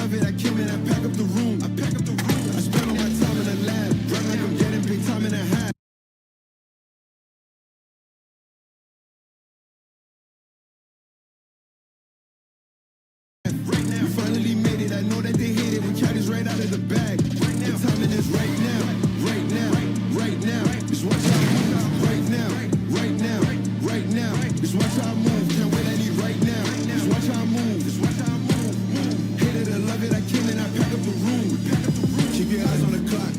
love it, I kill it, I pack up the room. I spend all my time in the lab, grind like I'm getting paid time and a half. We finally made it, I know that they hate it. We cat is right out of the bag. The timing is right now, right now, right now. Just watch how I move, right now, right now, right now. Just watch how I move, can't wait, I need right now. Just watch how I move, just watch how I move. Hate it, I love it, I kill it, I pack up the room. Keep your eyes on the clock.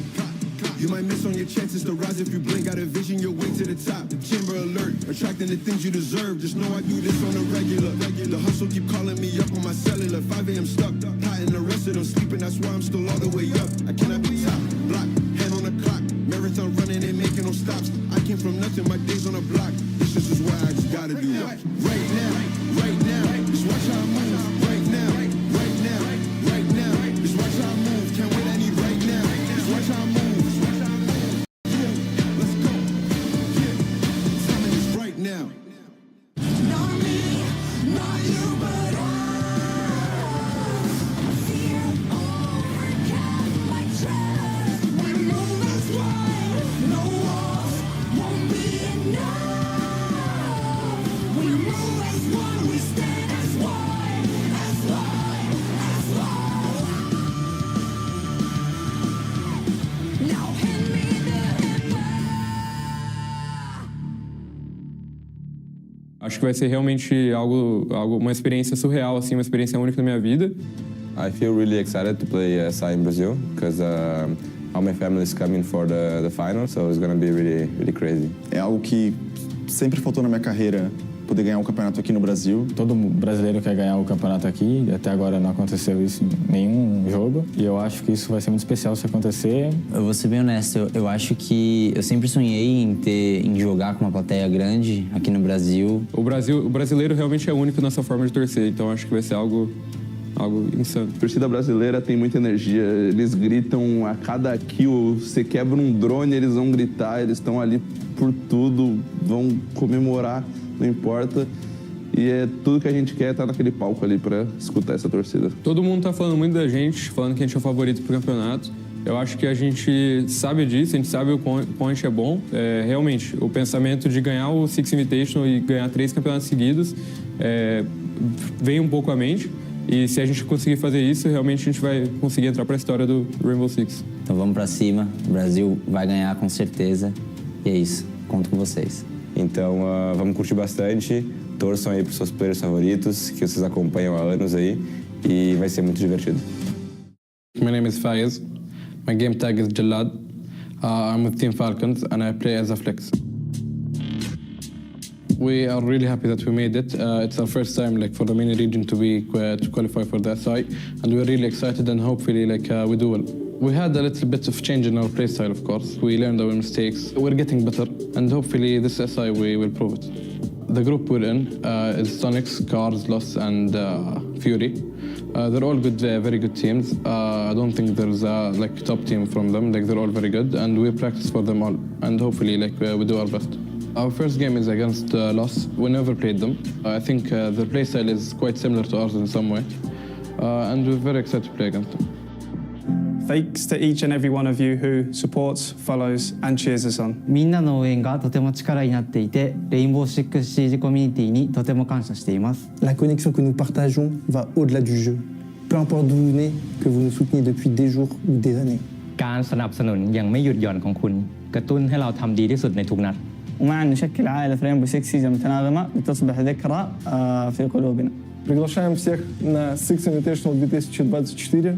You might miss on your chances to rise if you blink. Got a vision, your way to the top. The chamber alert, attracting the things you deserve. Just know I do this on a regular. The hustle keep calling me up on my cellular. 5 a.m. stuck, high and the rest of them sleeping. That's why I'm still all the way up. I cannot be top, block, hand on the clock. Marathon running and making no stops. I came from nothing, my days on the block. This just is why I just gotta do it. Right now, right now. Just watch how I move. Right now, right now, right now. Just watch how I move. Can't wait, I need right now. Just watch how I move. Now. Not me, not you, but I feel overcome by trust. We move as one, no walls won't be enough. We move as one, we stand as one, as one, as one. Now hand me the hammer. Acho que vai ser realmente uma experiência surreal, assim, uma experiência única na minha vida. I feel really excited to play SI in Brazil because all my family is coming for the final, so it's going to be really, really crazy. É algo que sempre faltou na minha carreira, poder ganhar um campeonato aqui no Brasil. Todo brasileiro quer ganhar o campeonato aqui, até agora não aconteceu isso em nenhum jogo. E eu acho que isso vai ser muito especial se acontecer. Eu vou ser bem honesto, eu acho que eu sempre sonhei em jogar com uma plateia grande aqui no Brasil. O brasileiro realmente é único nessa forma de torcer, então acho que vai ser algo insano. A torcida brasileira tem muita energia, eles gritam a cada kill, você quebra um drone, eles vão gritar, eles estão ali por tudo, vão comemorar, não importa. E é tudo que a gente quer estar naquele palco ali para escutar essa torcida. Todo mundo tá falando muito da gente, falando que a gente é o favorito pro campeonato. Eu acho que a gente sabe disso, a gente sabe o quão a gente é bom. Realmente, o pensamento de ganhar o Six Invitational e ganhar 3 campeonatos seguidos vem um pouco à mente. E se a gente conseguir fazer isso, realmente a gente vai conseguir entrar para a história do Rainbow Six. Então vamos para cima, o Brasil vai ganhar com certeza. E é isso, conto com vocês. Então vamos curtir bastante, torçam aí pros seus players favoritos, que vocês acompanham há anos aí, e vai ser muito divertido. My name is Faiz. My game tag is Jalad. I'm with Team Falcons and I play as a flex. We are really happy that we made it. It's our first time for the MENA region to qualify for the SI, and we're really excited and hopefully we do well. We had a little bit of change in our playstyle, of course. We learned our mistakes. We're getting better, and hopefully this SI we will prove it. The group we're in is Sonics, Cars, Lost, and Fury. They're all good, very good teams. I don't think there's a top team from them. They're all very good, and we practice for them all, and hopefully we do our best. Our first game is against Lost. We never played them. I think their playstyle is quite similar to ours in some way, and we're very excited to play against them. Thanks to each and every one of you who supports, follows, and cheers us on. みんなの応援がとても力になっていて、レインボーシックスシージコミュニティにとても感謝しています。La connexion que nous partageons va au-delà du jeu. Peu importe d'où vous venez, que vous nous souteniez depuis des jours ou des années. การสนับสนุนอย่างไม่หยุดหย่อนของคุณกระตุ้นให้เราทำดีที่สุดในทุกนัด ومعا نشكل عائلة رينبو سيكس سيجن متناغمة لتصبح ذكرى في قلوبنا. Приглашаем всех на Six Invitational 2024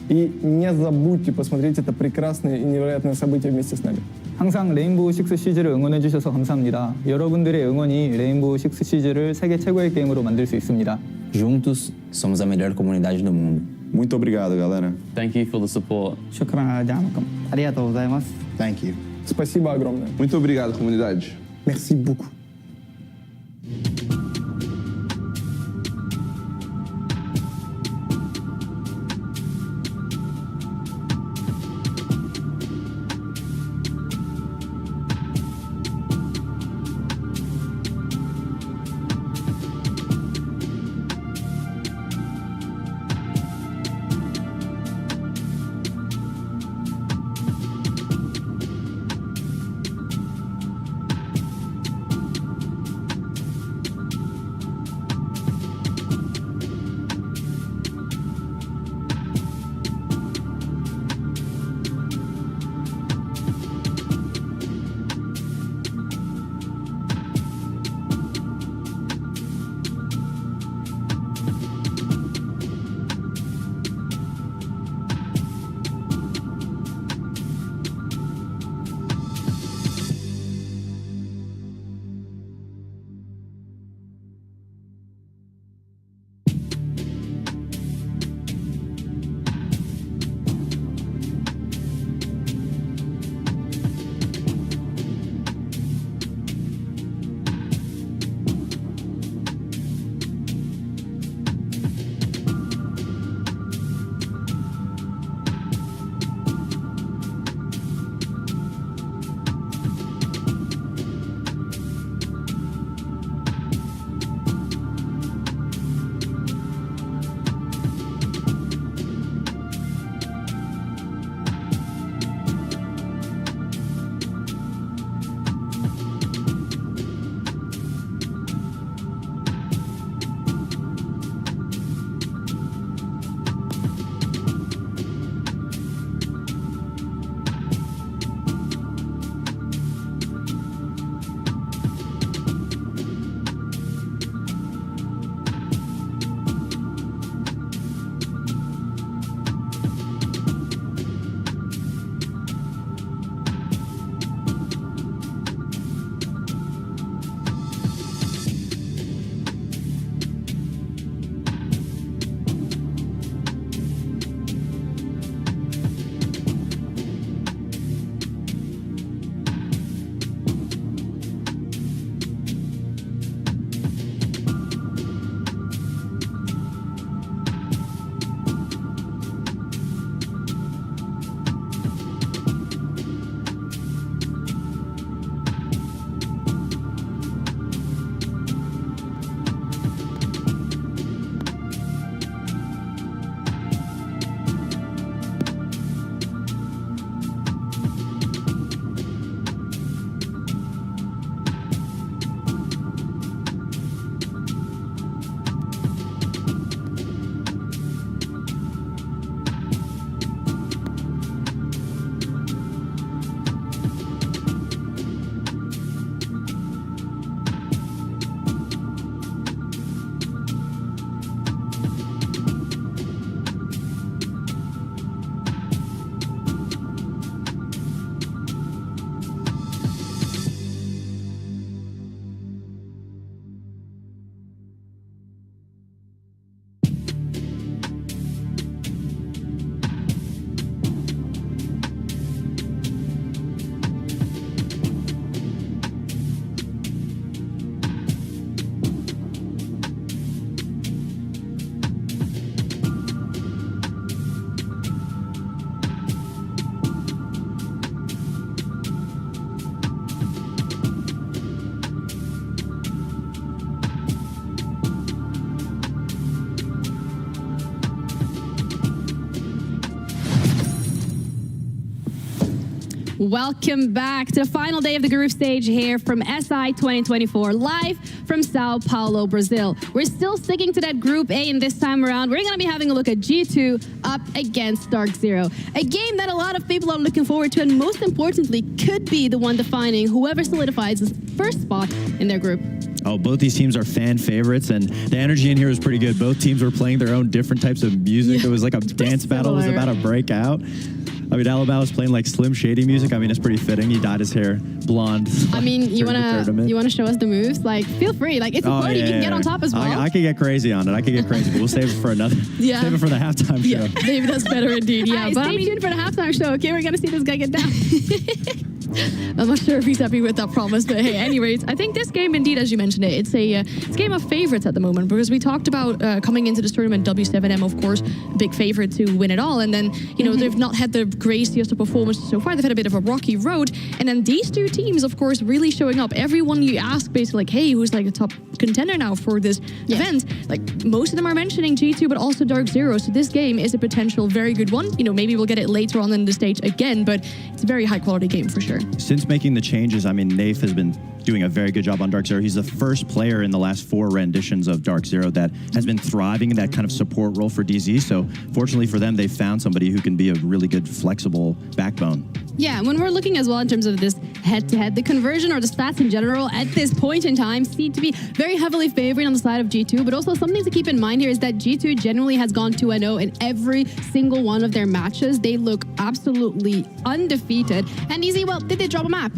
и не забудьте посмотреть это прекрасное и невероятное событие вместе с нами. 항상 레인보우 식스 시즈를 응원해 주셔서 감사합니다. 여러분들의 응원이 레인보우 식스 시즈를 세계 최고의 게임으로 만들 수 있습니다. Juntos somos a melhor comunidade do mundo. Muito obrigado, galera. Thank you for the support. شكرا على دعمكم. ありがとうございます. Thank you. Спасибо огромное. Muito obrigado, comunidade. Merci beaucoup. Welcome back to the final day of the group stage here from SI 2024, live from Sao Paulo, Brazil. We're still sticking to that Group A, and this time around, we're going to be having a look at G2 up against Dark Zero. A game that a lot of people are looking forward to, and most importantly, could be the one defining whoever solidifies his first spot in their group. Oh, both these teams are fan favorites, and the energy in here was pretty good. Both teams were playing their own different types of music. It was like a dance battle was about to break out. I mean, Alabama was playing like Slim Shady music. I mean, it's pretty fitting. He dyed his hair blonde. I mean, you wanna show us the moves? Like, feel free. Like, it's a party. You can get on top as well. I could get crazy on it. I could get crazy, but we'll save it for another. Yeah. Save it for the halftime show. Maybe that's better indeed. Yeah. Stay tuned for the halftime show. Okay, we're gonna see this guy get down. I'm not sure if he's happy with that promise, but hey, anyways, I think this game, indeed, as you mentioned it, it's a game of favorites at the moment, because we talked about coming into this tournament, W7M, of course, big favorite to win it all, and then, you know, they've not had the greatest of performances so far. They've had a bit of a rocky road, and then these two teams, of course, really showing up. Everyone you ask, basically, like, hey, who's like a top contender now for this event? Like, most of them are mentioning G2, but also Dark Zero, so this game is a potential very good one. You know, maybe we'll get it later on in the stage again, but it's a very high-quality game for sure. Since making the changes, I mean, Nafe has been doing a very good job on Dark Zero. He's the first player in the last 4 renditions of Dark Zero that has been thriving in that kind of support role for DZ. So fortunately for them, they found somebody who can be a really good, flexible backbone. Yeah, when we're looking as well in terms of this head-to-head, the conversion or the stats in general at this point in time seem to be very heavily favoring on the side of G2, but also something to keep in mind here is that G2 generally has gone 2-0 in every single one of their matches. They look absolutely undefeated. And Easy, well, did they drop a map?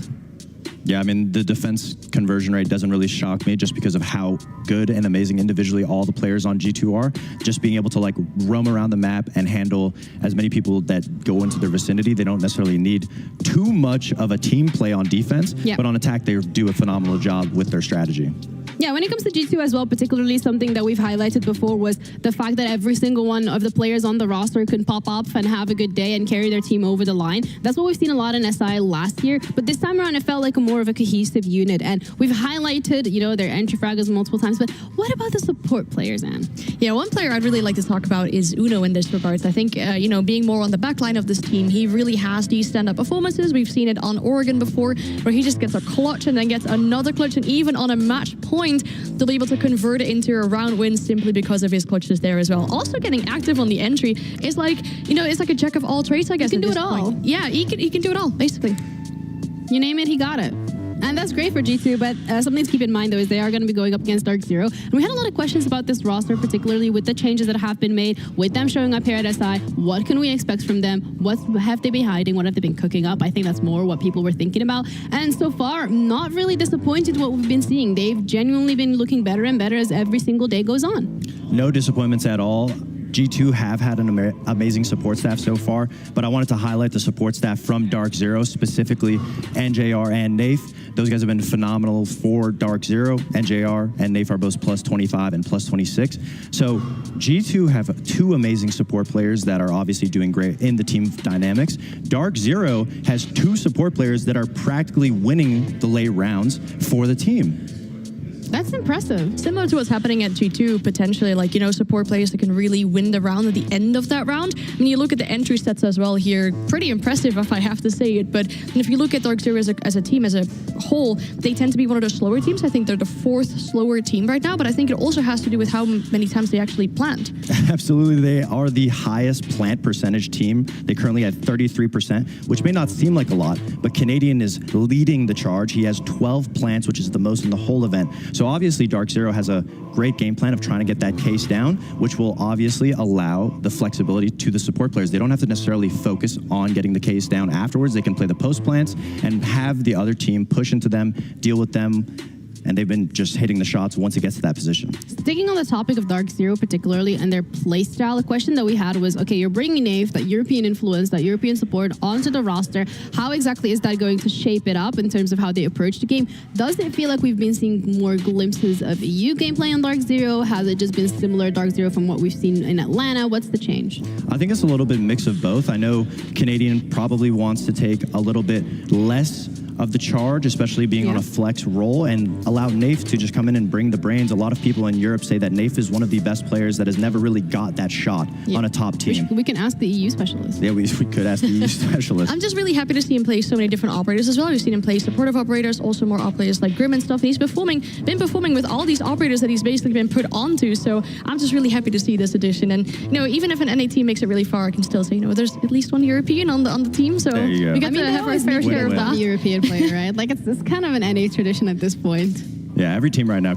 Yeah, I mean, the defense conversion rate doesn't really shock me just because of how good and amazing individually all the players on G2 are. Just being able to like roam around the map and handle as many people that go into their vicinity. They don't necessarily need too much of a team play on defense, but on attack, they do a phenomenal job with their strategy. Yeah, when it comes to G2 as well, particularly something that we've highlighted before was the fact that every single one of the players on the roster can pop up and have a good day and carry their team over the line. That's what we've seen a lot in SI last year, but this time around it felt like a more of a cohesive unit, and we've highlighted, you know, their entry fraggers multiple times, but what about the support players, Anne? Yeah, one player I'd really like to talk about is Uno in this regards. I think, you know, being more on the back line of this team, he really has these stand-up performances. We've seen it on Oregon before, where he just gets a clutch and then gets another clutch, and even on a match point, they'll be able to convert it into a round win simply because of his clutches there as well. Also getting active on the entry is like, you know, it's like a jack of all trades, I guess. He can do it all. Yeah, he can do it all, basically. You name it, he got it. And that's great for G2, but something to keep in mind, though, is they are going to be going up against Dark Zero. And we had a lot of questions about this roster, particularly with the changes that have been made, with them showing up here at SI. What can we expect from them? What have they been hiding? What have they been cooking up? I think that's more what people were thinking about. And so far, not really disappointed what we've been seeing. They've genuinely been looking better and better as every single day goes on. No disappointments at all. G2 have had an amazing support staff so far, but I wanted to highlight the support staff from Dark Zero, specifically NJR and Nafe. Those guys have been phenomenal for Dark Zero. NJR and Nafe are both plus 25 and plus 26. So G2 have 2 amazing support players that are obviously doing great in the team dynamics. Dark Zero has 2 support players that are practically winning the late rounds for the team. That's impressive. Similar to what's happening at G2, potentially, like, you know, support players that can really win the round at the end of that round. I mean, you look at the entry sets as well here, pretty impressive if I have to say it, but if you look at Dark Zero as a team, as a whole, they tend to be one of the slower teams. I think they're the 4th slower team right now, but I think it also has to do with how many times they actually plant. Absolutely, they are the highest plant percentage team. They currently at 33%, which may not seem like a lot, but Canadian is leading the charge. He has 12 plants, which is the most in the whole event. So obviously Dark Zero has a great game plan of trying to get that case down, which will obviously allow the flexibility to the support players. They don't have to necessarily focus on getting the case down afterwards. They can play the post plants and have the other team push into them, deal with them, and they've been just hitting the shots once it gets to that position. Sticking on the topic of Dark Zero particularly and their play style, the question that we had was, okay, you're bringing Nafe, that European influence, that European support onto the roster. How exactly is that going to shape it up in terms of how they approach the game? Does it feel like we've been seeing more glimpses of EU gameplay on Dark Zero? Has it just been similar Dark Zero from what we've seen in Atlanta? What's the change? I think it's a little bit mix of both. I know Canadian probably wants to take a little bit less of the charge, especially being on a flex role, and allow Nafe to just come in and bring the brains. A lot of people in Europe say that Nafe is one of the best players that has never really got that shot on a top team. We can ask the EU specialist. Yeah, we could ask the EU specialist. I'm just really happy to see him play so many different operators as well. We've seen him play supportive operators, also more operators like Grim and stuff. And he's been performing with all these operators that he's basically been put onto. So I'm just really happy to see this addition. And even if an NA team makes it really far, I can still say, there's at least one European on the team. So there you go. we get to have our fair share of that. European player, right? Like it's kind of an NA tradition at this point. Yeah, every team right now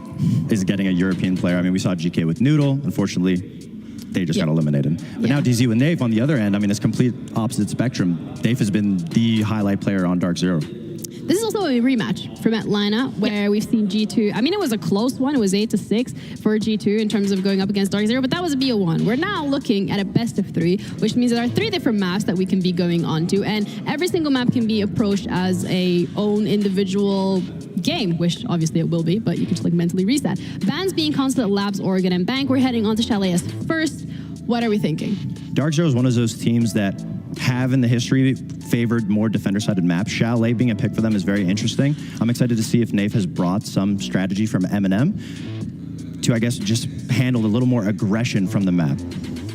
is getting a European player. I mean, we saw GK with Noodle. Unfortunately, they just got eliminated. But now DZ with Nafe on the other end, I mean, it's complete opposite spectrum. Nafe has been the highlight player on Dark Zero. This is also a rematch from Atlanta, where we've seen G2. I mean, it was a close one. It was 8-6 for G2 in terms of going up against Dark Zero, but that was a BO1. We're now looking at a best of 3, which means there are 3 different maps that we can be going on to, and every single map can be approached as a own individual game, which obviously it will be, but you can just mentally reset. Bans being constant at Labs, Oregon, and Bank. We're heading on to Chalet as first. What are we thinking? Dark Zero is one of those teams that have in the history favored more defender-sided maps. Chalet being a pick for them is very interesting. I'm excited to see if Nafe has brought some strategy from M&M to, I guess, just handle a little more aggression from the map.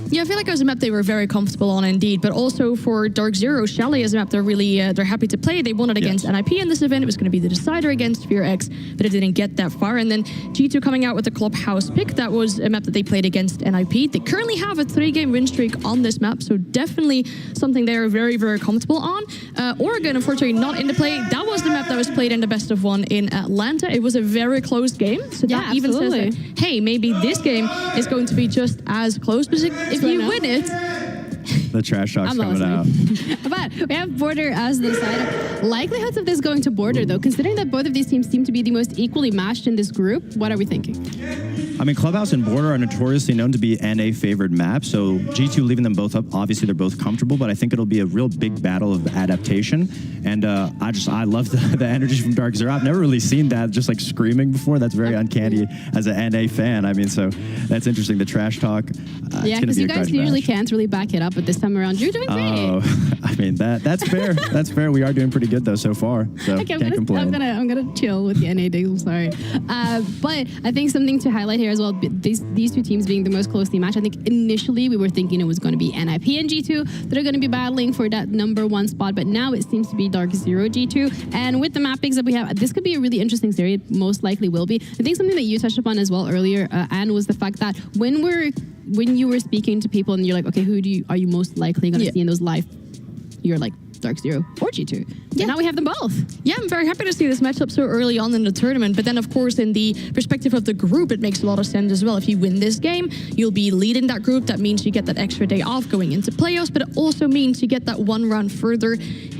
Yeah, I feel like it was a map they were very comfortable on indeed, but also for Dark Zero, Chalet is a map they're really they're happy to play. They won it against NIP in this event. It was going to be the decider against Fear X, but it didn't get that far. And then G2 coming out with the Clubhouse pick, that was a map that they played against NIP. They currently have a 3-game win streak on this map, so definitely something they're very, very comfortable on. Oregon, unfortunately, not in the play. That was the map that was played in the best of 1 in Atlanta. It was a very close game, so that even says that, hey, maybe this game is going to be just as close, because if you win it, The trash talk's coming out. But we have Border as the side. Likelihoods of this going to Border, though, considering that both of these teams seem to be the most equally matched in this group, what are we thinking? I mean, Clubhouse and Border are notoriously known to be NA favored maps, so G2 leaving them both up, obviously they're both comfortable, but I think it'll be a real big battle of adaptation. And I love the energy from Dark Zero. I've never really seen that just like screaming before. That's very uncanny as an NA fan. I mean, so that's interesting. The trash talk. Yeah, because you guys usually can't really back it up, but this time around you're doing great. Oh, I mean that's fair. That's fair. We are doing pretty good though so far. So okay, can't complain. I'm gonna chill with the NA days. I'm sorry, but I think something to highlight here as well. These two teams being the most closely matched. I think initially we were thinking it was going to be NIP and G2 that are going to be battling for that #1 spot, but now it seems to be Dark Zero G2. And with the map picks that we have, this could be a really interesting series. It most likely will be. I think something that you touched upon as well earlier, Anne, was the fact that when you were speaking to people and you're like, okay, who are you most likely going to see in those live? You're like Dark Zero or G2. Yeah. And now we have them both. Yeah, I'm very happy to see this matchup so early on in the tournament. But then, of course, in the perspective of the group, it makes a lot of sense as well. If you win this game, you'll be leading that group. That means you get that extra day off going into playoffs, but it also means you get that one round further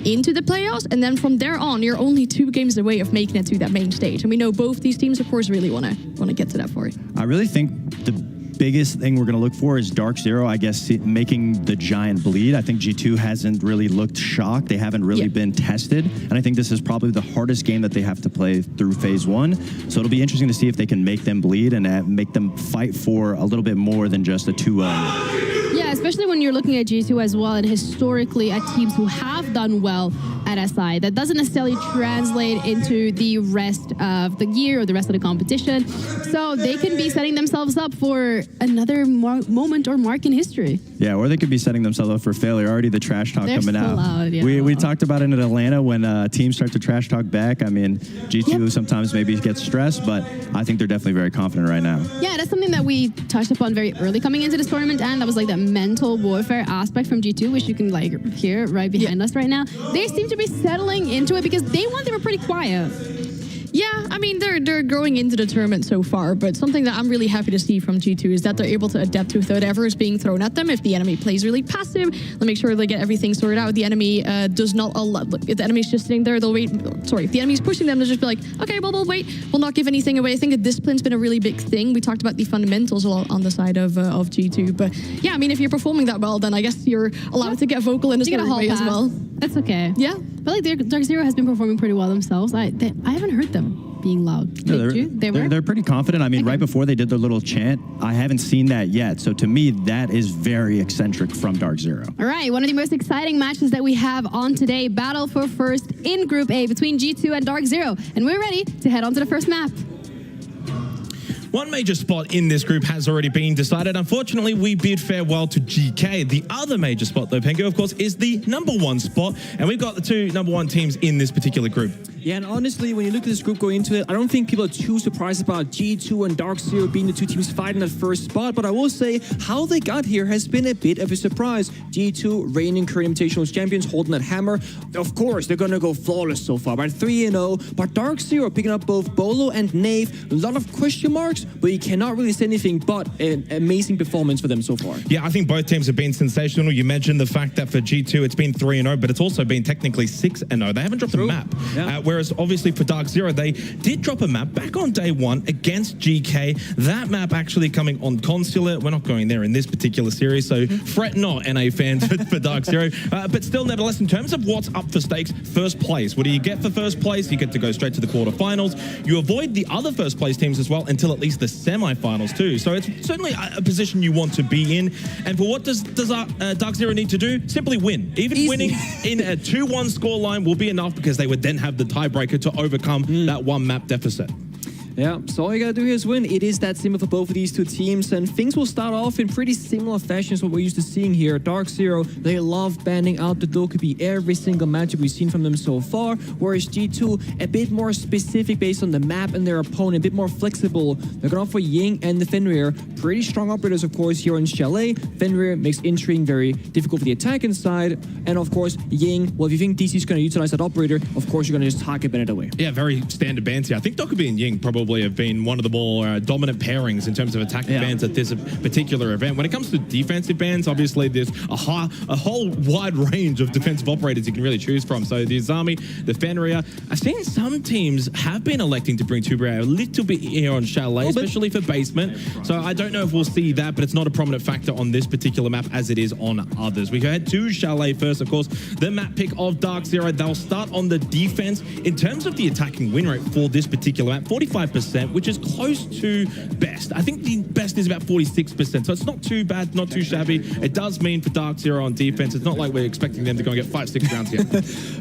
into the playoffs. And then from there on, you're only 2 games away of making it to that main stage. And we know both these teams, of course, really want to get to that for it. I really think the biggest thing we're going to look for is Dark Zero, I guess, making the giant bleed. I think G2 hasn't really looked shocked. They haven't really been tested. And I think this is probably the hardest game that they have to play through phase 1. So it'll be interesting to see if they can make them bleed and make them fight for a little bit more than just a 2-0. Yeah, especially when you're looking at G2 as well, and historically at teams who have done well at SI. That doesn't necessarily translate into the rest of the year or the rest of the competition. So they can be setting themselves up for another moment or mark in history. Yeah, or they could be setting themselves up for failure. Already the trash talk They're coming out. Loud, yeah. We talked about it in Atlanta when teams start to trash talk back. I mean, G2 sometimes maybe gets stressed, but I think they're definitely very confident right now. Yeah, that's something that we touched upon very early coming into this tournament, and that was like that mental warfare aspect from G2, which you can like hear right behind us right now. They seem to be settling into it because they were pretty quiet. Yeah, I mean, they're growing into the tournament so far, but something that I'm really happy to see from G2 is that they're able to adapt to whatever is being thrown at them. If the enemy plays really passive, they'll make sure they get everything sorted out. The enemy does not allow, if the enemy's just sitting there, they'll wait. Sorry, if the enemy's pushing them, they'll just be like, okay, well, we'll wait. We'll not give anything away. I think that discipline's been a really big thing. We talked about the fundamentals a lot on the side of G2, but yeah, I mean, if you're performing that well, then I guess you're allowed to get vocal in a way as well. That's okay. Yeah. But like Dark Zero has been performing pretty well themselves. I haven't heard them being loud. No, They were? they're pretty confident. I mean, right before they did their little chant, I haven't seen that yet. So to me, that is very eccentric from Dark Zero. All right, one of the most exciting matches that we have on today, battle for first in Group A between G2 and Dark Zero. And we're ready to head on to the first map. One major spot in this group has already been decided. Unfortunately, we bid farewell to GK. The other major spot, though, Pengu, of course, is the #1 spot. And we've got the two #1 teams in this particular group. Yeah, and honestly, when you look at this group going into it, I don't think people are too surprised about G2 and Dark Zero being the two teams fighting that first spot, but I will say how they got here has been a bit of a surprise. G2, reigning current Invitational champions, holding that hammer. Of course, they're going to go flawless so far, right? 3-0, but Dark Zero picking up both Bolo and Nave. A lot of question marks, but you cannot really say anything but an amazing performance for them so far. Yeah, I think both teams have been sensational. You mentioned the fact that for G2, it's been 3-0, but it's also been technically 6-0. They haven't dropped a map. Yeah. Whereas obviously for Dark Zero, they did drop a map back on day one against GK. That map actually coming on Consulate. We're not going there in this particular series, so fret not, NA fans, for Dark Zero. But still, nevertheless, in terms of what's up for stakes, first place. What do you get for first place? You get to go straight to the quarterfinals. You avoid the other first place teams as well until at least the semifinals too. So it's certainly a position you want to be in. And for what does Dark Zero need to do? Simply win. Even winning in a 2-1 scoreline will be enough, because they would then have the tiebreaker to overcome that one map deficit. Yeah, so all you gotta do here is win. It is that simple for both of these two teams, and things will start off in pretty similar fashion to what we're used to seeing here. Dark Zero, they love banning out the Dokkaebi every single matchup we've seen from them so far, whereas G2, a bit more specific based on the map and their opponent, a bit more flexible. They're going for Ying and the Fenrir. Pretty strong operators, of course, here on Chalet. Fenrir makes entering very difficult for the attacking side, and of course, Ying, well, if you think DC's going to utilize that operator, of course, you're going to just target ban it away. Yeah, very standard bans here. I think Dokkaebi and Ying probably have been one of the more dominant pairings in terms of attacking bans at this particular event. When it comes to defensive bans, obviously there's a whole wide range of defensive operators you can really choose from. So the Azami, the Fenrir. I've seen some teams have been electing to bring Tuburai a little bit here on Chalet, especially for basement. So I don't know if we'll see that, but it's not a prominent factor on this particular map as it is on others. We go ahead to Chalet first, of course. The map pick of Dark Zero, they'll start on the defense. In terms of the attacking win rate for this particular map, 45%, which is close to best. I think the best is about 46%, so it's not too bad, not too shabby. It does mean for Dark Zero on defense, it's not like we're expecting them to go and get 5-6 rounds here.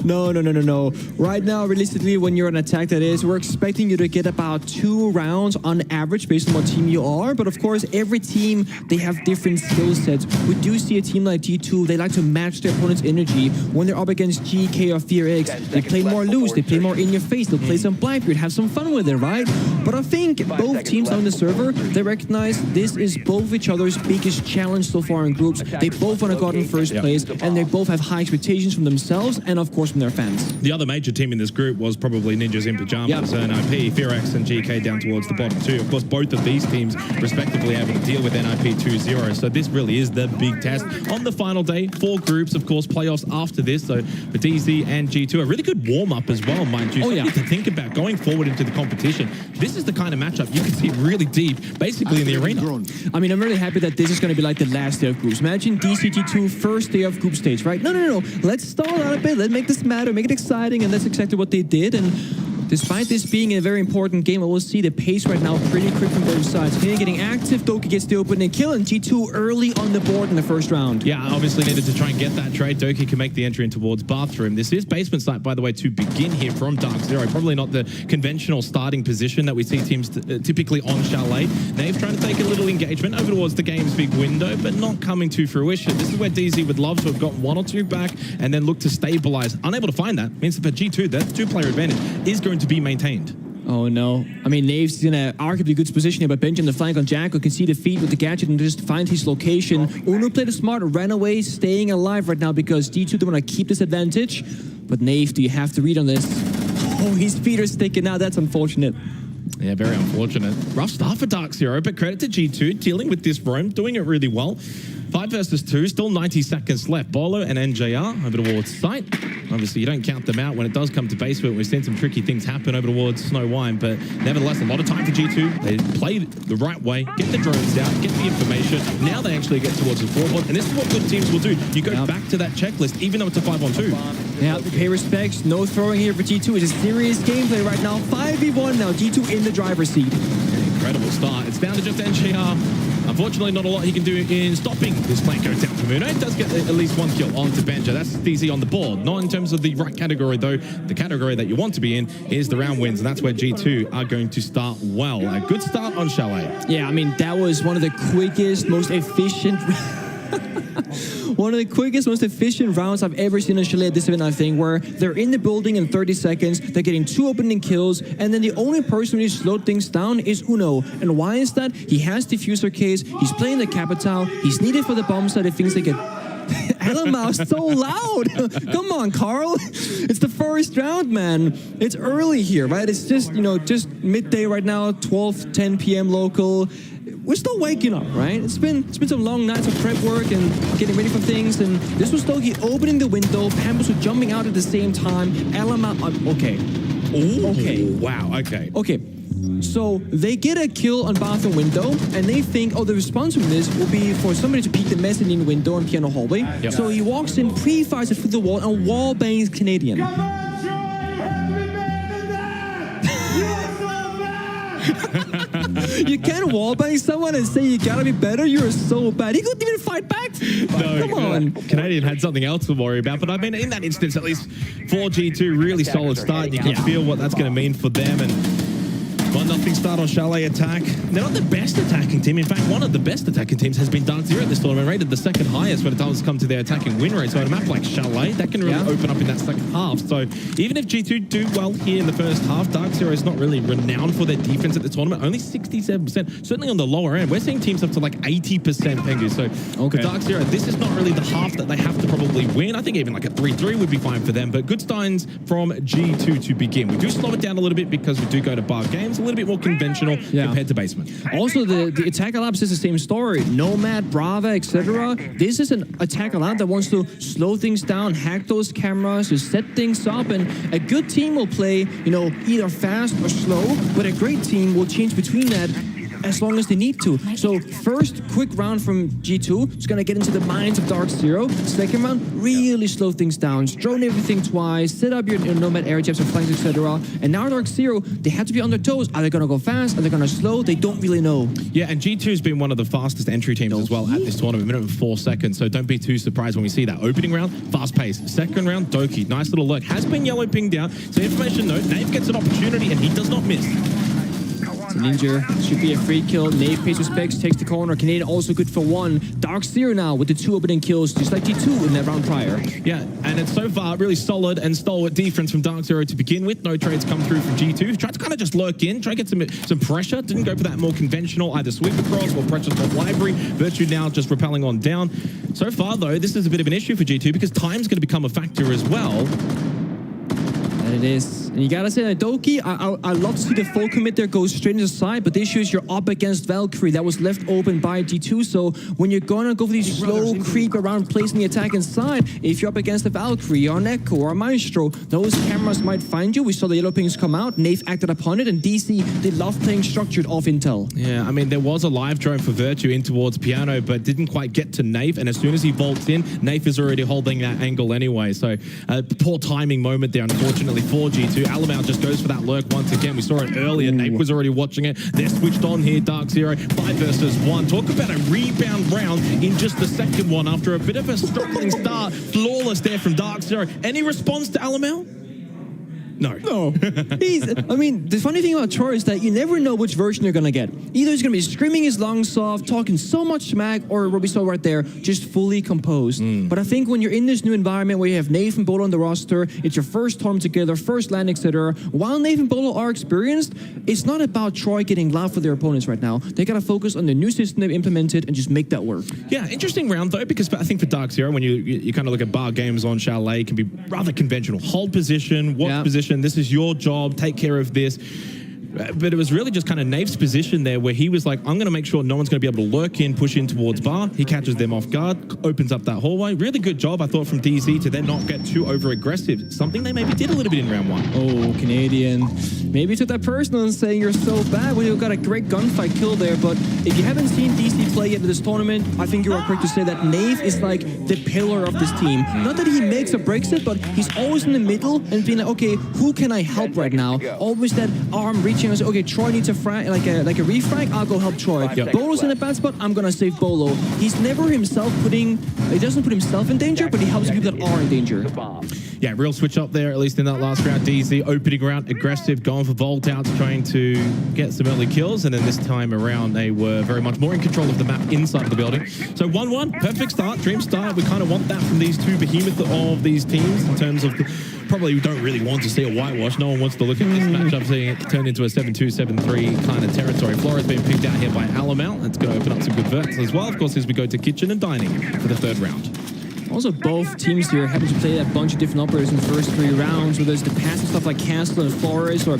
No. Right now, realistically, when you're an attack, that is, we're expecting you to get about 2 rounds on average based on what team you are. But of course, every team, they have different skill sets. We do see a team like G2, they like to match their opponent's energy. When they're up against GK or Fear X, they play more loose, they play more in your face, they'll play some Blackbeard, have some fun with it, right? But I think both teams on the server, they recognize this is both each other's biggest challenge so far in groups. They both want to go out in first place, and they both have high expectations from themselves and, of course, from their fans. The other major team in this group was probably Ninjas in Pajamas, NIP, Fearax, and GK down towards the bottom too. Of course, both of these teams respectively able to deal with NIP 2-0, so this really is the big test. On the final day, 4 groups, of course, playoffs after this, so for DZ and G2, a really good warm-up as well, mind you. Something to think about going forward into the competition. This is the kind of matchup you can see really deep, basically in the arena. I mean, I'm really happy that this is going to be like the last day of groups. Imagine DCT2 first day of group stage, right? No. Let's stall out a bit. Let's make this matter, make it exciting, and that's exactly what they did. And despite this being a very important game, I will see the pace right now pretty quick from both sides. Here getting active, Doki gets the opening kill, and G2 early on the board in the first round. Yeah, obviously needed to try and get that trade. Doki can make the entry in towards Bathroom. This is basement site, by the way, to begin here from Dark Zero. Probably not the conventional starting position that we see teams typically on Chalet. They've tried to take a little engagement over towards the game's big window, but not coming to fruition. This is where DZ would love to have gotten 1 or 2 back and then look to stabilize. Unable to find that means that for G2, that 2-player advantage is going to be maintained. Oh no. I mean, Nave's in a arguably good position here, but Benjamin the flank on Jacko can see the feed with the gadget and just find his location. Uno played it smart, ran away, staying alive right now because D2 they want to keep this advantage. But Nave, do you have to read on this? Oh, his feet are sticking out. That's unfortunate. Yeah, very unfortunate. Rough start for Dark Zero, but credit to G2 dealing with this roam, doing it really well. 5 versus 2, still 90 seconds left. Bolo and NJR over towards site. Obviously, you don't count them out when it does come to basement. We've seen some tricky things happen over towards Snow Wine, but nevertheless, a lot of time for G2. They play the right way, get the drones out, get the information. Now they actually get towards the forward, and this is what good teams will do. You go back to that checklist, even though it's a 5-on-2. Yeah, pay respects. No throwing here for G2. It's a serious gameplay right now. 5v1 now. G2 in the driver's seat. Incredible start. It's down to just NGR. Unfortunately, not a lot he can do in stopping this flank go down from Uno. It does get at least one kill onto Benja. That's DZ on the board. Not in terms of the right category, though. The category that you want to be in is the round wins, and that's where G2 are going to start well. A good start on Chalet. Yeah, I mean, that was one of the quickest, most efficient... One of the quickest, most efficient rounds I've ever seen in Chalet at this event, I think, where they're in the building in 30 seconds, they're getting 2 opening kills, and then the only person who slowed things down is Uno. And why is that? He has diffuser case, he's playing the Capital, he's needed for the bomb side if things they get... Elamau, so loud! Come on, Carl! It's the first round, man. It's early here, right? It's just, just midday right now, 10 p.m. local. We're still waking up, right? It's been some long nights of prep work and getting ready for things, and this was Stogie opening the window, Pampus was jumping out at the same time, Elamau... Okay. Ooh, okay. Wow, okay. Okay. So they get a kill on bathroom window, and they think, the response from this will be for somebody to peek the mezzanine window on piano hallway. Yep. So he walks in, pre-fires it through the wall, and wall bangs Canadian. You can't wallbang someone and say you gotta be better. You're so bad. He couldn't even fight back. No, come on. Canadian had something else to worry about, but I mean, in that instance, at least for G2, really solid start. You can feel what that's going to mean for them. And 1-0 start on Chalet attack. They're not the best attacking team. In fact, one of the best attacking teams has been Dark Zero at this tournament, rated the second highest when it comes to their attacking win rate. So at a map like Chalet, that can really open up in that second half. So even if G2 do well here in the first half, Dark Zero is not really renowned for their defense at the tournament. Only 67%, certainly on the lower end. We're seeing teams up to like 80% Pengu. So for Dark Zero, this is not really the half that they have to probably win. I think even like a 3-3 would be fine for them. But good signs from G2 to begin. We do slow it down a little bit because we do go to bar games, a little bit more conventional compared to basement. Also, the attack labs is the same story. Nomad, Brava, etc. This is an attack lab that wants to slow things down, hack those cameras, to set things up, and a good team will play, either fast or slow, but a great team will change between that as long as they need to. So first quick round from G2, it's gonna get into the minds of Dark Zero. Second round, really slow things down, drone everything twice, set up your Nomad air jabs or flanks, etc. And now Dark Zero, they have to be on their toes. Are they gonna go fast? Are they gonna slow? They don't really know. Yeah, and G2 has been one of the fastest entry teams as well at this tournament, minimum of 4 seconds. So don't be too surprised when we see that. Opening round, fast pace. Second round, Doki, nice little lurk. Has been yellow pinged out. So information note, Nave gets an opportunity and he does not miss. Ninja should be a free kill. Nave pays respects, takes the corner. Canadian also good for 1. Dark Zero now with the 2 opening kills, just like G2 in that round prior. Yeah, and it's so far really solid and stalwart defense from Dark Zero to begin with. No trades come through from G2. Tried to kind of just lurk in, try to get some pressure. Didn't go for that more conventional either sweep across or pressure top library. Virtue now just repelling on down. So far, though, this is a bit of an issue for G2 because time's going to become a factor as well. And it is. And you gotta say that Doki, I love to see the full commit there go straight into the side, but the issue is you're up against Valkyrie that was left open by G2. So when you're gonna go for these slow creep around placing the attack inside, if you're up against a Valkyrie or an Echo or a Maestro, those cameras might find you. We saw the yellow pings come out, Nave acted upon it, and DC, they love playing structured off intel. Yeah, I mean, there was a live drone for Virtue in towards Piano, but didn't quite get to Nave, and as soon as he vaults in, Nave is already holding that angle anyway. So poor timing moment there, unfortunately, for G2. Alamau just goes for that lurk once again. We saw it earlier. Nate was already watching it. They're switched on here. Dark Zero, 5 versus 1. Talk about a rebound round in just the second one after a bit of a struggling start. Flawless there from Dark Zero. Any response to Alamau? No. I mean, the funny thing about Troy is that you never know which version you're going to get. Either he's going to be screaming his lungs off, talking so much smack, or what we saw right there, just fully composed. But I think when you're in this new environment where you have Nave and Bolo on the roster, it's your first time together, first land, etc. While Nave and Bolo are experienced, it's not about Troy getting loud for their opponents right now. They got to focus on the new system they've implemented and just make that work. Yeah, interesting round though, because I think for Dark Zero, when you kind of look at bar games on Chalet, it can be rather conventional. Hold position, watch position. This is your job. Take care of this. But it was really just kind of Nave's position there where he was like, I'm going to make sure no one's going to be able to lurk in, push in towards bar. He catches them off guard, opens up that hallway. Really good job, I thought, from DZ to then not get too over-aggressive. Something they maybe did a little bit in round 1. Oh, Canadian. maybe you took that personal and saying you're so bad when you got a great gunfight kill there. But if you haven't seen DC play yet in this tournament, I think you are correct to say that Nave is like the pillar of this team. Not that he makes or breaks it, but he's always in the middle and being like, okay, who can I help right now? Always that arm reaching and say, okay, Troy needs a frag, like a refrag, I'll go help Troy. Bolo's in a bad spot, I'm gonna save Bolo. He's never himself he doesn't put himself in danger, but he helps people that are in danger. Yeah, real switch up there, at least in that last round. DZ opening round, aggressive, going for vault outs, trying to get some early kills. And then this time around, they were very much more in control of the map inside of the building. So 1-1, perfect start, dream start. We kind of want that from these two behemoths of these teams in terms of probably we don't really want to see a whitewash. No one wants to look at this matchup seeing it turn into a 7-2, 7-3 kind of territory. Flores being picked out here by Alamount. That's going to open up some good verts as well, of course, as we go to kitchen and dining for the third round. Also, both teams here having to play a bunch of different operators in the first 3 rounds, whether it's the passive stuff like Castle and Flores, or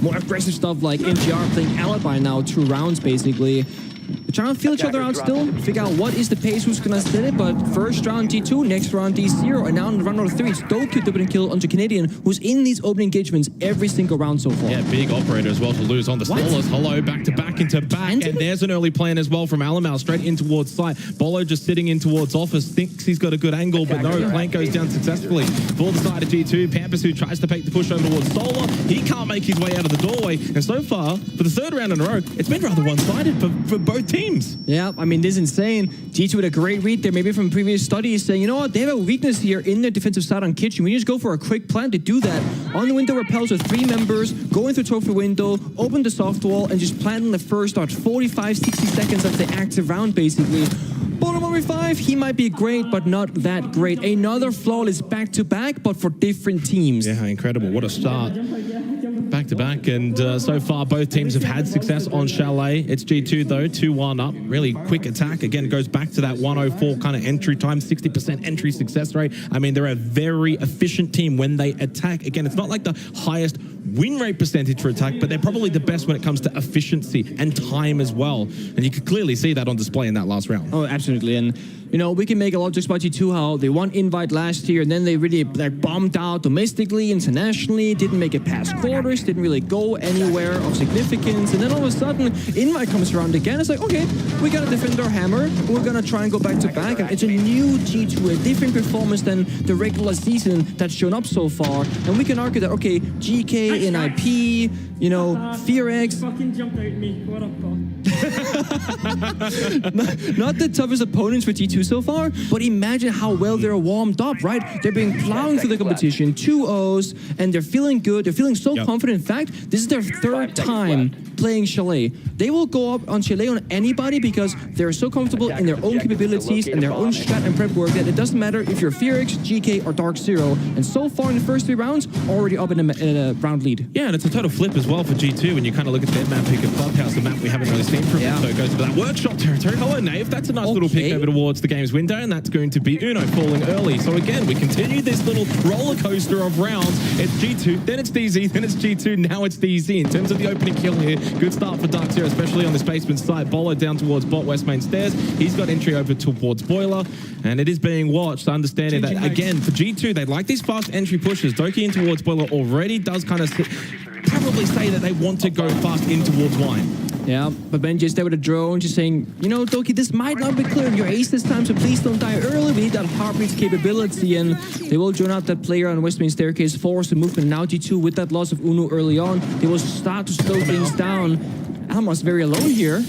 more aggressive stuff like MGR playing Alibi now, 2 rounds basically. They're trying to feel each other out still, figure out what is the pace, who's gonna set it, but first round G2, next round D0, and now in round number 3, it's Doki doubling kill onto Canadian, who's in these opening engagements every single round so far. Yeah, big operator as well to lose on the Steelers. Hello, back to back into back, and there's an early plan as well from Alamau, straight in towards site. Bolo just sitting in towards office, thinks he's got a good angle, but no, Plank goes down successfully. For the side of G2, Pampas, who tries to take the push over towards Solar, he can't make his way out of the doorway, and so far, for the 3rd round in a row, it's been rather one-sided for both teams. Yeah, I mean, this is insane. G2 with a great read there, maybe from previous studies, saying, you know what, they have a weakness here in their defensive side on Kitchen. We just go for a quick plan to do that. On the window repels with 3 members, going through trophy window, open the soft wall, and just plan in the first 45, 60 seconds of the active round, basically. Bolo number 5, he might be great, but not that great. Another flawless back-to-back, but for different teams. Yeah, incredible. What a start. Back-to-back, and so far both teams have had success on Chalet. It's G2 though, 2-1 up. Really quick attack. Again, goes back to that 104 kind of entry time, 60% entry success rate. I mean, they're a very efficient team when they attack. Again, it's not like the highest win rate percentage for attack, but they're probably the best when it comes to efficiency and time as well. And you could clearly see that on display in that last round. Oh, absolutely. And you know, we can make a lot of jokes about G2, how they won invite last year, and then they really bombed out domestically, internationally, didn't make it past quarters, didn't really go anywhere of significance, and then all of a sudden, invite comes around again. It's like, okay, we gotta defend our hammer, we're gonna try and go back to back, and it's a new G2, a different performance than the regular season that's shown up so far. And we can argue that, okay, GK, NIP, you know, FearX. Fucking jumped out at me. What up, Paul? Not the toughest opponents for G2 so far, but imagine how well they're warmed up, right? They're being plowing through the competition, 2-0s, and they're feeling good. They're feeling so confident. In fact, this is their 3rd time playing Chalet. They will go up on Chalet on anybody because they're so comfortable in their own capabilities and their own strat and prep work that it doesn't matter if you're FearX, GK, or Dark Zero. And so far in the first 3 rounds, already up in a round lead. Yeah, and it's a total flip as well for G2 when you kind of look at their map pick of Clubhouse, the map we haven't really seen from it. So it goes to that workshop territory. Hello, Nave. That's a nice little pick over towards the game's window, and that's going to be Uno falling early. So again, we continue this little roller coaster of rounds. It's G2, then it's DZ, then it's G2, now it's DZ. In terms of the opening kill here, good start for Dark Zero, especially on this basement side. Bolo down towards bot west main stairs. He's got entry over towards Boiler, and it is being watched, understanding that, again, for G2, they like these fast entry pushes. Doki in towards Boiler already does kind of probably say that they want to go fast in towards Wine. Yeah, but Benji is there with a drone, just saying, you know, Doki, this might not be clear in your ace this time, so please don't die early. We need that heartbeat capability, and they will join out that player on West Main Staircase, force the movement. Now G2 with that loss of Uno early on, they will start to slow things down. Almost very alone here.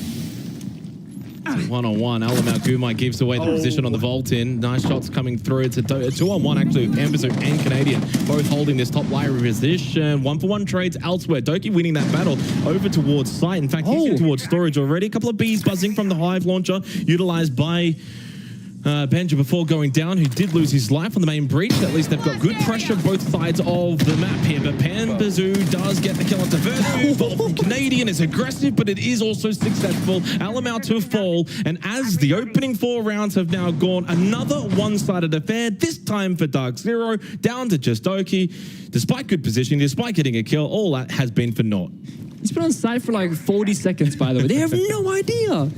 One-on-one, Alamau Gumai gives away the position on the vault in. Nice shots coming through. It's a 2-on-1 actually with Amberzo and Canadian both holding this top layer position. 1-for-1 trades elsewhere. Doki winning that battle over towards site. In fact, he's towards storage already. A couple of bees buzzing from the Hive launcher utilized by Benja before going down, who did lose his life on the main breach. At least they've got good pressure both sides of the map here. But Panbazoo does get the kill onto Vertu. Canadian is aggressive, but it is also successful. Alamau to fall. And as the opening 4 rounds have now gone, another one-sided affair, this time for Dark Zero, down to just Doki. Despite good positioning, despite getting a kill, all that has been for naught. He's been on site for like 40 seconds, by the way. They have no idea.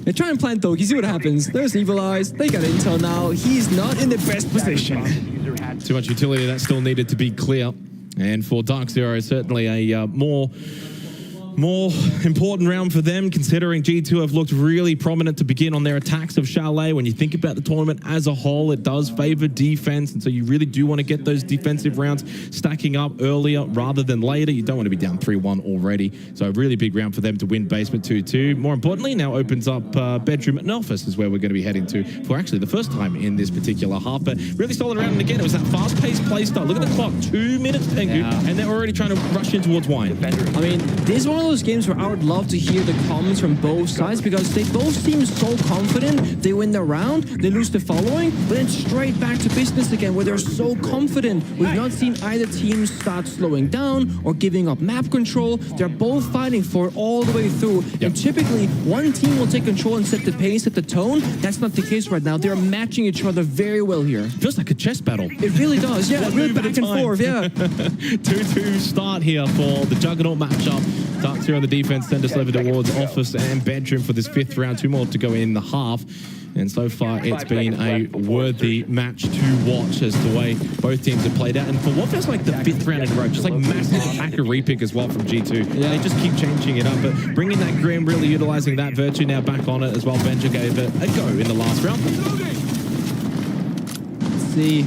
They try and plant Doki, see what happens. There's Evil Eyes, they got intel now. He's not in the best position. Too much utility, that still needed to be clear. And for Dark Zero, certainly a more important round for them, considering G2 have looked really prominent to begin on their attacks of Chalet. When you think about the tournament as a whole, it does favor defense, and so you really do want to get those defensive rounds stacking up earlier rather than later. You don't want to be down 3-1 already, so a really big round for them to win basement 2-2. More importantly, now opens up bedroom and office is where we're going to be heading to for actually the first time in this particular half, but really solid round. And again, it was that fast-paced play style. Look at the clock, 2 minutes, Tengu, and they're already trying to rush in towards wine. I mean, this is one of those games where I would love to hear the comments from both sides, because they both seem so confident. They win the round, they lose the following, but then straight back to business again where they're so confident. We've not seen either team start slowing down or giving up map control. They're both fighting for it all the way through. And typically, one team will take control and set the pace, set the tone. That's not the case right now. They're matching each other very well here. Feels like a chess battle. It really does, yeah. Really back and forth, yeah. 2-2 start here for the Juggernaut matchup. Dark Zero on the defense, send us over towards office and bedroom for this 5th round. 2 more to go in the half. And so far, it's been a worthy match to watch as the way both teams have played out. And for what feels like the 5th round in a row, just like massive attacker repick as well from G2. Yeah. They just keep changing it up, but bringing that Grim, really utilizing that Virtue now back on it as well. Benja gave it a go in the last round. Let's see.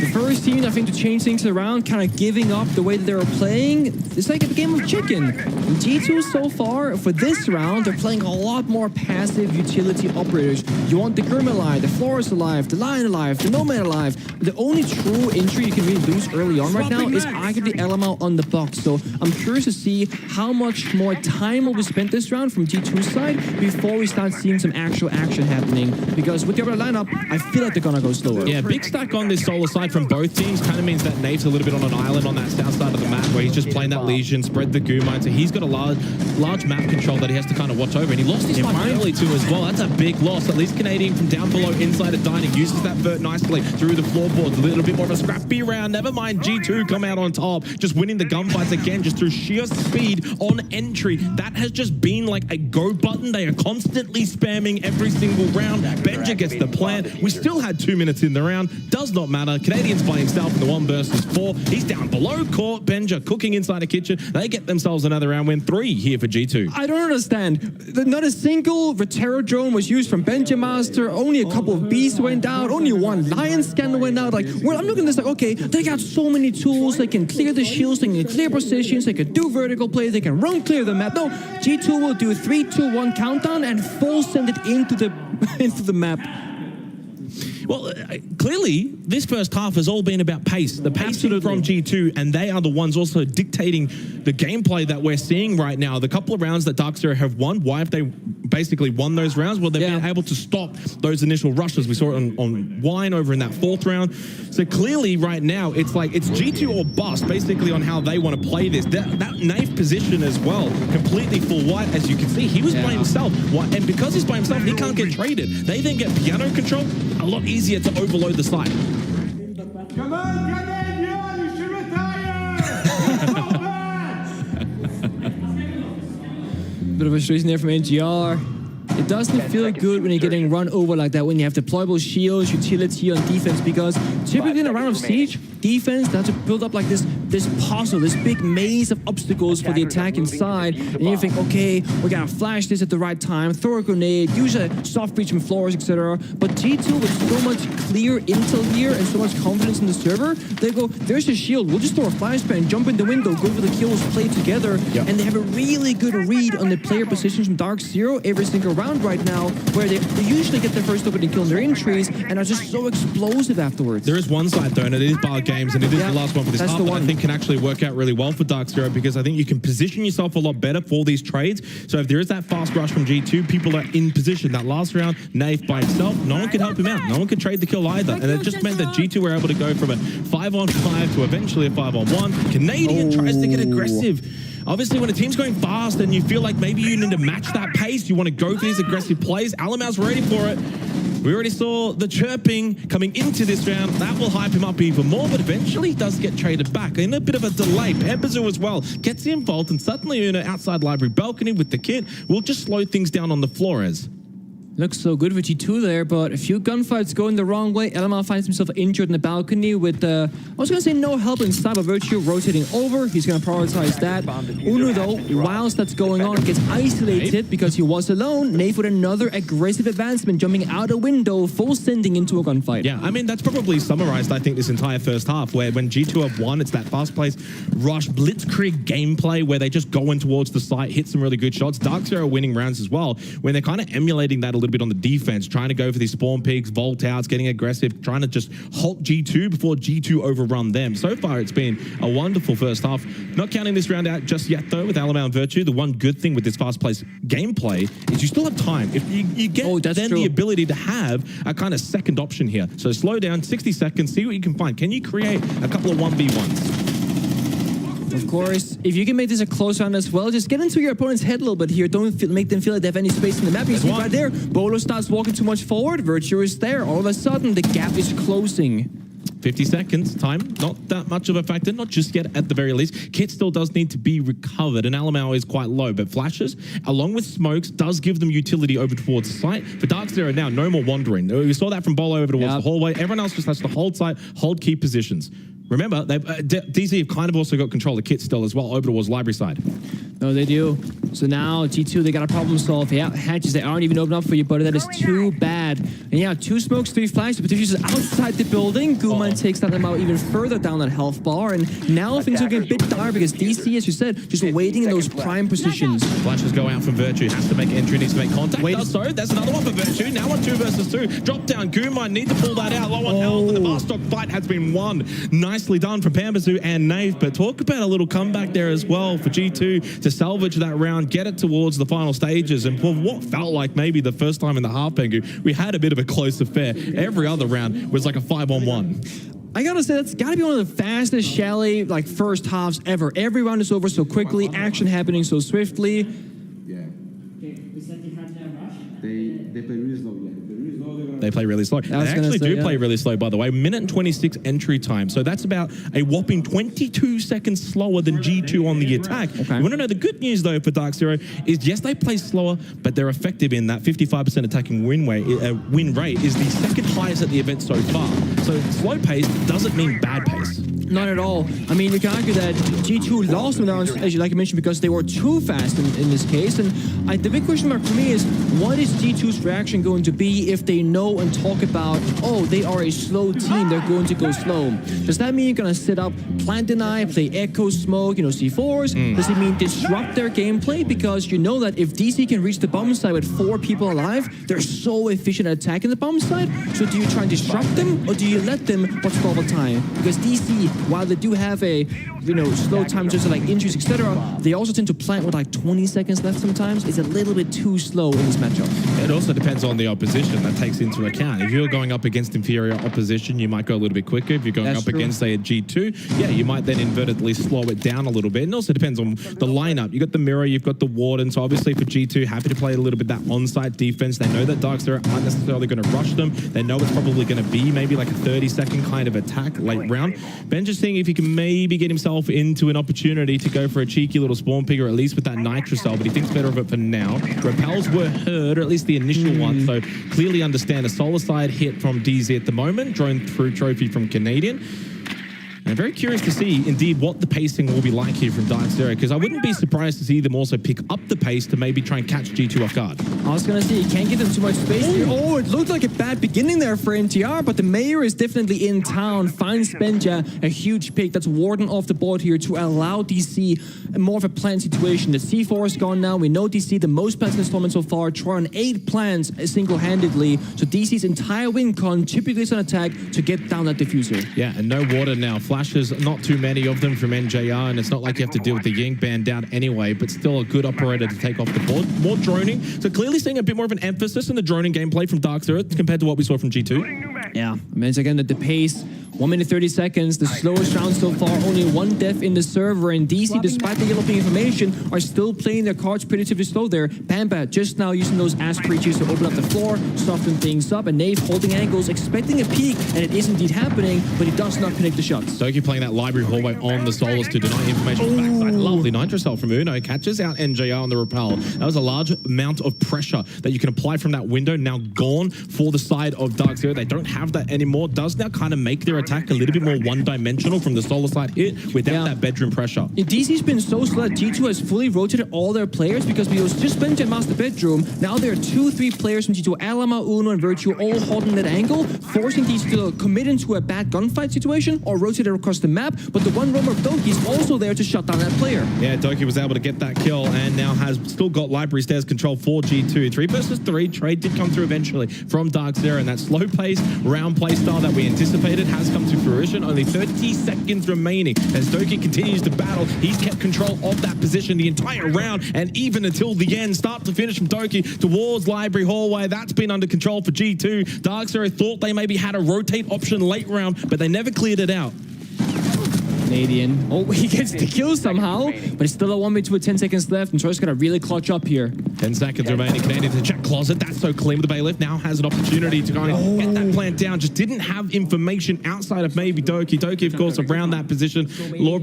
The first team, I think, to change things around, kind of giving up the way that they were playing. It's like a game of chicken. And G2 so far, for this round, they're playing a lot more passive utility operators. You want the Grim alive, the Flores alive, the Lion alive, the Nomad alive. The only true injury you can really lose early on right now is arguably LML on the box. So I'm curious to see how much more time will be spent this round from G2's side before we start seeing some actual action happening. Because with the other lineup, I feel like they're gonna go slower. Yeah, big stack on this solo side from both teams kind of means that Nate's a little bit on an island on that south side of the map where he's just playing that Legion, spread the goo mine, so he's got a large map control that he has to kind of watch over, and he lost his fight early too as well. That's a big loss. At least Canadian from down below inside of Dining uses that vert nicely through the floorboards. A little bit more of a scrappy round. Never mind G2 come out on top, just winning the gunfights again just through sheer speed on entry. That has just been like a go button. They are constantly spamming every single round. Benja gets the plant. We still had 2 minutes in the round. Does not matter. Canadian's by himself in the 1 versus 4. He's down below court. Benja cooking inside a kitchen. They get themselves another round win. 3 here for G2. I don't understand. Not a single Rotero drone was used from Benja Master. Only a couple of beasts went out. Only 1 Lion scanner went out. Like, well, I'm looking at this like, okay, they got so many tools. They can clear the shields. They can clear positions. They can do vertical plays. They can run clear the map. No, G2 will do 3, 2, 1 countdown and full send it into the map. Well, clearly, this first half has all been about pace. The pacing from G2, and they are the ones also dictating the gameplay that we're seeing right now. The couple of rounds that Dark Zero have won, why have they basically won those rounds? Well, they've been able to stop those initial rushes. We saw it on Wine over in that 4th round. So clearly, right now, it's like it's G2 or bust, basically, on how they want to play this. That Knave position as well, completely full white, as you can see. He was by himself, and because he's by himself, he can't get traded. They then get piano control, a lot easier to overload the site. Come on, Canadian, you should retire! Bit of a frustration there from NGR. It doesn't feel good when you're getting run over like that, when you have deployable shields, utility on defense, because typically in a round of siege, defense, they have to build up like this puzzle, this big maze of obstacles for the attack inside, and you think, okay, we gotta flash this at the right time, throw a grenade, use a soft breach from floors, etc. But G2 with so much clear intel here and so much confidence in the server, they go, there's a shield, we'll just throw a flashbang, jump in the window, go for the kills, play together, and they have a really good read on the player positions from Dark Zero every single round right now, where they usually get their first opening kill in their entries and are just so explosive afterwards. There is one side though, and it is Bar Games, and it is the last one for this half that I think can actually work out really well for Dark Zero, because I think you can position yourself a lot better for these trades. So if there is that fast rush from G2, people are in position. That last round, Nave by himself, no one could help him out. No one could trade the kill either. And it just meant that G2 were able to go from a 5-on-5 to eventually a 5-on-1. Canadian tries to get aggressive. Obviously, when a team's going fast and you feel like maybe you need to match that pace, you want to go for these aggressive plays, Alamau's ready for it. We already saw the chirping coming into this round. That will hype him up even more, but eventually he does get traded back in a bit of a delay. Pembazu as well gets involved, and suddenly in an outside library balcony with the kit will just slow things down on the Flores. Looks so good for G2 there, but a few gunfights going the wrong way. LMR finds himself injured in the balcony with, I was going to say no help inside, but Virtue rotating over. He's going to prioritize that. Unu, though, whilst that's going on, gets isolated because he was alone. Nave with another aggressive advancement, jumping out a window, full sending into a gunfight. Yeah, I mean, that's probably summarized, I think, this entire first half, where when G2 have won, it's that fast-paced rush, blitzkrieg gameplay where they just go in towards the site, hit some really good shots. Dark Zero winning rounds as well, when they're kind of emulating that a little bit on the defense, trying to go for these spawn pigs, vault outs, getting aggressive, trying to just halt G2 before G2 overrun them. So far, it's been a wonderful first half. Not counting this round out just yet, though, with Alabama and Virtue. The one good thing with this fast-paced gameplay is you still have time. If you get then the ability to have a kind of second option here. So slow down, 60 seconds, see what you can find. Can you create a couple of 1v1s? Of course, if you can make this a close round as well, just get into your opponent's head a little bit here. Don't make them feel like they have any space in the map. You see right there, Bolo starts walking too much forward. Virtue is there. All of a sudden, the gap is closing. 50 seconds time, not that much of a factor, not just yet at the very least. Kit still does need to be recovered, and Alamau is quite low, but flashes, along with smokes, does give them utility over towards the site. For Dark Zero now, no more wandering. We saw that from Bolo over towards the hallway. Everyone else just has to hold site, hold key positions. Remember, DZ have kind of also got control of Kit still as well, over towards library side. No, they do. So now G2, they got a problem solved. Yeah, hatches, they aren't even open up for you, buddy. That is too bad. And yeah, 2 smokes, 3 flashes, but is outside the building. Guman takes that out even further down that health bar, and now things are getting a bit dire because DC, as you said, just waiting in those prime positions. Flashes go out from Virtue, has to make entry, needs to make contact. Does so. That's another one for Virtue. Now on 2 versus 2. Drop down, Guman need to pull that out. Low on health, and the Barstock fight has been won. Nicely done from Pambazu and Nave, but talk about a little comeback there as well for G2 to salvage that round, get it towards the final stages, and for what felt like maybe the first time in the half, Pengu, we had a bit of a close affair. Every other round was like a 5-on-1. I gotta say, that's gotta be one of the fastest Chalet first halves ever. Every round is over so quickly, action happening so swiftly. They play really slow. They actually do play really slow, by the way. 1:26 entry time. So that's about a whopping 22 seconds slower than G2 on the attack. You want to know the good news, though, for Dark Zero is, yes, they play slower, but they're effective in that 55% attacking win rate is the second highest at the event so far. So slow pace doesn't mean bad pace. Not at all. I mean, you can argue that G2 lost them down, as you mentioned, because they were too fast in this case. And the big question mark for me is, what is G2's reaction going to be if they know and talk about, oh, they are a slow team, they're going to go slow? Does that mean you're going to sit up, plant deny, play echo, smoke, C4s? Does it mean disrupt their gameplay? Because you know that if DC can reach the bomb site with 4 people alive, they're so efficient at attacking the bomb site. So do you try and disrupt them, or do you let them watch all the time? Because DC, while they do have a slow time just injuries, etc., they also tend to plant with 20 seconds left sometimes. It's a little bit too slow in this matchup. It also depends on the opposition. That takes into account. If you're going up against inferior opposition, you might go a little bit quicker. If you're going up against, say, a G2, yeah, you might then inadvertently slow it down a little bit. And it also depends on the lineup. You've got the Mirror, you've got the Warden. So obviously for G2, happy to play a little bit that on-site defense. They know that Dark Zero aren't necessarily going to rush them. They know it's probably going to be maybe like a 30-second kind of attack late round. Ben just seeing if he can maybe get himself into an opportunity to go for a cheeky little spawn pick, or at least with that Nitro cell, but he thinks better of it for now. Repels were heard, or at least the initial one, so clearly understand a solar side hit from DZ at the moment, drone through trophy from Canadian. And I'm very curious to see, indeed, what the pacing will be like here from Dark Zero, because I wouldn't be surprised to see them also pick up the pace to maybe try and catch G2 off guard. I was going to say, you can't give them too much space here. Oh, it looked like a bad beginning there for NTR, but the Mayor is definitely in town. Finds Benja, a huge pick that's Warden off the board here to allow DC more of a planned situation. The C4 is gone now. We know DC, the most planned installment so far, try on 8 plans single-handedly. So DC's entire win con typically is an attack to get down that diffuser. Yeah, and no Water now. Flashes, not too many of them from NJR, and it's not like you have to deal with the Yank band down anyway, but still a good operator to take off the board. More droning, so clearly seeing a bit more of an emphasis in the droning gameplay from Dark Zero compared to what we saw from G2. Yeah, I mean, it's again that the pace 1 minute 30 seconds, the slowest round so far, only one death in the server, and DC, despite the yellow ping information, are still playing their cards pretty slow there. Pampa just now using those ass creatures to open up the floor, soften things up, and Nave holding angles, expecting a peek, and it is indeed happening, but he does not connect the shots. Doki playing that library hallway on the Solus to deny information from the backside. Lovely Nitro Cell from Uno, catches out NJR on the repel. That was a large amount of pressure that you can apply from that window, now gone for the side of Dark Zero. They don't have that anymore. Does now kind of make their attack a little bit more one-dimensional from the Solar side hit without that bedroom pressure. DC's been so slow that G2 has fully rotated all their players because we was just spent in master bedroom. Now there are 2-3 players from G2, Alama, Uno, and Virtue all holding that angle, forcing DC to commit into a bad gunfight situation or rotate it across the map. But the one roamer of Doki is also there to shut down that player. Yeah, Doki was able to get that kill and now has still got library stairs control for G2. 3 versus 3 trade did come through eventually from Dark Zero, and that slow pace round play style that we anticipated has come to fruition. Only 30 seconds remaining as Doki continues to battle. He's kept control of that position the entire round, and even until the end, start to finish from Doki towards library hallway. That's been under control for G2. Dark Zero thought they maybe had a rotate option late round, but they never cleared it out. Canadian. Oh, he gets the kill somehow, but it's still a 1v2 with 10 seconds left, and Troy's gonna really clutch up here. 10 seconds remaining. Canadian to check closet. That's so clean with the bailiff. Now has an opportunity to kind of get that plant down. Just didn't have information outside of maybe Doki. Doki, of course, around that position.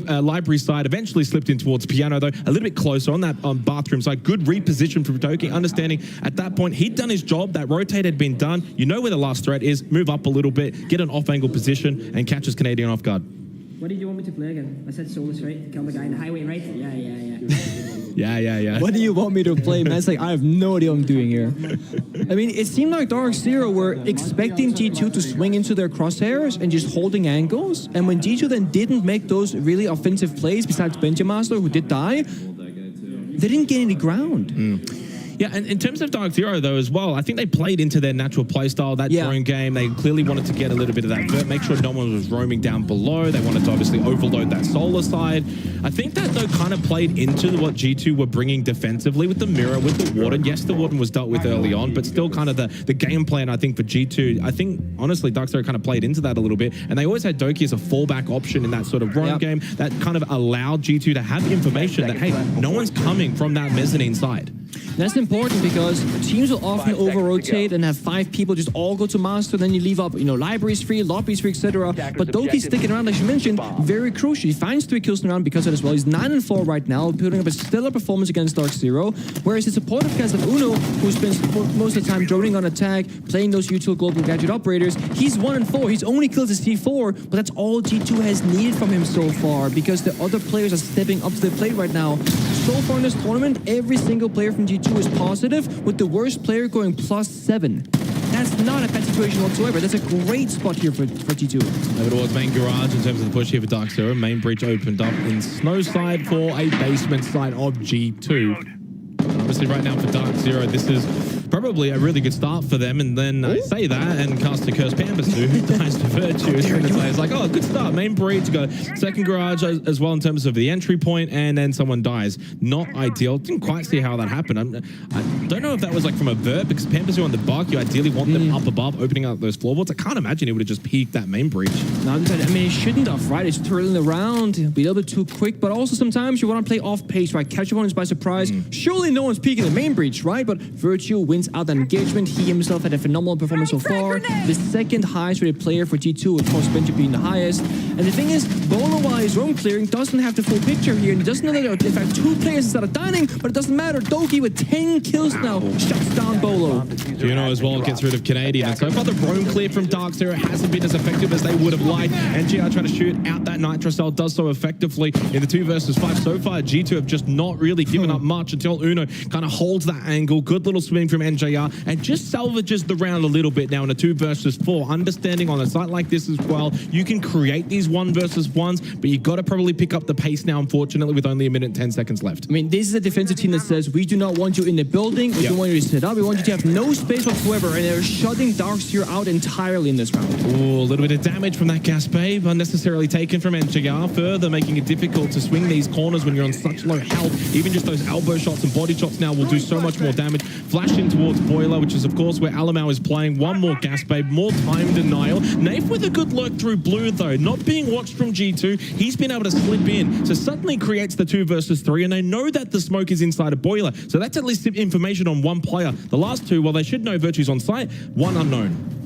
Library side eventually slipped in towards piano, though. A little bit closer on that bathroom side. Good reposition from Doki. Understanding at that point, he'd done his job. That rotate had been done. You know where the last threat is. Move up a little bit. Get an off-angle position and catches Canadian off guard. What did you want me to play again? I said Solus, right? Kill the guy in the highway, right? Yeah. What do you want me to play, man? It's like, I have no idea what I'm doing here. I mean, it seemed like Dark Zero were expecting G2 to swing into their crosshairs and just holding angles. And when G2 then didn't make those really offensive plays, besides Benjamaster, who did die, they didn't gain any ground. Yeah, and in terms of Dark Zero, though, as well, I think they played into their natural playstyle, that drone game. They clearly wanted to get a little bit of that vert, make sure no one was roaming down below. They wanted to obviously overload that solar side. I think that, though, kind of played into what G2 were bringing defensively with the mirror, with the warden. Yes, the warden was dealt with early on, but still kind of the game plan, I think, for G2. I think, honestly, Dark Zero kind of played into that a little bit, and they always had Doki as a fallback option in that sort of roam game that kind of allowed G2 to have information that, hey, no one's coming from that mezzanine side. That's important because teams will often over-rotate and have 5 people just all go to master, then you leave up, libraries free, lobbies free, etc. But Doki's sticking around, like you mentioned, very crucial. He finds 3 kills in the round because of it as well. He's 9-4 right now, putting up a stellar performance against Dark Zero, whereas the supportive cast of Uno, who spends most of the time droning on attack, playing those util global gadget operators, he's 1-4. He's only killed his C4, but that's all G2 has needed from him so far because the other players are stepping up to the plate right now. So far in this tournament, every single player from G2 is positive, with the worst player going +7. That's not a bad situation whatsoever. That's a great spot here for G2. Over towards main garage in terms of the push here for Dark Zero. Main breach opened up in snow side for a basement side of G2. Obviously right now for Dark Zero, this is probably a really good start for them, and then I say that and cast a curse Pambasu, who dies to Virtue. It's like, oh, good start. Main breach, go second garage as well in terms of the entry point, and then someone dies. Not ideal. Didn't quite see how that happened. I don't know if that was like from a vert, because Pambasu on the buck, you ideally want them up above, opening up those floorboards. I can't imagine he would have just peeked that main breach. No, I mean, it shouldn't have, right? It's too early in the round, be a little bit too quick, but also sometimes you want to play off pace, right? Catch opponents by surprise. Surely no one's peeking the main breach, right? But Virtue wins out that engagement. He himself had a phenomenal performance so far. The second highest rated player for G2, of course, Benji being the highest. And the thing is, Bolo-wise, roam clearing doesn't have the full picture here, and he doesn't know that there are, in fact, 2 players instead of dining, but it doesn't matter. Doki with 10 kills now shuts down Bolo. Juno as well gets rid of Canadian, and so far the roam clear from Dark Zero hasn't been as effective as they would have liked. NGR trying to shoot out that Nitro Cell does so effectively in the 2 versus 5. So far, G2 have just not really given up much until Uno kind of holds that angle. Good little swing from NJR and just salvages the round a little bit now in a 2 versus 4. Understanding on a site like this as well, you can create these 1 versus 1s, but you've got to probably pick up the pace now, unfortunately, with only 1 minute and 10 seconds left. I mean, this is a defensive team that says, we do not want you in the building, we don't want you to sit up, we want you to have no space whatsoever, and they're shutting Dark Zero out entirely in this round. Ooh, a little bit of damage from that gas babe, unnecessarily taken from NGR, further making it difficult to swing these corners when you're on such low health. Even just those elbow shots and body shots now will do so much more damage. Flash into towards Boiler, which is, of course, where Alamau is playing. One more gas babe, more time denial. Nafe with a good lurk through blue, though. Not being watched from G2. He's been able to slip in. So suddenly creates the 2 versus 3, and they know that the smoke is inside a Boiler. So that's at least information on one player. The last 2, well, they should know Virtue's on site. 1 unknown.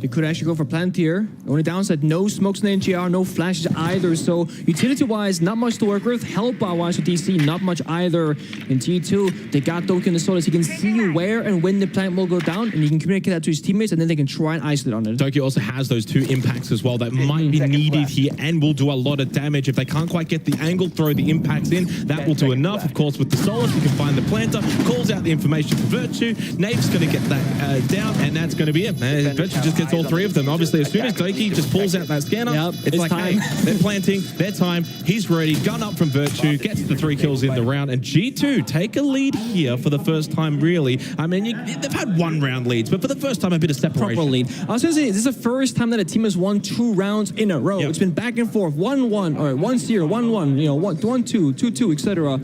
They could actually go for plant here. Only downside, no smokes in the NGR, no flashes either. So utility-wise, not much to work with. Help-wise for DC, not much either. In G2, they got Doki in the solos. He can see where and when the plant will go down, and he can communicate that to his teammates, and then they can try and isolate on it. Doki also has those 2 impacts as well that might be needed here and will do a lot of damage. If they can't quite get the angle, throw the impacts in. That will do enough. Of course, with the solos, you can find the planter, calls out the information for Virtue. Nafe's going to get that down, and that's going to be it. Virtue just gets all 3 of them. Obviously, as soon as Doki just pulls out that scanner, it's like, time. Hey, they're planting, their time, he's ready, gun up from Virtue, gets the 3 kills in the round, and G2 take a lead here for the first time, really. I mean, they've had 1 round leads, but for the first time, a bit of separation. Proper lead. I was going to say, this is the first time that a team has won 2 rounds in a row. Yep. It's been back and forth, 1-1, or 1-0, 1-1, you know, 1-2, 2-2, etc.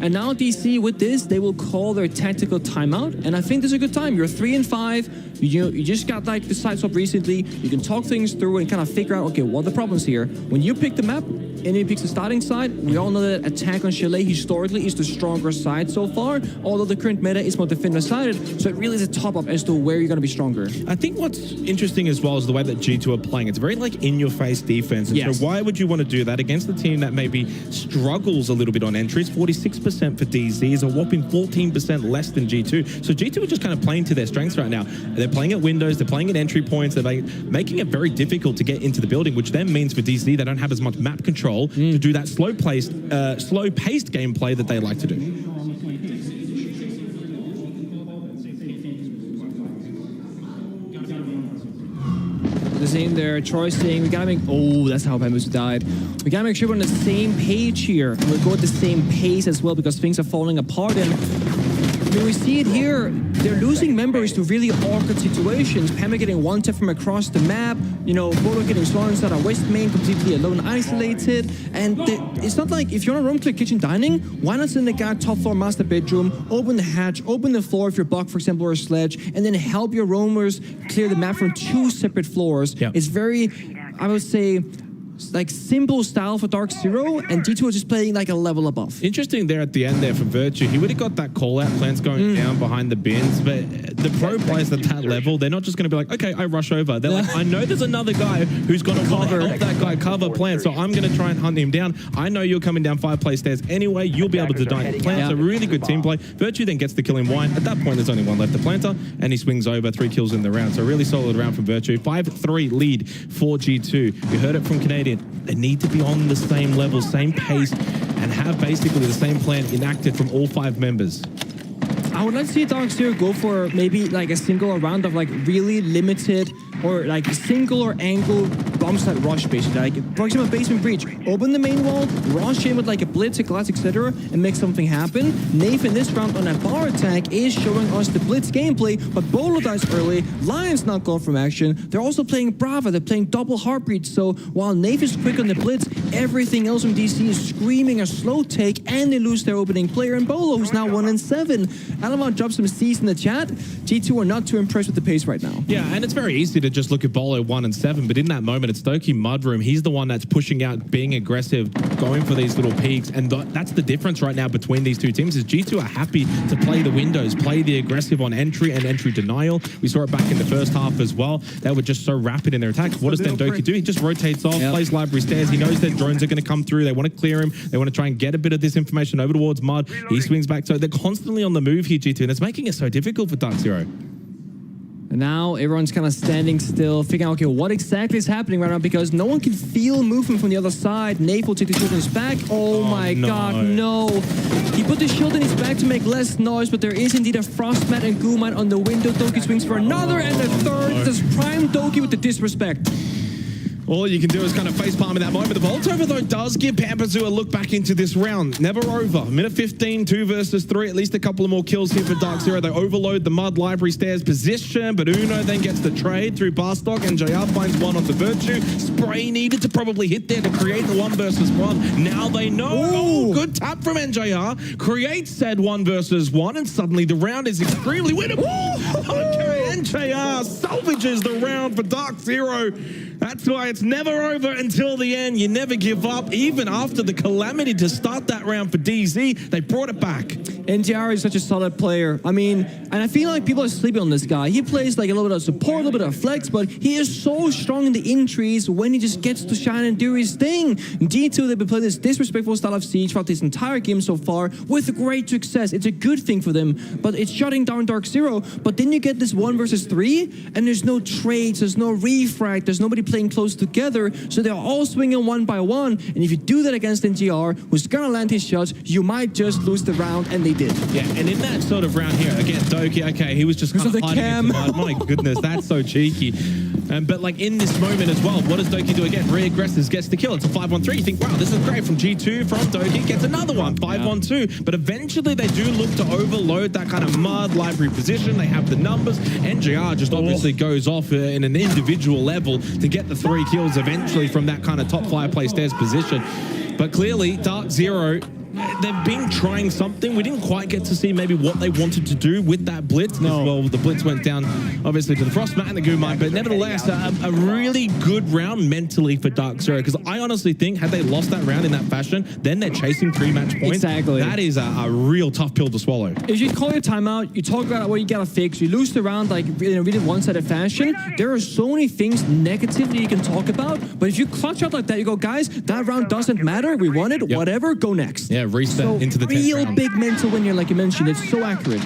And now DC, with this, they will call their tactical timeout, and I think this is a good time. You're 3-5. You just got like the side swap recently. You can talk things through and kind of figure out, okay, what are the problems here? When you pick the map, and he picks the starting side, we all know that attack on Chalet historically is the stronger side so far, although the current meta is more defender-sided, so it really is a top-up as to where you're going to be stronger. I think what's interesting as well is the way that G2 are playing. It's very like in-your-face defense. And yes. So why would you want to do that against a team that maybe struggles a little bit on entries? 46% for DZ is a whopping 14% less than G2. So G2 are just kind of playing to their strengths right now. They're playing at windows, they're playing at entry points, they're making it very difficult to get into the building, which then means for DZ they don't have as much map control to do that slow-paced gameplay that they like to do. The same there, Troy saying we gotta make, oh, that's how Bambus died. We gotta make sure we're on the same page here. We'll go at the same pace as well because things are falling apart. And I mean, we see it here. They're losing members to really awkward situations. Pamela getting one tap from across the map. You know, Bodo getting sworn inside our west main, completely alone, isolated. And it's not like if you're on a room-clear kitchen dining, why not send the guy top floor master bedroom, open the hatch, open the floor if you're Buck, for example, or a Sledge, and then help your roamers clear the map from 2 separate floors. Yep. It's very, I would say, like simple style for Dark Zero, and G2 is just playing like a level above. Interesting there at the end there for Virtue. He would have got that call out, plants going down behind the bins, but the pro players at that level, they're not just going to be like, okay, I rush over. They're like, I know there's another guy who's going to help that guy cover plant, so I'm going to try and hunt him down. I know you're coming down 5 play stairs anyway. You'll be able to deny the plant. So really good team play. Virtue then gets the kill in wine. At that point, there's only 1 left, the planter, and he swings over, 3 kills in the round. So really solid round from Virtue. 5-3 lead for G2. You heard it from Canadian. They need to be on the same level, same pace, and have basically the same plan enacted from all 5 members. I would like to see Dark Zero go for maybe like a single round of like really limited or like single or angle bomb site rush basically. Like for example, basement breach, open the main wall, rush in with like a blitz, a glass, etc., and make something happen. Nafe in this round on that bar attack is showing us the blitz gameplay, but Bolo dies early. Lion's not gone from action. They're also playing Brava. They're playing double heartbeat. So while Nafe is quick on the blitz, everything else from DC is screaming a slow take, and they lose their opening player. And Bolo, who's now 1-7. Alamar drops some C's in the chat. G2 are not too impressed with the pace right now. Yeah, and it's very easy to just look at Bolo 1-7, but in that moment, it's Doki Mudroom. He's the one that's pushing out, being aggressive, going for these little peaks, and that's the difference right now between these 2 teams is G2 are happy to play the windows, play the aggressive on entry and entry denial. We saw it back in the first half as well. They were just so rapid in their attack. What does then Doki do? He just rotates off, plays library stairs. He knows their drones are going to come through. They want to clear him. They want to try and get a bit of this information over towards Mud. He swings back. So they're constantly on the move here, G2, and it's making it so difficult for Dark Zero. And now everyone's kind of standing still, figuring out, okay, what exactly is happening right now, because no one can feel movement from the other side. Nafe will take the shield in his back. Oh my god, no. He put the shield in his back to make less noise, but there is indeed a frost mat and goo mat on the window. Doki swings for another and a third. This prime Doki with the disrespect. All you can do is kind of facepalm in that moment. The Voltover, though, does give Pampazoo a look back into this round. Never over. Minute 15, 2 versus 3. At least a couple of more kills here for Dark Zero. They overload the Mud Library Stairs position, but Uno then gets the trade through Barstock, and JR finds one onto Virtue. Spray needed to probably hit there to create the 1 versus 1. Now they know. Oh, good tap from NJR. Creates said 1 versus 1, and suddenly the round is extremely winnable. Okay, NJR salvages the round for Dark Zero. That's why it's never over until the end. You never give up. Even after the calamity to start that round for DZ, they brought it back. NTR is such a solid player. I mean, and I feel like people are sleeping on this guy. He plays like a little bit of support, a little bit of flex, but he is so strong in the entries when he just gets to shine and do his thing. G2, they've been playing this disrespectful style of Siege throughout this entire game so far with great success. It's a good thing for them, but it's shutting down Dark Zero. But then you get this 1 versus 3, and there's no trades, there's no refrag, there's nobody playing close together, so they're all swinging 1 by 1. And if you do that against NGR, who's gonna land his shots, you might just lose the round, and they did. Yeah, and in that sort of round here, again, Doki, okay, he was just kind of hiding in the mud. My goodness, that's so cheeky. But like in this moment as well, what does Doki do again? Re-aggresses, gets the kill. It's a 5-1-3. You think, wow, this is great from G2, from Doki, gets another one, 5-1-2. But eventually they do look to overload that kind of mud library position. They have the numbers. NGR just obviously goes off in an individual level to get the 3 kills eventually from that kind of top fireplace stairs position. But clearly, Dark Zero, they've been trying something. We didn't quite get to see maybe what they wanted to do with that blitz. No. Well, the blitz went down, obviously, to the Frostmat and the Gumai, but nevertheless, a really good round mentally for Dark Zero, because I honestly think had they lost that round in that fashion, then they're chasing 3 match points. Exactly. That is a real tough pill to swallow. If you call your timeout, you talk about what you gotta fix, you lose the round like in a really one-sided fashion, there are so many things negatively you can talk about, but if you clutch out like that, you go, guys, that round doesn't matter, we won it, whatever, go next. Yeah, reset so into the 10th real round. big mental win here, like you mentioned. It's so accurate.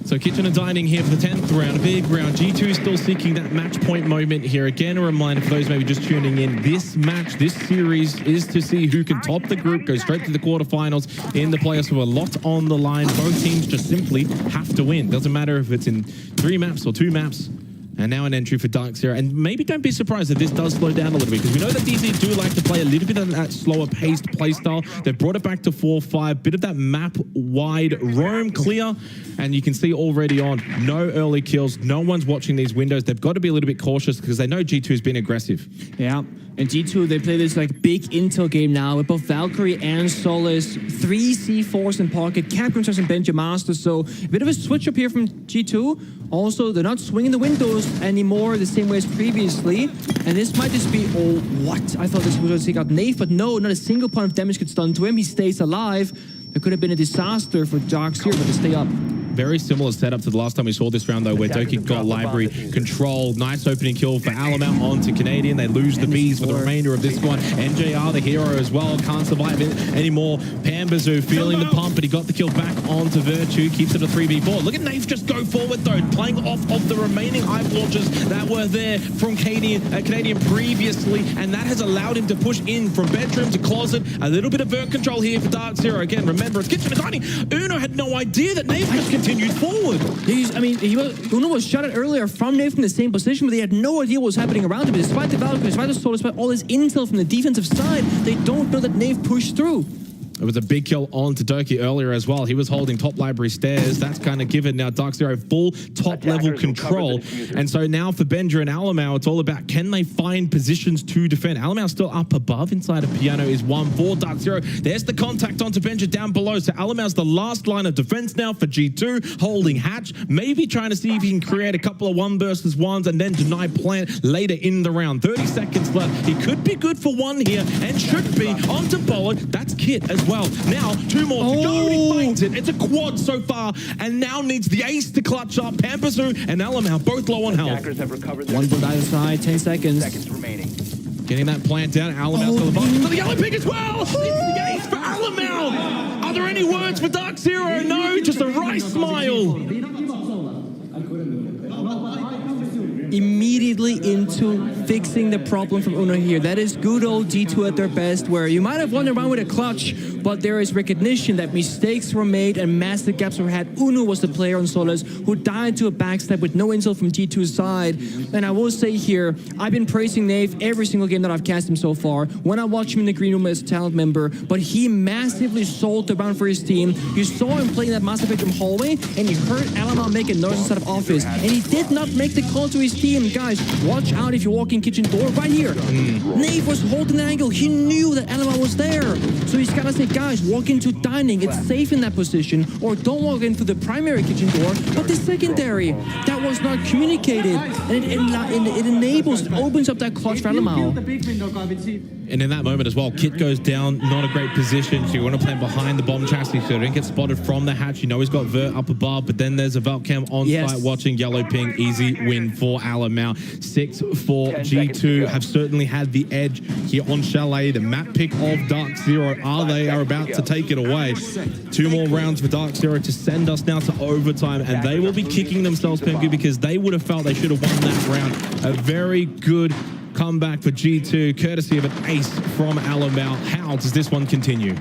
So Kitchen and Dining here for the 10th round, a big round. G2 is still seeking that match point moment here. Again, a reminder for those maybe just tuning in, this match, this series is to see who can top the group, go straight to the quarterfinals in the playoffs with a lot on the line. Both teams just simply have to win. Doesn't matter if it's in 3 maps or 2 maps. And now an entry for Dark Zero. And maybe don't be surprised that this does slow down a little bit, because we know that DZ do like to play a little bit of that slower paced playstyle. They've brought it back to 4-5, bit of that map-wide roam clear. And you can see already on, no early kills. No one's watching these windows. They've got to be a little bit cautious because they know G2 has been aggressive. Yeah. And G2, they play this like big intel game now with both Valkyrie and Solace, 3 C4s in pocket, Capcom and Benja Master. So a bit of a switch up here from G2. Also, they're not swinging the windows anymore the same way as previously. And this might just be, oh, what? I thought this was going to take out Nave, but no, not a single point of damage gets done to him. He stays alive. There could have been a disaster for Dark Zero, but to stay up. Very similar setup to the last time we saw this round, though, where Doki got library control. Nice opening kill for Alamount onto Canadian. They lose the Bs for the remainder of this one. NJR, the hero as well, can't survive it anymore. Pambazoo feeling the pump, but he got the kill back onto Virtue. Keeps it a 3v4. Look at Nave just go forward, though, playing off of the remaining hive launchers that were there from Canadian previously, and that has allowed him to push in from bedroom to closet. A little bit of Vert control here for Dark Zero. Again, remember, it's Kitchen and Dining. Uno had no idea that Nave just continued forward. Uno was shot at earlier from Nave from the same position, but they had no idea what was happening around him. Despite the Valkyrie, despite the Soul, despite all this intel from the defensive side, they don't know that Nave pushed through. It was a big kill on to Doki earlier as well. He was holding top library stairs. That's kind of given now Dark Zero full top level control. And so now for Benja and Alamau, it's all about, can they find positions to defend? Alamau still up above inside of Piano is 1 for Dark Zero. There's the contact onto Benja down below. So Alamau's the last line of defense now for G2, holding Hatch, maybe trying to see if he can create a couple of 1 versus 1s and then deny plant later in the round. 30 seconds left. He could be good for 1 here and should be onto Bullet. That's Kit as well. Now, 2 more to go. He finds it. It's a quad so far, and now needs the ace to clutch up. Pampazoo and Alamau both low on health. 1 bullet either side, 10 seconds. Getting that plant down. Alamau's got the bomb. The yellow pick as well. It's the ace for Alamau. Are there any words for Dark Zero? No, just a wry smile. Immediately into fixing the problem from Uno here. That is good old G2 at their best, where you might have won around with a clutch, but there is recognition that mistakes were made and massive gaps were had. Uno was the player on Solas who died to a backstab with no insult from G2's side. And I will say here, I've been praising Nave every single game that I've cast him so far. When I watch him in the green room as a talent member, but he massively sold the round for his team. You saw him playing that Mass Effect hallway, and you heard Alamal make a noise inside of office, and he did not make the call to his team. Guys, watch out if you walk in kitchen door right here. Nave was holding the angle. He knew that Alamal was there. So he's gotta say, guys, walk into dining. It's safe in that position, or don't walk into the primary kitchen door, but the secondary. That was not communicated, and it enables, it opens up that clutch for Alamal. And in that moment as well, Kit goes down, not a great position. So you want to play behind the bomb chassis so he didn't get spotted from the hatch. You know he's got Vert up above, but then there's a Valcam on site watching. Yellow ping, easy win for Alamau. 6-4 G2 have certainly had the edge here on Chalet. The map pick of Dark Zero are about to take it away. 2 more rounds for Dark Zero to send us now to overtime, and they will be kicking themselves, Pengu, because they would have felt they should have won that round. A very good comeback for G2, courtesy of an ace from Alamau. How does this one continue?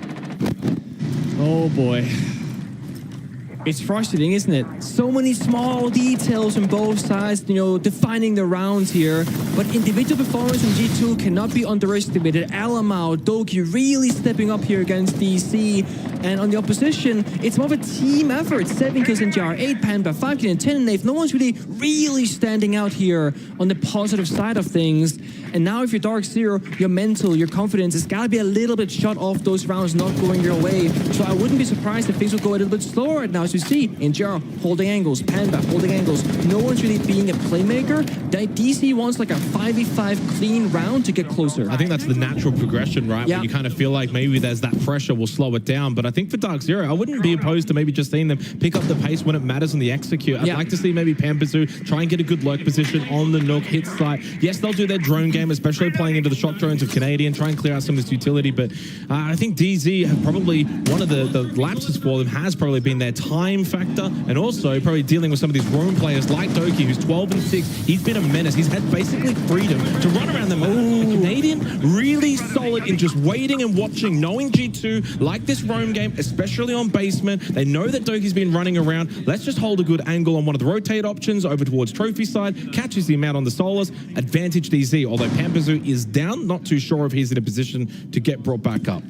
Oh boy. It's frustrating, isn't it? So many small details on both sides, you know, defining the rounds here. But individual performance from G2 cannot be underestimated. Alamau, Doki really stepping up here against DC. And on the opposition, it's more of a team effort. 7 kills in JR, 8 Panda, 5 kills in 10 in Nave. No one's really standing out here on the positive side of things. And now if you're Dark Zero, your mental, your confidence has got to be a little bit shut off those rounds not going your way. So I wouldn't be surprised if things will go a little bit slower right now. As you see, in JR, holding angles, Panda, holding angles. No one's really being a playmaker. DC wants like a 5v5 clean round to get closer. I think that's the natural progression, right? Yeah. Where you kind of feel like maybe there's that pressure will slow it down. But I think for Dark Zero, I wouldn't be opposed to maybe just seeing them pick up the pace when it matters on the execute. I'd like to see maybe Pampazoo try and get a good lurk position on the Nook hit site. Yes, they'll do their drone game, especially playing into the shock drones of Canadian, try and clear out some of this utility. But I think DZ have probably, one of the lapses for them has probably been their time factor, and also probably dealing with some of these roam players like Doki, who's 12 and 6. He's been a menace. He's had basically freedom to run around the map. Canadian really solid in just waiting and watching, knowing G2 like this roam game, especially on basement. They know that Doki's been running around. Let's just hold a good angle on one of the rotate options over towards trophy side, catches him out on the solos, advantage DZ, although Pampazoo is down, not too sure if he's in a position to get brought back up.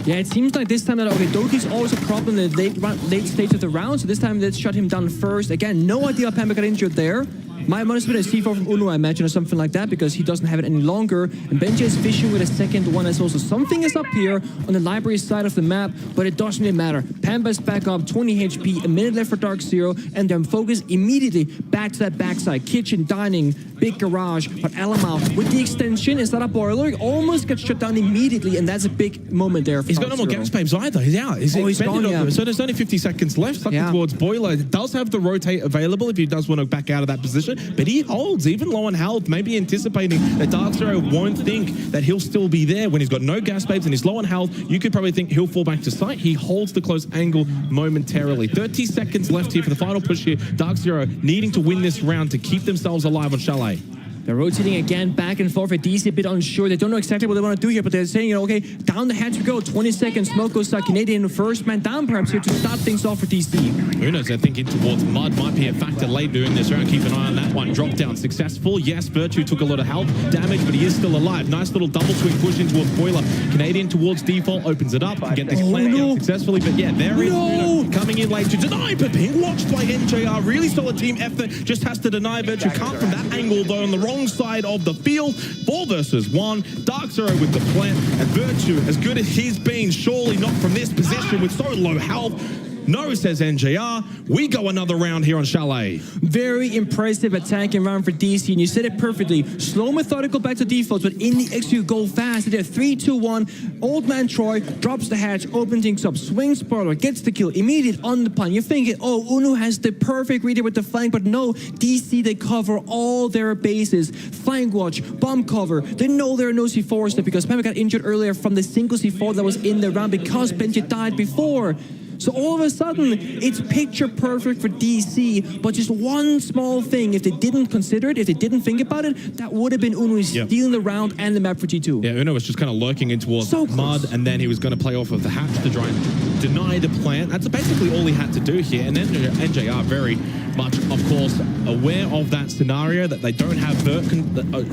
Yeah, it seems like this time that, okay, Doki's always a problem in the late stage of the round, so this time let's shut him down first. Again, no idea how Pampa got injured there. Might have been a C4 from Uno, I imagine, or something like that, because he doesn't have it any longer. And Benji is fishing with a second one as well. So something is up here on the library side of the map, but it doesn't really matter. Pampa's back up, 20 HP, a minute left for Dark Zero, and then focus immediately back to that backside. Kitchen, dining, big garage, but Alamau with the extension instead of boiler, almost gets shut down immediately, and that's a big moment there for He's got no more gas babes either. He's out. He's gone, yeah. So there's only 50 seconds left, sucking towards boiler. It does have the rotate available if he does want to back out of that position. But he holds, even low on health, maybe anticipating that Dark Zero won't think that he'll still be there when he's got no gas babes and he's low on health. You could probably think he'll fall back to sight. He holds the close angle momentarily. 30 seconds left here for the final push here. Dark Zero needing to win this round to keep themselves alive on Chalet. They're rotating again back and forth. DC a bit unsure. They don't know exactly what they want to do here, but they're saying, you know, okay, down the hatch we go. 20 seconds. Smoke goes Canadian first man down perhaps here to start things off for DC. Who knows? I think in towards Mud might be a factor late during this round. Keep an eye on that one. Drop down successful. Yes, Virtue took a lot of health damage, but he is still alive. Nice little double swing push in towards Boiler. Canadian towards default opens it up. Can get this plant out successfully, but yeah, there is Uno coming in late to deny, but being watched by NJR. Really solid team effort. Just has to deny Virtue. Can't from that angle though on the wrong side of the field. 4 versus 1. Dark Zero with the plant, and Virtue, as good as he's been, surely not from this position with so low health. No, says NJR. We go another round here on Chalet. Very impressive attacking round for DC, and you said it perfectly. Slow, methodical back to defaults, but in the execute go fast. They did 3-2-1. Old man Troy drops the hatch, opens things up, swings spoiler, gets the kill, immediate on the pun. You're thinking, oh, Uno has the perfect reader with the flank, but no, DC, they cover all their bases. Flank watch, bomb cover. They know there are no C4s there because Pampa got injured earlier from the single C4 that was in the round because Benji died before. So all of a sudden, it's picture perfect for DC, but just one small thing, if they didn't consider it, if they didn't think about it, that would have been Uno stealing the round and the map for G2. Yeah, Uno was just kind of lurking in towards mud, and then he was going to play off of the hatch to try and deny the plant. That's basically all he had to do here, and then NJR very much, of course, aware of that scenario, that they don't have Vert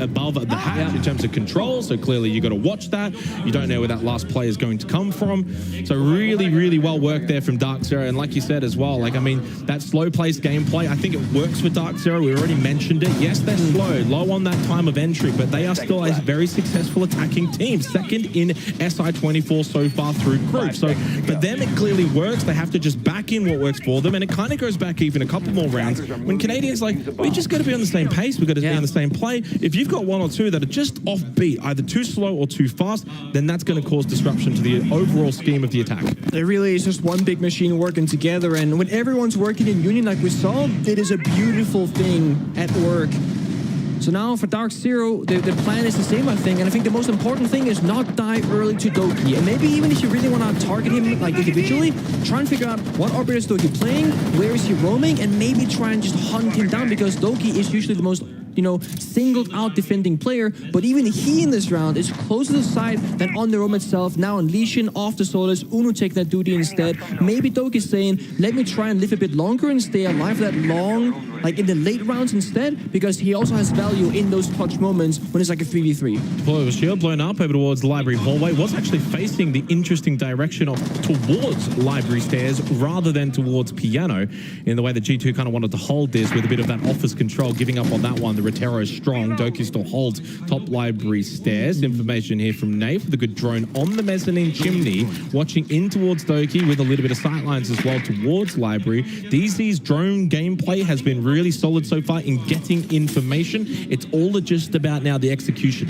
above the hatch in terms of control, so clearly you got to watch that. You don't know where that last play is going to come from. So really, really well worked there from Dark Zero, and like you said as well, like, I mean, that slow-paced gameplay, I think it works for Dark Zero. We already mentioned it. Yes, they're slow, low on that time of entry, but they are still a very successful attacking team, second in SI24 so far through group. So for them, it clearly works. They have to just back in what works for them, and it kind of goes back even a couple more rounds when Canadians like, we just got to be on the same pace, we got to be on the same play. If you've got one or two that are just offbeat, either too slow or too fast, then that's going to cause disruption to the overall scheme of the attack. It really is just one big machine working together, and when everyone's working in union like we saw, it is a beautiful thing at work. So now for Dark Zero, the plan is the same, I think, and I think the most important thing is not die early to Doki. And maybe even if you really want to target him like individually, try and figure out what orbit is Doki playing, where is he roaming, and maybe try and just hunt him down, because Doki is usually the most, you know, singled out defending player, but even he in this round is closer to the side than on the roam itself. Now unleashing off the Solus, Uno take that duty instead. Maybe Doki's saying, let me try and live a bit longer and stay alive for that long, like in the late rounds instead, because he also has value in those clutch moments when it's like a 3v3. Well, it was shield blown up over towards the library hallway, was actually facing the interesting direction of towards library stairs rather than towards piano, in the way that G2 kind of wanted to hold this with a bit of that office control, giving up on that one. The Rotero is strong. Doki still holds top library stairs. Information here from Nave with a good drone on the mezzanine chimney, watching in towards Doki with a little bit of sightlines as well towards library. DZ's drone gameplay has been really solid so far in getting information. It's all just about now the execution.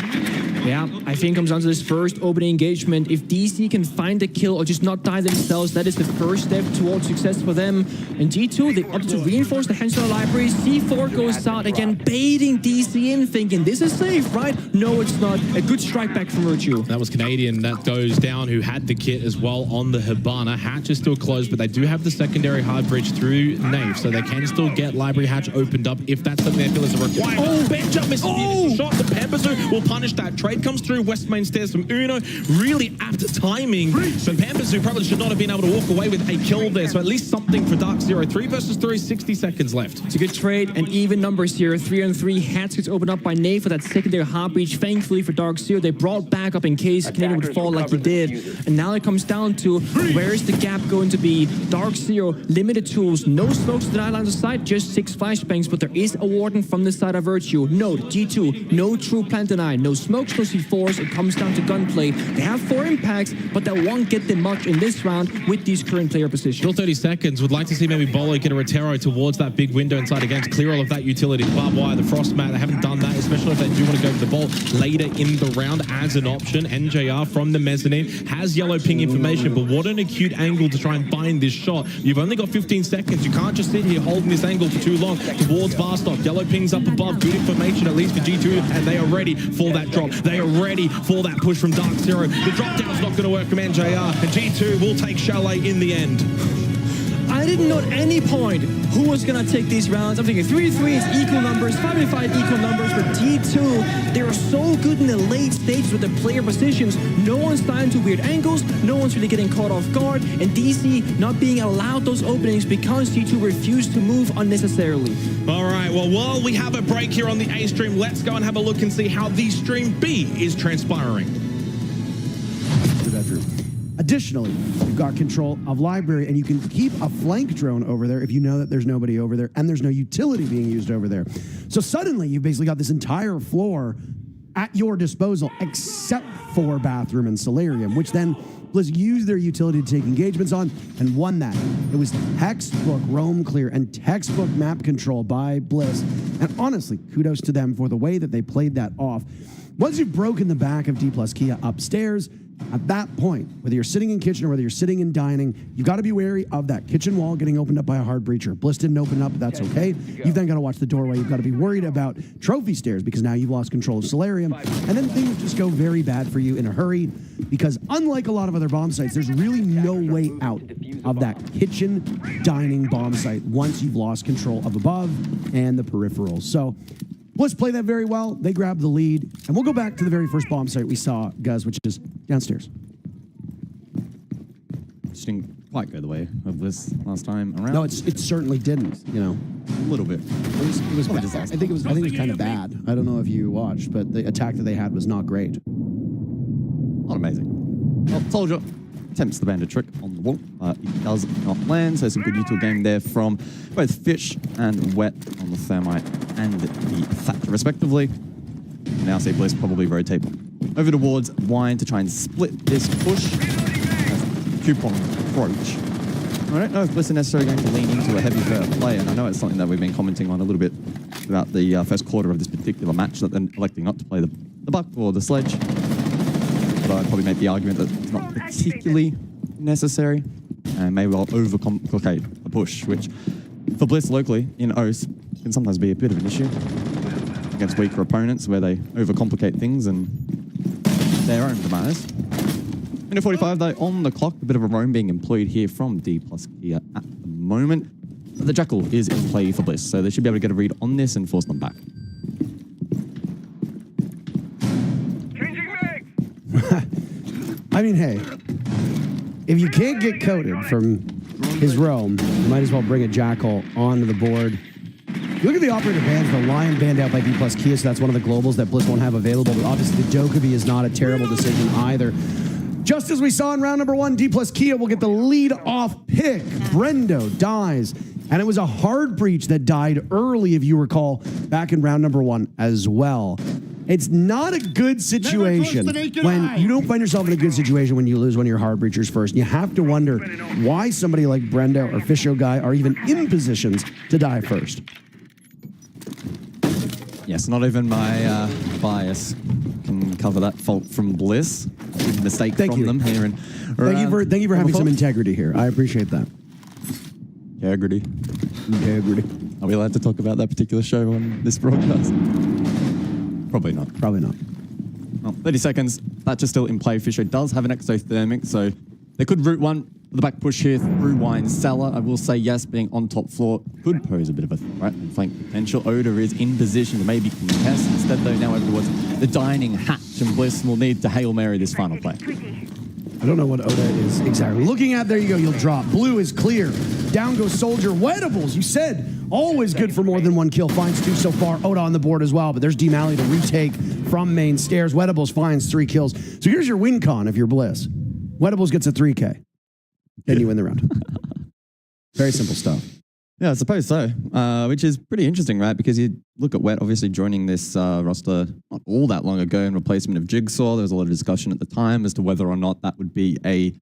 Yeah, I think it comes down to this first opening engagement. If DC can find a kill or just not die themselves, that is the first step towards success for them. And G2, they opted to reinforce the Henshaw library. C4 goes out again, baiting DC in, thinking this is safe, right? No, it's not. A good strike back from Virtue. That was Canadian that goes down, who had the kit as well on the Hibana. Hatch is still closed, but they do have the secondary hard bridge through Nave, so they can still get library hatch opened up if that's something they feel is a requirement. Oh, bench up misses the shot. The Pampersu will punish that. Trade comes through west main stairs from Uno. Really apt timing. But Pampersu probably should not have been able to walk away with a kill there, so at least something for Dark Zero. 3 versus 3, 60 seconds left. It's a good trade and even numbers here. 3-on-3. Hatch gets opened up by Nave for that secondary hard breach. Thankfully for Dark Zero, they brought back up in case Canadian would fall like he did. And now it comes down to where is the gap going to be? Dark Zero, limited tools, no smokes to deny lines of sight, just 6 flashbangs, but there is a warden from the side of Virtue. Note, G2, no true plant deny, no smokes, no C4s. It comes down to gunplay. They have 4 impacts, but that won't get them much in this round with these current player positions. Still 30 seconds. Would like to see maybe Bolo get a Rotero towards that big window inside against, clear all of that utility. The barbed wire, the frost mat, they haven't done that, especially if they do want to go for the ball later in the round as an option. NJR from the mezzanine has yellow ping information, but what an acute angle to try and bind this shot. You've only got 15 seconds. You can't just sit here holding this angle for too long towards Barstock. Yellow pings up above. Good information, at least for G2, and they are ready for that drop. They are ready for that push from Dark Zero. The drop down's not going to work from NJR, and G2 will take Chalet in the end. I didn't know at any point who was going to take these rounds. I'm thinking 3-3 is equal numbers, 5-5 equal numbers, but G2, they are so good in the late stages with their player positions. No one's dying to weird angles, no one's really getting caught off guard, and DC not being allowed those openings because G2 refused to move unnecessarily. All right, well, while we have a break here on the A stream, let's go and have a look and see how the stream B is transpiring. Additionally, you've got control of library, and you can keep a flank drone over there if you know that there's nobody over there and there's no utility being used over there. So suddenly you've basically got this entire floor at your disposal except for bathroom and solarium, which then Blizz used their utility to take engagements on and won that. It was textbook roam clear and textbook map control by Blizz. And honestly, kudos to them for the way that they played that off. Once you've broken the back of D+ Kia upstairs, at that point, whether you're sitting in kitchen or whether you're sitting in dining, you've got to be wary of that kitchen wall getting opened up by a hard breacher. Blizz didn't open up, but that's okay. You've then got to watch the doorway. You've got to be worried about trophy stairs because now you've lost control of solarium. And then things just go very bad for you in a hurry because unlike a lot of other bomb sites, there's really no way out. of that kitchen dining bomb site once you've lost control of above and the peripherals. So Bliss play that very well. They grab the lead. And we'll go back to the very first bomb site we saw, Guz, which is downstairs. Just didn't quite go the way of Bliss last time around. No, it certainly didn't, you know. A little bit. It was bad. I think it was kind of bad. I don't know if you watched, but the attack that they had was not great. Not amazing. Well, Soldier attempts the bandit trick on the wall. It does not land, so some good util game there from both Fish and Wet on the Thermite and the Thatcher, respectively. Now see Bliss probably rotate over towards Wine to try and split this push. Coupon approach. I don't know if Bliss are necessarily going to lean into a heavy play, and I know it's something that we've been commenting on a little bit throughout the first quarter of this particular match, that they're electing not to play the buck or the sledge. But I'd probably make the argument that it's not particularly necessary, and maybe I'll overcomplicate a push, which for Bliss locally in OS can sometimes be a bit of an issue against weaker opponents where they overcomplicate things and their own demise. Minute 45 though on the clock, a bit of a roam being employed here from D+ Kia at the moment. The Jackal is in play for Bliss, so they should be able to get a read on this and force them back. I mean, hey, if you can't get coated from his roam, you might as well bring a Jackal onto the board. Look at the operator bands, the Lion banned out by D+ Kia, so that's one of the globals that Bliss won't have available, but obviously the Dokkaebi is not a terrible decision either. Just as we saw in round number 1, D+ Kia will get the lead off pick. Brendo dies, and it was a hard breach that died early, if you recall, back in round number 1 as well. It's not a good situation when you don't find yourself in a good situation when you lose one of your hard breachers first. You have to wonder why somebody like Brendo or Fisho Guy are even in positions to die first. Yes, not even my bias can cover that fault from Bliss. Mistake from them here. Thank you for having some integrity here. I appreciate that. Integrity. Integrity. Are we allowed to talk about that particular show on this broadcast? Probably not. Probably not. Well, 30 seconds. Thatcher's still in play. Fisher does have an exothermic, so they could route one. The back push here through Wine Cellar. I will say yes, being on top floor could pose a bit of a threat and flank potential. Oda is in position to maybe contest. Instead, though, now over towards the dining hatch, and Bliss will need to Hail Mary this final play. I don't know what Oda is exactly looking at. There you go. You'll drop. Blue is clear. Down goes Soldier. Wettables, you said, always good for more than one kill. Finds 2 so far. Oda on the board as well, but there's D-Mally to retake from main stairs. Wettables finds 3 kills. So here's your win con if you're Bliss. Wettables gets a 3K. Then you win the round. Very simple stuff. Yeah, I suppose so. Which is pretty interesting, right? Because you look at Wet obviously joining this roster not all that long ago in replacement of Jigsaw. There was a lot of discussion at the time as to whether or not that would be a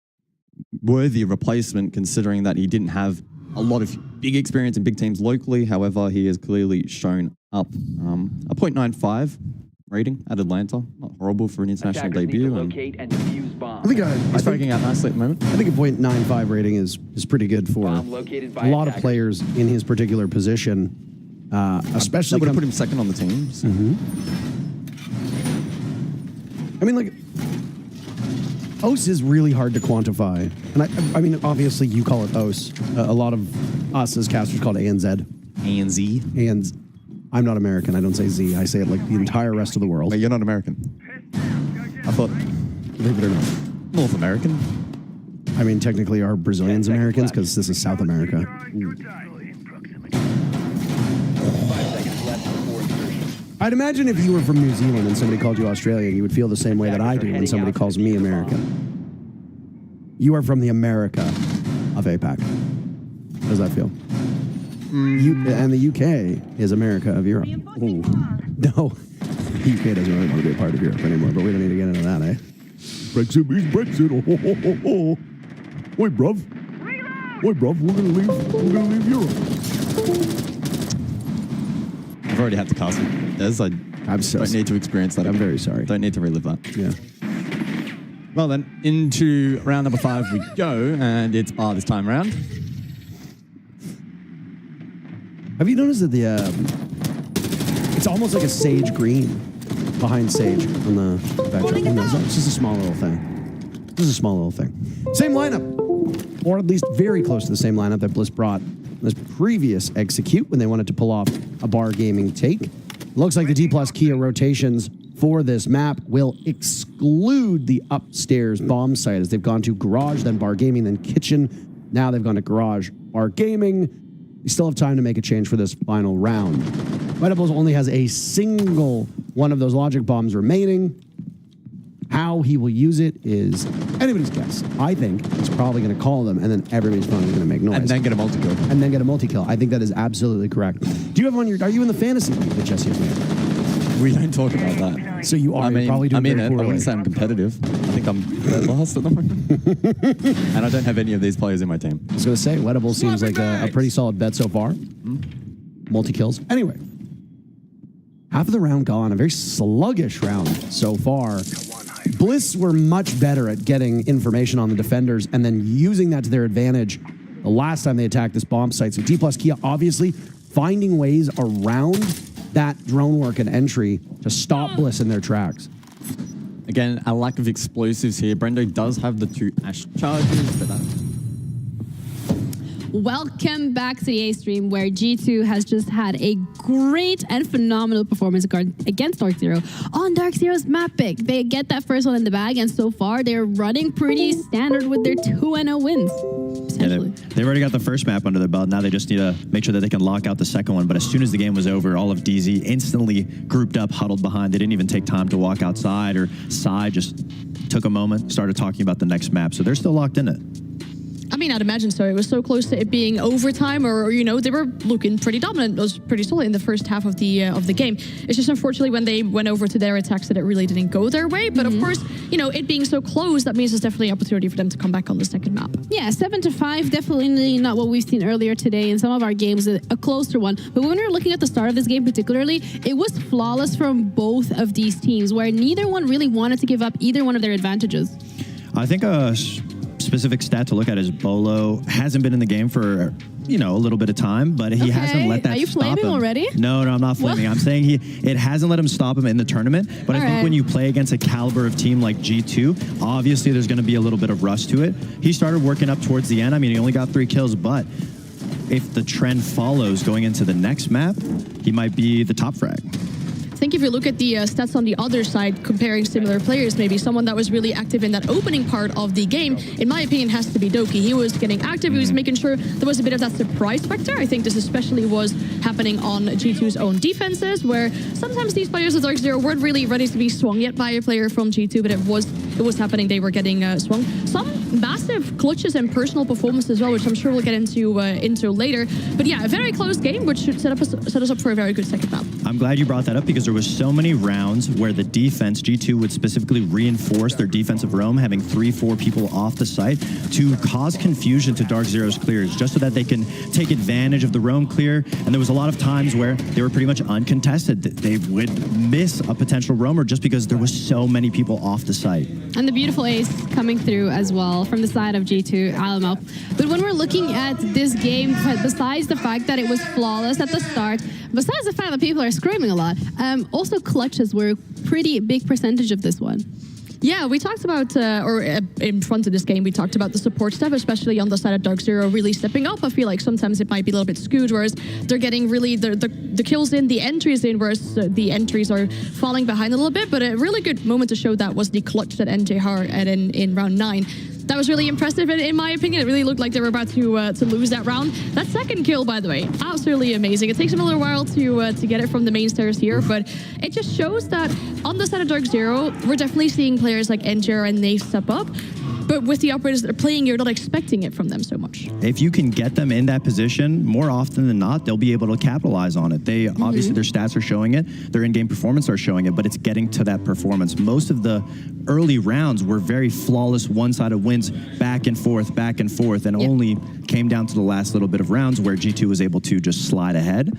worthy replacement, considering that he didn't have a lot of big experience in big teams locally. However, he has clearly shown up a 0.95 rating at Atlanta. Not horrible for an international debut. I think he's striking out nicely at the moment. I think a 0.95 rating is pretty good for a lot of players in his particular position, especially. That would have put him second on the team. So. I mean, like, OS is really hard to quantify. And I mean, obviously you call it OS. A lot of us as casters call it ANZ. ANZ? I'm not American. I don't say Z. I say it like the entire rest of the world. Wait, you're not American? I thought... Believe it or not. North American? I mean, technically are Brazilians Americans because this is South America. I'd imagine if you were from New Zealand and somebody called you Australian, you would feel the same way that I do when somebody calls me American. You are from the America of APAC. How does that feel? And the UK is America of Europe. Ooh. No, the UK doesn't really want to be a part of Europe anymore, but we don't need to get into that, eh? Brexit means Brexit. Oh, ho, ho, ho, ho. Wait, bruv. Wait, bruv, we're gonna leave Europe. I've already had to cast it. Don't need to experience that. I'm very sorry. Don't need to relive that. Yeah. Well then, into round number 5 we go, and it's Bar this time round. Have you noticed that it's almost like a sage green behind sage on the backdrop? It's just a small little thing. Just a small little thing. Same lineup. or at least very close to the same lineup that Bliss brought this previous execute when they wanted to pull off a bar gaming take. Looks like the D+ Kia rotations for this map will exclude the upstairs bomb site as they've gone to garage, then bar gaming, then kitchen. Now they've gone to garage, bar gaming. You still have time to make a change for this final round. Edibles only has a single one of those logic bombs remaining. How he will use it is anybody's guess. I think he's probably going to call them, and then everybody's phone is going to make noise. And then get a multi-kill. And then get a multi-kill. I think that is absolutely correct. Do you have one? Are you in the fantasy league that Jesse has made? We don't talk about that. So you are probably doing very I poorly. wouldn't say I'm competitive. I think I'm last at the moment. And I don't have any of these players in my team. I was going to say, Wettable seems like a pretty solid bet so far. Multi-kills. Anyway, half of the round gone. A very sluggish round so far. Bliss were much better at getting information on the defenders and then using that to their advantage the last time they attacked this bomb site. So D+ Kia obviously finding ways around that drone work and entry to stop Bliss in their tracks. Again, a lack of explosives here. Brendo does have the 2 Ash charges, but Welcome back to the A stream, where G2 has just had a great and phenomenal performance against Dark Zero on Dark Zero's map pick. They get that first one in the bag, and so far they're running pretty standard with their 2-0 wins. Yeah, they've already got the first map under their belt. Now they just need to make sure that they can lock out the second one. But as soon as the game was over, all of DZ instantly grouped up, huddled behind. They didn't even take time to walk outside or side, just took a moment, started talking about the next map. So they're still locked in it. I mean, I'd imagine so. It was so close to it being overtime, or they were looking pretty dominant. It was pretty solid in the first half of the game. It's just unfortunately when they went over to their attacks that it really didn't go their way. But of course, it being so close, that means there's definitely an opportunity for them to come back on the second map. Yeah, 7-5, definitely not what we've seen earlier today in some of our games, a closer one. But when we were looking at the start of this game particularly, it was flawless from both of these teams, where neither one really wanted to give up either one of their advantages. I think specific stat to look at is Bolo hasn't been in the game for a little bit of time, but he hasn't let that stop him. Are you flaming already? No, I'm not flaming. I'm saying it hasn't let him stop him in the tournament, but I think when you play against a caliber of team like G2, obviously there's going to be a little bit of rust to it. He started working up towards the end. I mean, he only got 3 kills, but if the trend follows going into the next map, he might be the top frag. I think if you look at the stats on the other side, comparing similar players, maybe someone that was really active in that opening part of the game, in my opinion, has to be Doki. He was getting active. He was making sure there was a bit of that surprise factor. I think this especially was happening on G2's own defenses, where sometimes these players of Dark Zero weren't really ready to be swung yet by a player from G2, but it was happening. They were getting swung. Some massive clutches and personal performance as well, which I'm sure we'll get into later. But yeah, a very close game, which should set us up for a very good second map. I'm glad you brought that up because there was so many rounds where the defense, G2 would specifically reinforce their defensive roam, having 3-4 people off the site to cause confusion to Dark Zero's clears, just so that they can take advantage of the roam clear. And there was a lot of times where they were pretty much uncontested. They would miss a potential roamer just because there was so many people off the site. And the beautiful ace coming through as well from the side of G2, LML. But when we're looking at this game, besides the fact that it was flawless at the start, besides the fact that people are screaming a lot, also clutches were a pretty big percentage of this one. Yeah, we talked about, in front of this game, we talked about the support stuff, especially on the side of Dark Zero really stepping up. I feel like sometimes it might be a little bit skewed, whereas they're getting really the kills in, the entries in, whereas the entries are falling behind a little bit. But a really good moment to show that was the clutch that NJR had in round 9. That was really impressive, in my opinion. It really looked like they were about to lose that round. That second kill, by the way, absolutely amazing. It takes them a little while to get it from the main stairs here, but it just shows that on the side of Dark Zero, we're definitely seeing players like NJR and Nave step up. But with the operators that are playing, you're not expecting it from them so much. If you can get them in that position, more often than not, they'll be able to capitalize on it. They obviously, their stats are showing it, their in-game performance are showing it, but it's getting to that performance. Most of the early rounds were very flawless, one-sided wins, back and forth, and only came down to the last little bit of rounds where G2 was able to just slide ahead.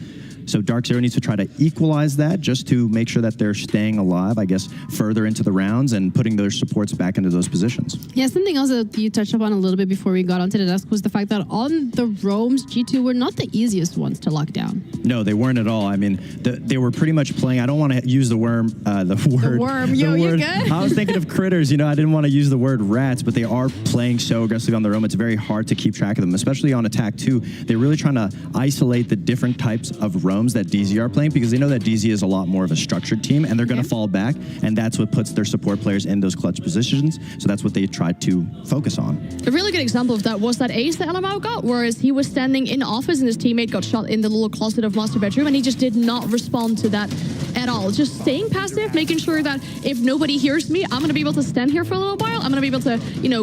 So Dark Zero needs to try to equalize that just to make sure that they're staying alive, I guess, further into the rounds and putting their supports back into those positions. Yeah, something else that you touched upon a little bit before we got onto the desk was the fact that on the roams, G2 were not the easiest ones to lock down. No, they weren't at all. I mean, they were pretty much playing. I don't want to use the word. You're good. I was thinking of critters. I didn't want to use the word rats, but they are playing so aggressively on the roam. It's very hard to keep track of them, especially on attack too. They're really trying to isolate the different types of roams that DZ are playing because they know that DZ is a lot more of a structured team and they're going to fall back, and that's what puts their support players in those clutch positions. So that's what they tried to focus on. A really good example of that was that ace that LMAO got, whereas he was standing in office and his teammate got shot in the little closet of master bedroom, and he just did not respond to that at all. Just staying passive, making sure that if nobody hears me, I'm going to be able to stand here for a little while. I'm going to be able to,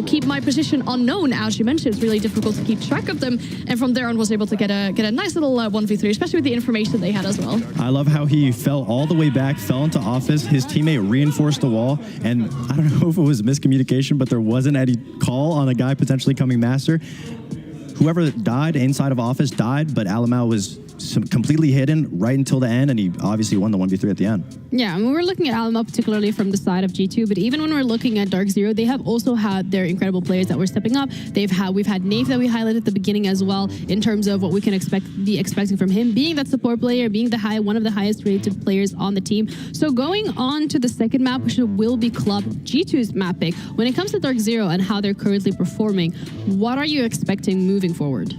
keep my position unknown. As you mentioned, it's really difficult to keep track of them. And from there on was able to get a nice little 1v3, especially with the information they had as well. I love how he fell all the way back, fell into office. His teammate reinforced the wall. And I don't know if it was miscommunication, but there wasn't any call on a guy potentially coming master. Whoever died inside of office died, but LMAO was completely hidden right until the end, and he obviously won the 1v3 at the end. Yeah, and we're looking at LMAO particularly from the side of G2, but even when we're looking at Dark Zero, they have also had their incredible players that were stepping up. We've had Nave that we highlighted at the beginning as well, in terms of what we can be expecting from him, being that support player, being one of the highest rated players on the team. So going on to the second map, which will be Club, G2's map pick. When it comes to Dark Zero and how they're currently performing, what are you expecting moving forward?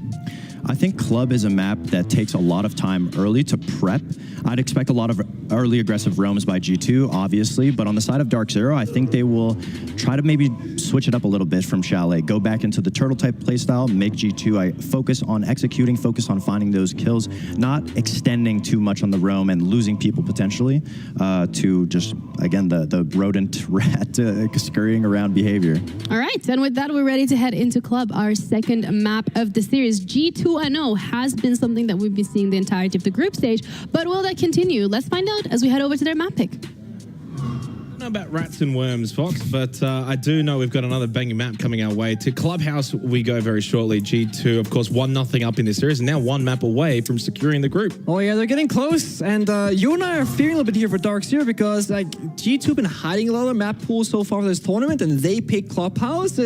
I think Club is a map that takes a lot of time early to prep. I'd expect a lot of early aggressive roams by G2, obviously, but on the side of Dark Zero, I think they will try to maybe switch it up a little bit from Chalet, go back into the turtle type playstyle, make G2 focus on executing, focus on finding those kills, not extending too much on the roam and losing people potentially to just, again, the rodent rat scurrying around behavior. All right, and with that, we're ready to head into Club, our second map of the series. G2-0 has been something that we've been seeing the entirety of the group stage, but will that continue? Let's find out as we head over to their map pick. I don't know about rats and worms, Fox, but I do know we've got another banging map coming our way. To Clubhouse we go very shortly. G2, of course, 1-0 up in this series, and now one map away from securing the group. Oh yeah, they're getting close, and you and I are fearing a little bit here for Dark Zero because G2 have been hiding a lot of map pools so far for this tournament, and they pick Clubhouse.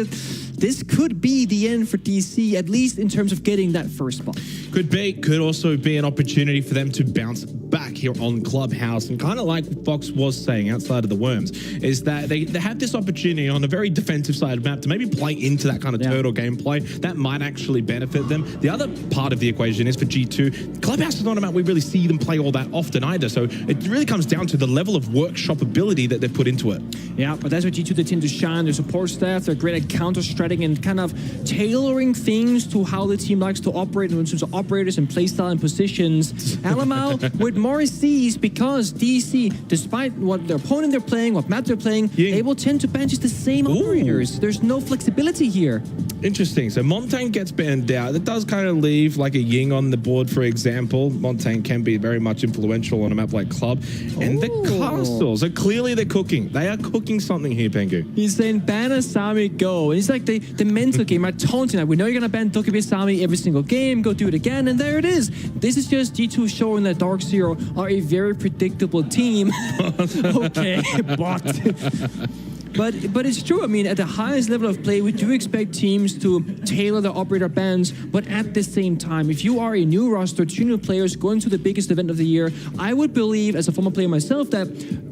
This could be the end for DC, at least in terms of getting that first spot. Could be. Could also be an opportunity for them to bounce back here on Clubhouse. And kind of like Fox was saying outside of the Worms, is that they have this opportunity on a very defensive side of the map to maybe play into that kind of turtle gameplay. That might actually benefit them. The other part of the equation is for G2, Clubhouse is not a map we really see them play all that often either. So it really comes down to the level of workshop ability that they've put into it. Yeah, but that's what G2, they tend to shine. Their support staff, they're great at counter-strategizing and kind of tailoring things to how the team likes to operate in terms of operators and playstyle and positions. LMAO with more Cs because DC, despite what their opponent they're playing, what map they're playing, they will tend to ban just the same operators. There's no flexibility here. Interesting. So Montaigne gets banned out. That does kind of leave like a Ying on the board, for example. Montaigne can be very much influential on a map like Club. And the Castle. So clearly they're cooking. They are cooking something here, Pengu. He's saying ban Asami, go. And it's like the mental game, right? Taunting that. We know you're going to ban Dokkaebi Asami every single game. Go do it again. And there it is. This is just G2 showing that Dark Zero are a very predictable team. Okay, But it's true. I mean, at the highest level of play, we do expect teams to tailor their operator bans. But at the same time, if you are a new roster, 2 new players going to the biggest event of the year, I would believe, as a former player myself, that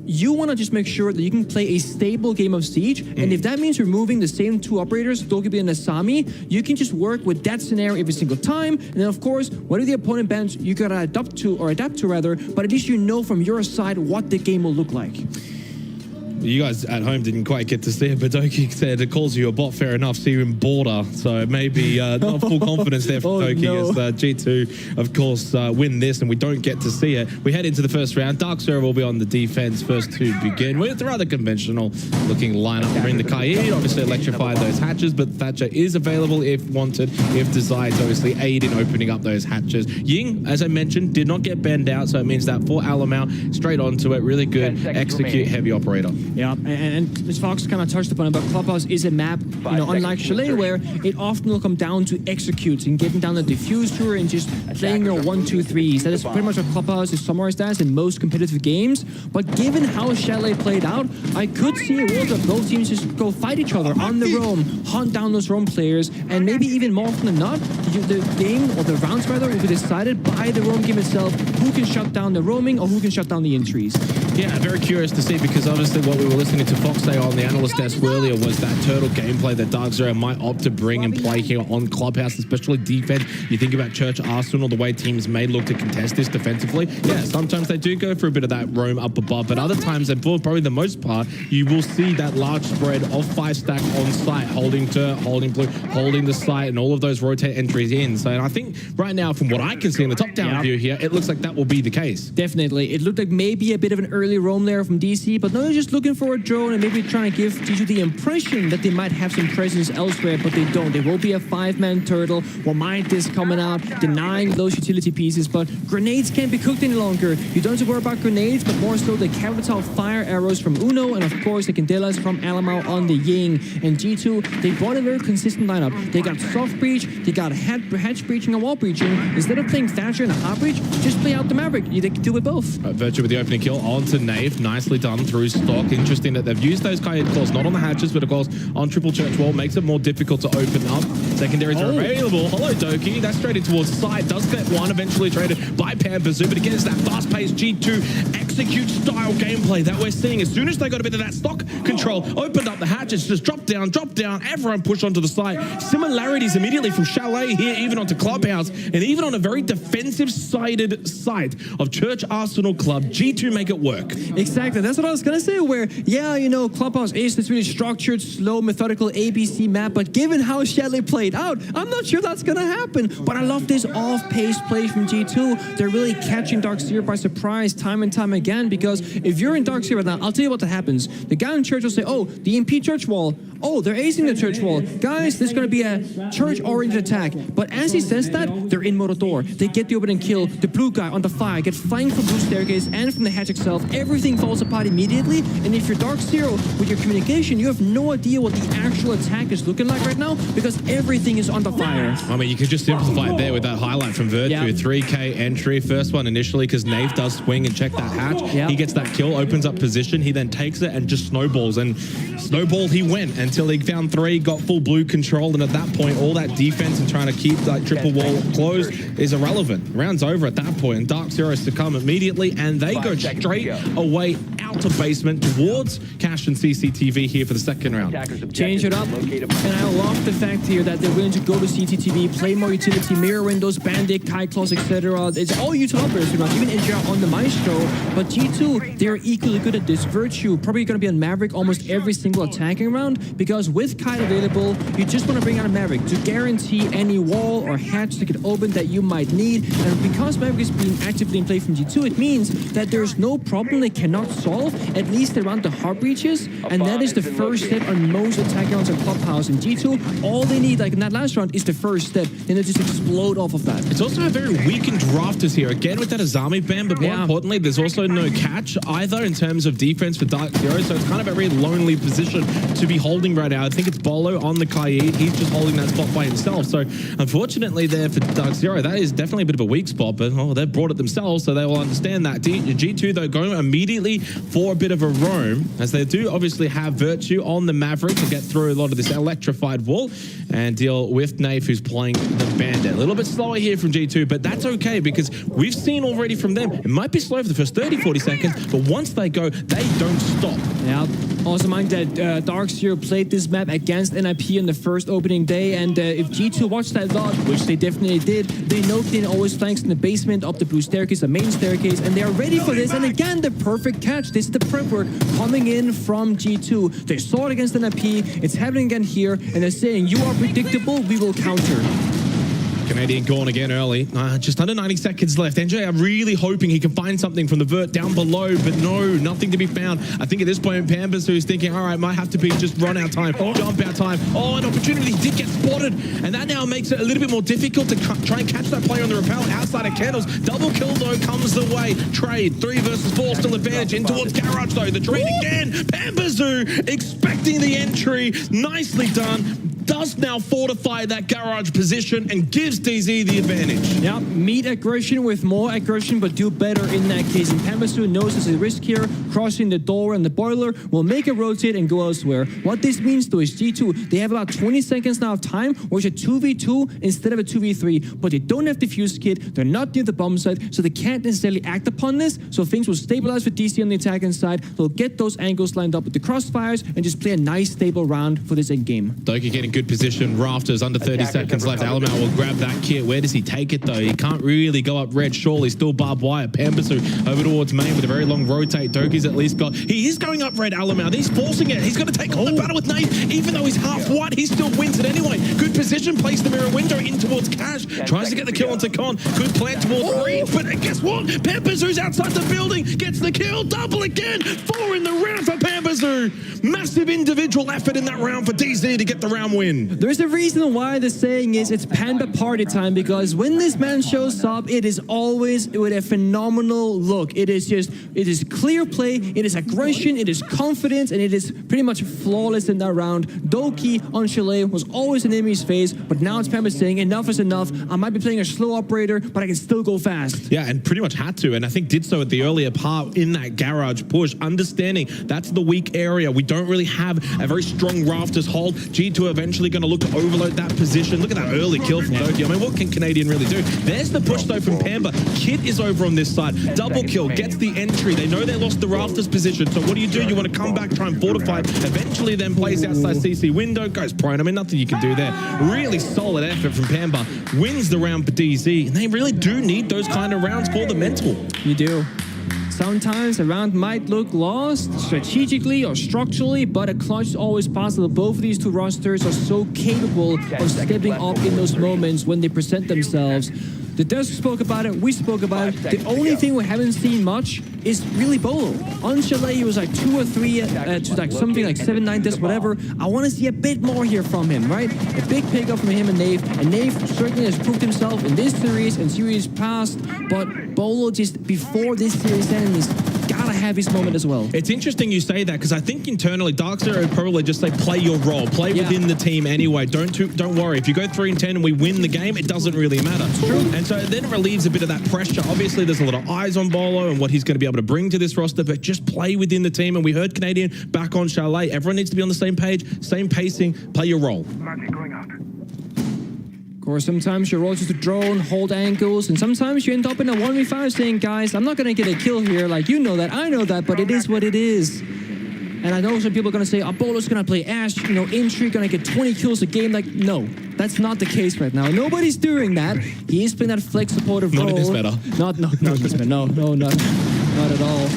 you want to just make sure that you can play a stable game of Siege. And if that means removing the same 2 operators, Dokkaebi and Asami, you can just work with that scenario every single time. And then, of course, whatever the opponent bans, you got to adapt to, but at least you know from your side what the game will look like. You guys at home didn't quite get to see it, but Doki said it calls you a bot, fair enough, see you in border. So maybe not full confidence there for Doki as G2, of course, win this, and we don't get to see it. We head into the first round. Dark Zero will be on the defense first to begin with. The rather conventional looking lineup. Bring the Kaid, obviously electrify those hatches, but Thatcher is available if wanted, if desired, to obviously aid in opening up those hatches. Ying, as I mentioned, did not get banned out, so it means that for LMAO, straight onto it, really good execute heavy operator. Yeah, and Ms. Fox kind of touched upon it, but Clubhouse is a map, unlike Chalet, where it often will come down to executing, getting down the diffuser and just playing your 1-2-3s. That is pretty much what Clubhouse is summarized as in most competitive games. But given how Chalet played out, I could see a world of both teams just go fight each other on the roam, hunt down those roam players, and maybe even more often than not, the game, or the rounds rather, will be decided by the roam game itself, who can shut down the roaming or who can shut down the entries. Yeah, very curious to see, because obviously what we were listening to Fox say on the analyst desk earlier was that turtle gameplay that Dark Zero might opt to bring and play here on Clubhouse, especially defense. You think about Church Arsenal, the way teams may look to contest this defensively. Yeah, sometimes they do go for a bit of that roam up above, but other times, and for probably the most part, you will see that large spread of 5-stack on site, holding turret, holding blue, holding the site, and all of those rotate entries in. So I think right now, from what I can see in the top-down view here, it looks like that will be the case. Definitely. It looked like maybe a bit of an early roam there from DC, but now they're just looking for a drone and maybe trying to give G2 the impression that they might have some presence elsewhere, but they don't. They will be a 5-man turtle. Wamight is coming out, denying those utility pieces, but grenades can't be cooked any longer. You don't have to worry about grenades, but more so the capital fire arrows from Uno, and of course the Candelas from Alamau on the Ying. And G2, they brought a very consistent lineup. They got soft breach, they got hatch breaching and wall breaching. Instead of playing Thatcher and a hard breach, just play out the Maverick. They can deal with both. Virtue with the opening kill onto Nave. Nicely done through stock. Interesting that they've used those Kaid claws, not on the hatches, but of course on Triple Church Wall. Makes it more difficult to open up. Secondaries are available. Hello, Doki. That's straight in towards side. Does get one eventually traded by Pampazoo, but again, it's that fast-paced G2 execute style gameplay that we're seeing. As soon as they got a bit of that stock control, opened up the hatches, just drop down, everyone push onto the side. Similarities immediately from Chalet here, even onto Clubhouse, and even on a very defensive-sided site of Church Arsenal Club, G2 make it work. Exactly, that's what I was gonna say, where, yeah, Clubhouse is this really structured, slow, methodical ABC map, but given how Chalet played out, I'm not sure that's gonna happen. But I love this off-pace play from G2. They're really catching Dark Zero by surprise time and time again, because if you're in Dark Zero right now, I'll tell you what happens. The guy in Church will say, oh, the MP Church Wall. Oh, they're acing the Church Wall. Guys, this is going to be a Church-oriented attack. But as he says that, they're in Morador. They get the opening kill. The blue guy on the fire gets flanked from Blue Staircase and from the hatch itself. Everything falls apart immediately. And if you're Dark Zero with your communication, you have no idea what the actual attack is looking like right now, because everything is on the fire. I mean, you could just simplify it there with that highlight from Virtue. Yeah. 3K entry, first one initially, because Nave does swing and check that hatch. Yeah. He gets that kill, opens up position. He then takes it and just snowballs. And snowballed he went until he found 3, got full blue control. And at that point, all that defense and trying to keep that triple wall closed is irrelevant. Round's over at that point, and Dark Zero succumb immediately, and they go straight away out of basement towards Cash and CCTV here for the second round. Change it up, and I love the fact here that they're willing to go to CCTV, play more utility, mirror windows, bandit, Kai claws, etc. It's all utility players, even Injera on the Maestro, but G2, they're equally good at this. Virtue probably going to be on Maverick almost every single attacking round, because with Kai available, you just want to bring out a Maverick to guarantee any wall or hatch to get open that you might need. And because Maverick is being actively in play from G2, it means that there's no problem they cannot solve, at least around the hard breaches, and that is the first step on most attack rounds in Clubhouse. And G2, all they need, like in that last round, is the first step, and they just explode off of that. It's also a very weakened drafters here, again with that Azami ban, but more importantly, there's also no catch either in terms of defense for Dark Zero, so it's kind of a very lonely position to be holding right now. I think it's Bolo on the Kaid. He's just holding that spot by himself. So unfortunately there for Dark Zero, that is definitely a bit of a weak spot, but they've brought it themselves, so they will understand that. G2 though going immediately for a bit of a roam, as they do obviously have Virtue on the Maverick to get through a lot of this electrified wall and deal with Nave, who's playing the Bandit. A little bit slower here from G2, but that's okay, because we've seen already from them, it might be slow for the first 30-40 seconds, but once they go, they don't stop. Yeah. Also mind that Dark Zero played this map against NIP in the first opening day, and if G2 watched that lot, which they definitely did, they know Kin always flanks in the basement up the blue staircase, the main staircase, and they are ready for this. And again, the perfect catch. This is the prep work coming in from G2. They saw it against NIP, it's happening again here, and they're saying, you are predictable, we will counter. Canadian gone again early. Just under 90 seconds left. NJ, I'm really hoping he can find something from the vert down below, but no, nothing to be found. I think at this point, Pambas, who's thinking, all right, might have to be just run out time, jump out time. Oh, an opportunity did get spotted. And that now makes it a little bit more difficult to try and catch that player on the rappel outside of Kendall's. Double kill, though, comes the way. Trade, 3 versus 4, still advantage in towards Garage, though. The trade again. Pambazoo expecting the entry. Nicely done. Does now fortify that Garage position and gives DZ the advantage. Yeah, meet aggression with more aggression, but do better in that case. And Pambazoo knows there's a risk here. Crossing the door and the boiler will make it rotate and go elsewhere. What this means, though, is G2, they have about 20 seconds now of time, or it's a 2v2 instead of a 2v3, but they don't have defuse kit, they're not near the bomb site, so they can't necessarily act upon this, so things will stabilize for DC on the attacking side. They'll get those angles lined up with the crossfires and just play a nice, stable round for this end game. Doki getting good position. Rafters under 30 seconds left. Alamau will grab that kit. Where does he take it, though? He can't really go up red. Surely still barbed wire. Pambazoo over towards main with a very long rotate. Doki's at least got... He is going up red, Alamau. He's forcing it. He's going to take on the battle with Nate. Even though he's half white, he still wins it anyway. Good position. Place the mirror window in towards Cash. Tries to get the kill onto Con. Good plant towards Reed. But guess what? Pambazoo's outside the building. Gets the kill. Double again. 4 in the round for Pambazoo. Massive individual effort in that round for DZ to get the round win. There's a reason why the saying is it's Panda party time, because when this man shows up, it is always with a phenomenal look. It is clear play, it is aggression, it is confidence, and it is pretty much flawless in that round. Doki on Chalet was always an enemy's face, but now it's Panda saying enough is enough. I might be playing a slow operator, but I can still go fast. Yeah, and pretty much had to, and I think did so at the earlier part in that Garage push, understanding that's the weak area. We don't really have a very strong Rafters hold. G2 eventually going to look to overload that position. Look at that early kill from Doki. I mean, what can Canadian really do? There's the push, though, from Pamba. Kit is over on this side. Double kill, gets the entry. They know they lost the Rafters position, so what do? You want to come back, try and fortify. Eventually then plays outside CC window, goes prone. I mean, nothing you can do there. Really solid effort from Pamba. Wins the round for DZ, and they really do need those kind of rounds for the mental. You do. Sometimes a round might look lost strategically or structurally, but a clutch is always possible. Both of these two rosters are so capable of stepping up in those moments when they present themselves. The devs spoke about it, we spoke about it. The only thing we haven't seen much is really Bolo. On Chalet, he was like 2 or 3 to like something like 7-9 deaths, whatever. I want to see a bit more here from him, right? A big pickup from him and Nave. And Nave certainly has proved himself in this series and series past, but Bolo just before this series ends, gotta have his moment as well. It's interesting you say that, because I think internally Dark Zero would probably just say play your role, play within the team anyway. Don't worry. If you go 3-10 and we win the game, it doesn't really matter. True. And so then it relieves a bit of that pressure. Obviously, there's a lot of eyes on Bolo and what he's going to be able to bring to this roster, but just play within the team. And we heard Canadian back on Chalet. Everyone needs to be on the same page, same pacing, play your role. Of course, sometimes your role is just to drone, hold angles, and sometimes you end up in a 1v5 saying, guys, I'm not going to get a kill here. Like, you know that, I know that, but it is what it is. And I know some people are going to say, Bolo's going to play Ash, entry, going to get 20 kills a game. Like, no, that's not the case right now. Nobody's doing that. He is playing that flex supportive role. Not in this meta. Not this meta. No, not at all.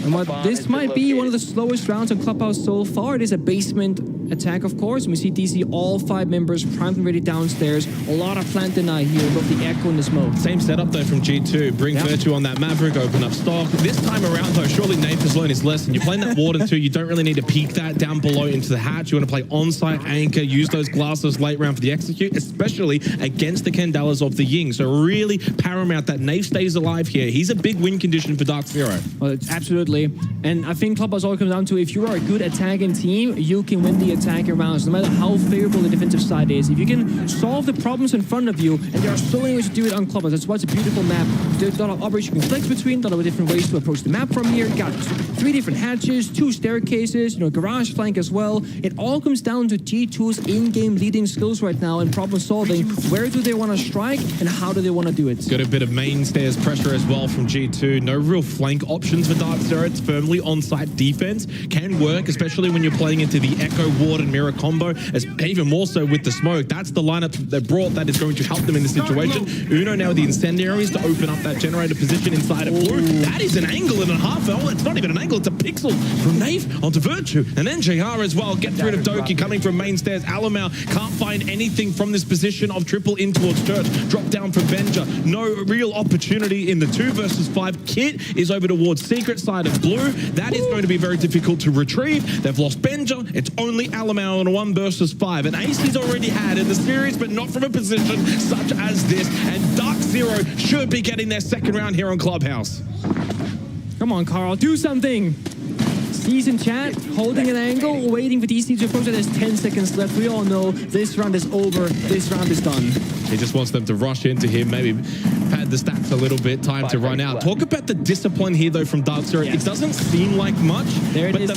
And what this might be one of the slowest rounds on Clubhouse so far. It is a basement attack, of course. We see DC, all 5 members primed and ready downstairs. A lot of plant deny here, both the echo and the smoke. Same setup, though, from G2. Bring Virtue on that Maverick, open up stock. This time around, though, surely Nate has learned his lesson. You're playing that Warden, too. You don't really need to peek that down below into the hatch. You want to play on-site anchor, use those glasses late round for the execute, especially against the Candelas of the Ying. So really paramount that Nate stays alive here. He's a big win condition for Dark Zero. Well, absolutely. And I think Clubhouse all comes down to if you are a good attacking team, you can win the attacking rounds, no matter how favorable the defensive side is. If you can solve the problems in front of you, and there are so many ways to do it on Clubhouse. That's why it's a beautiful map. There's a lot of operations you can flex between, a lot of different ways to approach the map from here. Got 3 different hatches, 2 staircases, garage flank as well. It all comes down to G2's in-game leading skills right now and problem solving. Where do they want to strike and how do they want to do it? Got a bit of main stairs pressure as well from G2. No real flank options for Dark Zero. It's firmly on-site defense. Can work, especially when you're playing into the Echo ward and mirror combo, as even more so with the smoke. That's the lineup they brought that is going to help them in this situation. Uno now with the incendiaries to open up that generator position inside of blue. That is an angle and a half. Oh, it's not even an angle, it's a pixel from Nave onto Virtue. And then JR as well gets rid of Doki coming from main stairs. Alamau can't find anything from this position of triple in towards Church. Drop down from Benja. No real opportunity in the 2 versus 5. Kit is over towards secret side of blue. That is going to be very difficult to retrieve. They've lost Benja. It's only Alamau on a 1 versus 5. And Ace's already had in the series, but not from a position such as this. And Dark Zero should be getting their second round here on Clubhouse. Come on, Carl, do something. Season chat, holding an angle, waiting for DC to approach. There's 10 seconds left. We all know this round is over. This round is done. He just wants them to rush into him, maybe pad the stats a little bit, time to run out. Talk about the discipline here, though, from Dark Zero. It doesn't seem like much, but the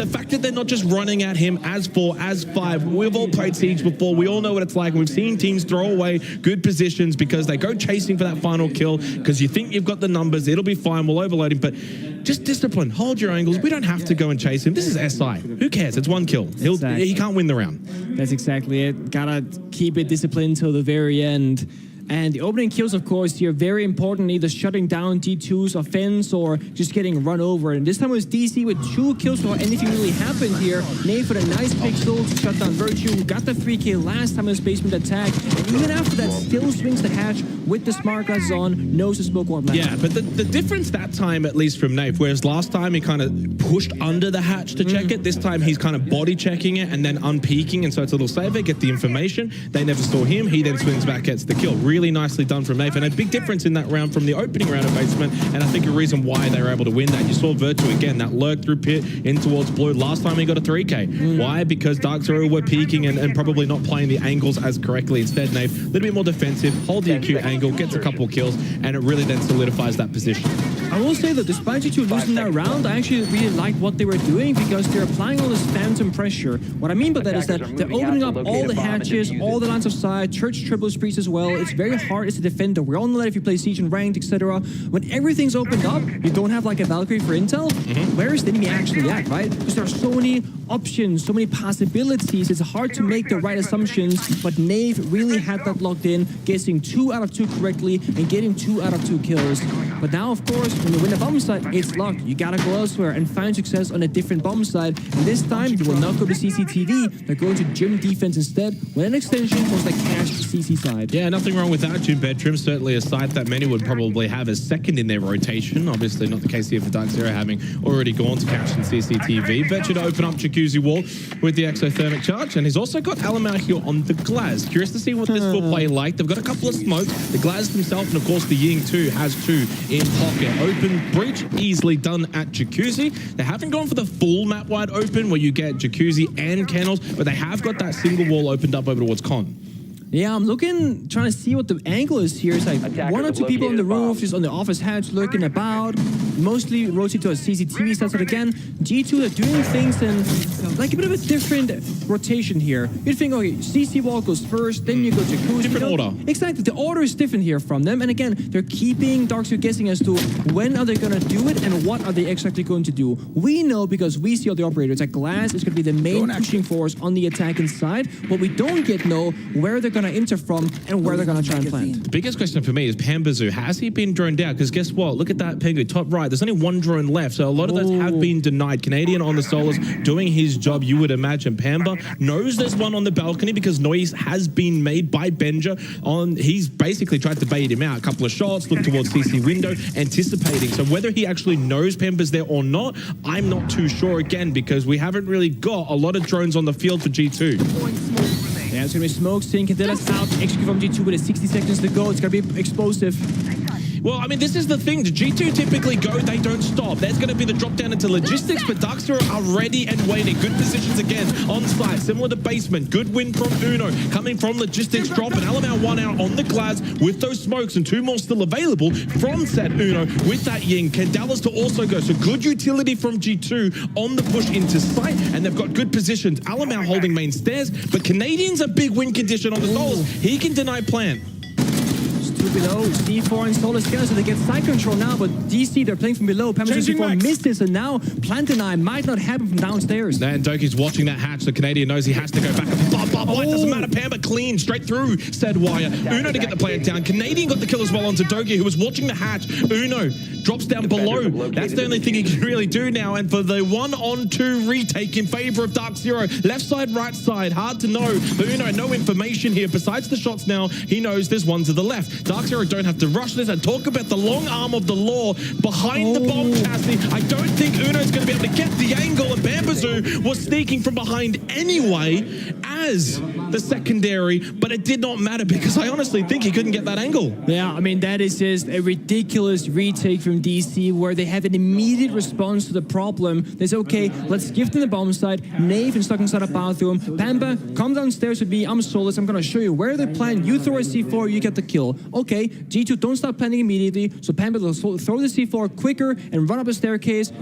fact that they're not just running at him as 4, as 5. We've all played Siege before. We all know what it's like. We've seen teams throw away good positions because they go chasing for that final kill because you think you've got the numbers. It'll be fine. We'll overload him, but just discipline. Hold your angles. We don't have to go and chase him. This is SI. Who cares? It's 1 kill. He can't win the round. That's exactly it. Gotta keep it disciplined till the very end. And the opening kills, of course, here very important, either shutting down G2's offense or just getting run over. And this time it was DC with 2 kills before anything really happened here. Nate with a nice pixel to shut down Virtue, who got the 3K last time in his basement attack. And even after that, still swings the hatch with the smart glasses on, knows the smoke won't matter. Yeah, but the difference that time, at least from Nate, whereas last time he kind of pushed under the hatch to check it, this time he's kind of body checking it and then unpeaking, and so it's a little safer, get the information. They never saw him, he then swings back, gets the kill. Really nicely done from Nate, and a big difference in that round from the opening round of basement, and I think a reason why they were able to win that. You saw Virtue again, that lurk through pit in towards blue. Last time he got a 3K. Why? Because Dark Zero were peeking and probably not playing the angles as correctly. Instead, Nate, a little bit more defensive, hold the acute angle, gets a couple of kills, and it really then solidifies that position. I will say that despite G2 losing that round, I actually really liked what they were doing because they're applying all this phantom pressure. What I mean by that is that they're opening up all the hatches, all the lines of sight, Church triple sprees as well. It's very hard as a defender. We all know that if you play Siege and Ranked, etc. When everything's opened up, you don't have like a Valkyrie for intel. Where is the enemy actually at, right? Because there are so many options, so many possibilities. It's hard to make the right assumptions, but Nave really had that locked in, guessing 2 out of 2 correctly and getting 2 out of 2 kills. But now, of course, when you win a bomb site, it's locked. You gotta go elsewhere and find success on a different bomb site. And this time, you will not go to CCTV. They're going to gym defense instead, with an extension towards the cash CC side. Yeah, nothing wrong with that. Gym bedroom, certainly a site that many would probably have as second in their rotation. Obviously, not the case here for Dark Zero, having already gone to cash and CCTV. Venture to open up Jacuzzi wall with the exothermic charge, and he's also got Alamau here on the Glaz. Curious to see what this will play like. They've got a couple of smokes. The Glaz himself, and of course the Ying too, has 2 in pocket. Open breach, easily done at Jacuzzi. They haven't gone for the full map wide open where you get Jacuzzi and Kennels, but they have got that single wall opened up over towards Con. Yeah, I'm looking, trying to see what the angle is here. It's like 1 or 2 people on the roof, just on the office hatch, lurking about. Mostly rotate to a CCTV side. But again, G2 are doing things in like a bit of a different rotation here. You'd think, okay, CC wall goes first, then you go Jacuzzi. Different order. Exactly, the order is different here from them. And again, they're keeping Dark Zero guessing as to when are they going to do it and what are they exactly going to do. We know because we see all the operators that Glass is going to be the main pushing force on the attacking side, but we don't yet know where they're going to enter from and where they're going to try and plant. The biggest question for me is Pambazu. Has he been droned out? Because guess what? Look at that penguin, top right. There's only 1 drone left, so a lot of those have been denied. Canadian on the solos doing his job. You would imagine Pamba knows there's one on the balcony because noise has been made by Benja. He's basically tried to bait him out. A couple of shots, look towards CC window, anticipating. So whether he actually knows Pamba's there or not, I'm not too sure again because we haven't really got a lot of drones on the field for G2. Yeah, it's going to be Smoke, Sin, Candelas out, execute from G2 with 60 seconds to go. It's going to be explosive. Well, I mean, this is the thing. The G2 typically go, they don't stop. There's going to be the drop down into logistics, but Dark Zero are ready and waiting. Good positions again on site, similar to basement. Good win from Uno, coming from logistics drop, and Alamau 1 out on the Glaz with those smokes, and 2 more still available from said Uno with that Ying. Candelas to also go, so good utility from G2 on the push into site, and they've got good positions. Alamau holding main stairs, but Canadians a big win condition on the solos. He can deny plant. through below. C4 and Solar Scale, so they get side control now, but DC, they're playing from below. Pampa C4 missed this, and now Plant Deny might not happen from downstairs. And Doki's watching that hatch. The Canadian knows he has to go back. Why doesn't matter. Pampa clean straight through said wire. Uno to get the plant down. Canadian got the kill as well onto Doki, who was watching the hatch. Uno drops down below. That's the only thing he can really do now. And for the 1-on-2 retake in favor of Dark Zero, left side, right side, hard to know. But Uno, no information here. Besides the shots now, he knows there's one to the left. Dark Zero don't have to rush this and talk about the long arm of the law behind the bomb chassis. I don't think Uno's going to be able to get the angle, and Bambazoo was sneaking from behind anyway as the secondary, but it did not matter because I honestly think he couldn't get that angle. Yeah, I mean, that is just a ridiculous retake from DC where they have an immediate response to the problem. They say, okay, let's give them the bomb side. Nave and stuck inside a bathroom. Pampa, come downstairs with me. I'm Solus. I'm going to show you where they plan. You throw a C4, you get the kill. Okay, G2, don't stop planning immediately. So Pampa will throw the C4 quicker and run up the staircase.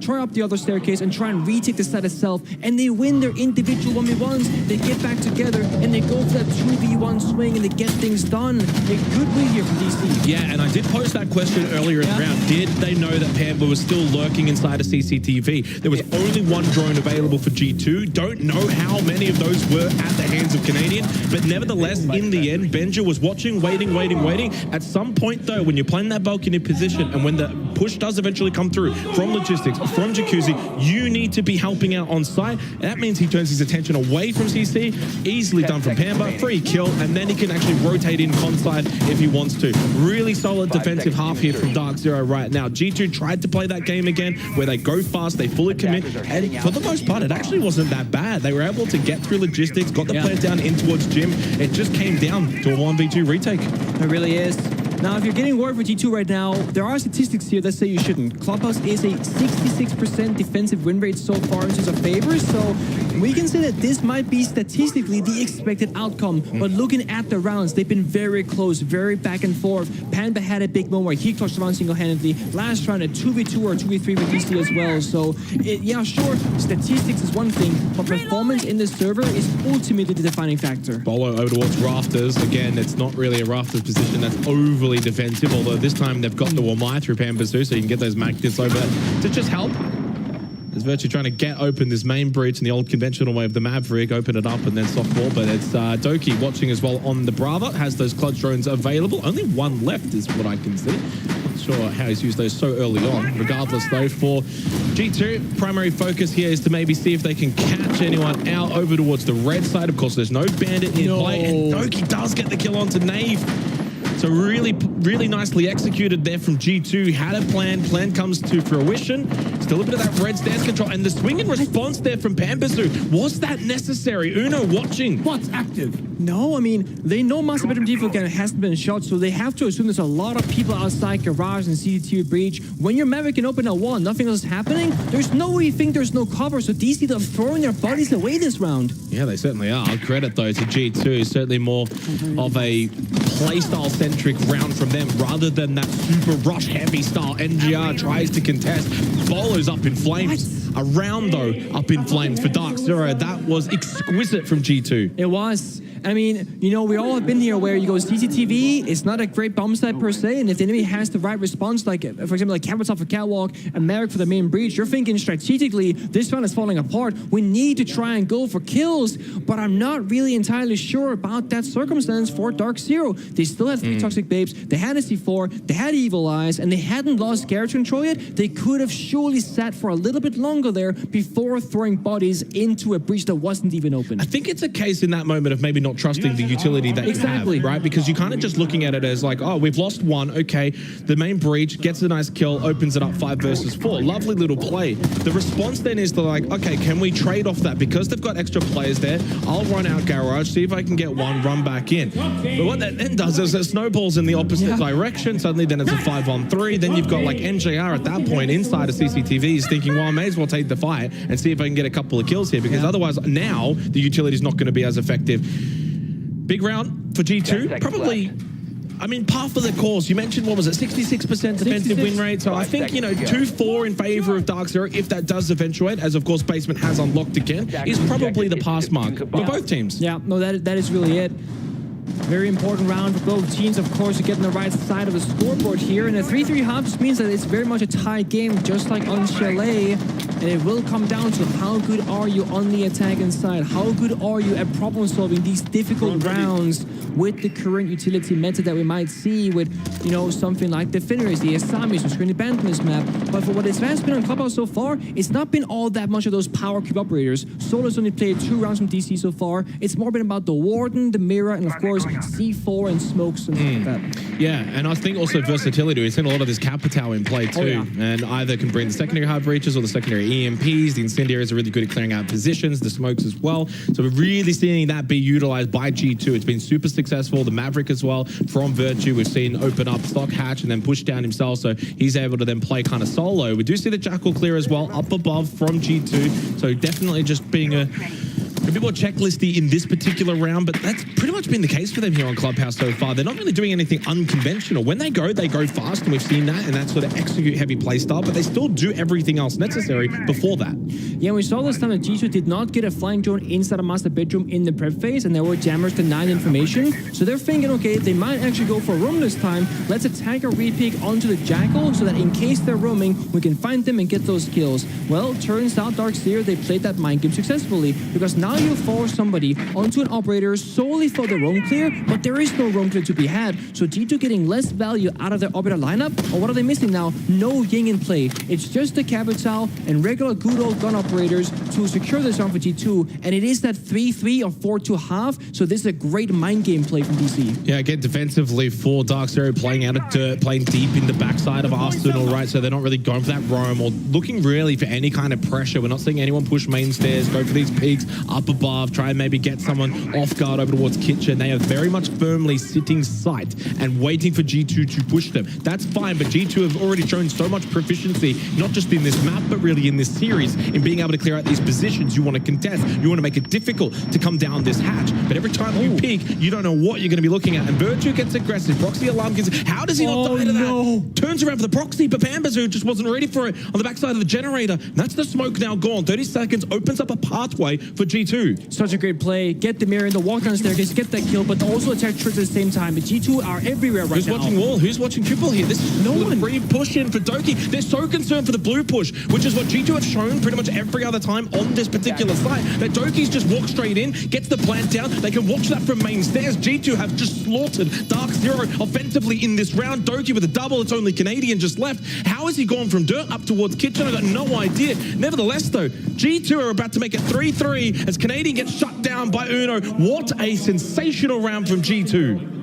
Try up the other staircase and try and retake the site itself, and they win their individual 1v1s. They get back together and they go for that 2v1 swing and they get things done. A good win here from DC. Yeah, and I did pose that question earlier in the round. Did they know that Pampa was still lurking inside a CCTV? There was only one drone available for G2. Don't know how many of those were at the hands of Canadian, but nevertheless, in the end, Benja was watching, waiting. At some point, though, when you're playing that balcony position and when the push does eventually come through from logistics, from Jacuzzi, you need to be helping out on site. That means he turns his attention away from CC. Easily done from Pampa. Free kill, and then he can actually rotate in con side if he wants to. Really solid defensive half here from Dark Zero right now. G2 tried to play that game again where they go fast, they fully commit, and for the most part, it actually wasn't that bad. They were able to get through logistics, got the plant down in towards Jim. It just came down to a 1v2 retake. It really is. Now, if you're getting worried for G2 right now, there are statistics here that say you shouldn't. Clubhouse is a 66% defensive win rate so far in terms of favors, so we can say that this might be statistically the expected outcome. But looking at the rounds, they've been very close, very back and forth. Panda had a big moment where he clutched the round single-handedly. Last round, a 2v2 or 2v3 with DC as well. So, yeah, sure, statistics is one thing, but performance in the server is ultimately the defining factor. Bolo over towards Rafters. Again, it's not really a Rafters position that's overly defensive, although this time they've got the Wamai through Pambasu, so you can get those Mac kits over to just help. There's Virtue trying to get open this main breach in the old conventional way of the Maverick, open it up and then softball, but it's Doki watching as well on the Brava, has those clutch drones available. Only one left is what I can see. Not sure how he's used those so early on. Regardless though, for G2, primary focus here is to maybe see if they can catch anyone out over towards the red side. Of course, there's no bandit in play, and Doki does get the kill onto Nave. So really nicely executed there from G2. Had a plan. Plan comes to fruition. Still a bit of that red stance control. And the swing and response there from Pambasu. Was that necessary? Uno watching. What's active? No, I mean, they know Master Bedroom Default hasn't been shot, so they have to assume there's a lot of people outside Garage and CCTV breach. When your Maverick can open a wall, nothing else is happening, there's no way you think there's no cover, so DC, they're throwing their bodies away this round. Yeah, they certainly are. I'll credit, though, to G2. Certainly more of a playstyle-centric round from them rather than that super rush-heavy style. NGR tries to contest. Bolo's up in flames. A round, though, up in flames for Dark Zero. That was exquisite from G2. It was. I mean, you know, we all have been here where you go CCTV, it's not a great bomb site per se, and if the enemy has the right response, like, for example, like Cameras off a catwalk, and Merrick for the main breach, you're thinking strategically, this round is falling apart. We need to try and go for kills, but I'm not really entirely sure about that circumstance for Dark Zero. They still had 3 Toxic Babes, they had a C4, they had Evil Eyes, and they hadn't lost carriage control yet. They could have surely sat for a little bit longer there before throwing bodies into a breach that wasn't even open. I think it's a case in that moment of maybe not trusting the utility that you have, right? Because you're kind of just looking at it as like, oh, we've lost one. Okay, the main breach gets a nice kill, opens it up 5 versus 4. Lovely little play. The response then is to like, okay, can we trade off that? Because they've got extra players there, I'll run out Garage, see if I can get one, run back in. But what that then does is it snowballs in the opposite direction. Suddenly then it's a 5-on-3. Then you've got like NJR at that point inside of CCTVs thinking, well, I may as well take the fight and see if I can get a couple of kills here, because otherwise now the utility is not going to be as effective. Big round for G2, probably, I mean, par for the course. You mentioned, what was it, 66% defensive win rate. So I think, you know, 2-4 in favor of Dark Zero, if that does eventuate, as of course Basement has unlocked again, is probably the pass mark for both teams. Yeah, no, that is really it. Very important round for both teams, of course, to get on the right side of the scoreboard here. And a 3-3 half just means that it's very much a tie game, just like on Chalet. And it will come down to how good are you on the attacking side? How good are you at problem solving these difficult rounds with the current utility meta that we might see with, you know, something like the Fenris, the Asamis, who's currently banned on this map. But for what it's been on Clubhouse so far, it's not been all that much of those power cube operators. Solo's only played 2 rounds from DC so far. It's more been about the Warden, the Mirror, and of course C4 and smokes and stuff like that. Yeah, and I think also versatility. We've seen a lot of this Capitao in play too, and either can bring the secondary hard breaches or the secondary EMPs. The incendiaries are really good at clearing out positions, the smokes as well. So we're really seeing that be utilized by G2. It's been super successful. The Maverick as well from Virtue. We've seen open up stock hatch and then push down himself, so he's able to then play kind of solo. We do see the Jackal clear as well up above from G2. So definitely just being a bit more checklisty in this particular round, but that's pretty much been the case for them here on Clubhouse so far. They're not really doing anything unconventional. When they go fast, and we've seen that, and that sort of execute heavy play style, but they still do everything else necessary before that. Yeah, we saw this time that G2 did not get a flying drone inside a master bedroom in the prep phase, and there were jammers denied information. So they're thinking, okay, they might actually go for a roam this time. Let's attack a repeat onto the Jackal so that in case they're roaming, we can find them and get those kills. Well, turns out Darkseer, they played that mind game successfully, because now you force somebody onto an operator solely for the roam clear, but there is no roam clear to be had. So G2 getting less value out of their operator lineup. Or what are they missing now? No Ying in play. It's just the Capitao and regular good old gun operators to secure this round for G2. And it is that 3-3 or 4-2 half. So this is a great mind game play from DC. Yeah, again, defensively for Darkseer, playing out of dirt, playing deep in the backside of Arsenal, right? So they're not really going for that roam or looking really for any kind of pressure. We're not seeing anyone push main stairs, go for these peaks up above, try and maybe get someone off guard over towards kitchen. They are very much firmly sitting sight and waiting for G2 to push them. That's fine, but G2 have already shown so much proficiency, not just in this map, but really in this series, in being able to clear out these positions. You want to contest, you want to make it difficult to come down this hatch, but every time you peek, you don't know what you're going to be looking at, and Virtue gets aggressive. Proxy alarm gets, how does he not die to that? Turns around for the proxy, but Pambazu just wasn't ready for it on the backside of the generator. That's the smoke now gone. 30 seconds opens up a pathway for G2. Such a great play. Get the mirror in the walk down staircase, get that kill, but also attack tricks at the same time. But G2 are everywhere right now. Who's watching wall? Who's watching triple here? This is no one. Free push in for Doki. They're so concerned for the blue push, which is what G2 have shown pretty much every other time on this particular site. That Doki's just walked straight in, gets the plant down. They can watch that from main stairs. G2 have just slaughtered Darkseer offensively in this round. Doki with a double. It's only Canadian just left. How has he gone from dirt up towards kitchen? I got no idea. Nevertheless, though, G2 are about to make it 3-3 as Canadian gets shut down by Uno. What a sensational round from G2.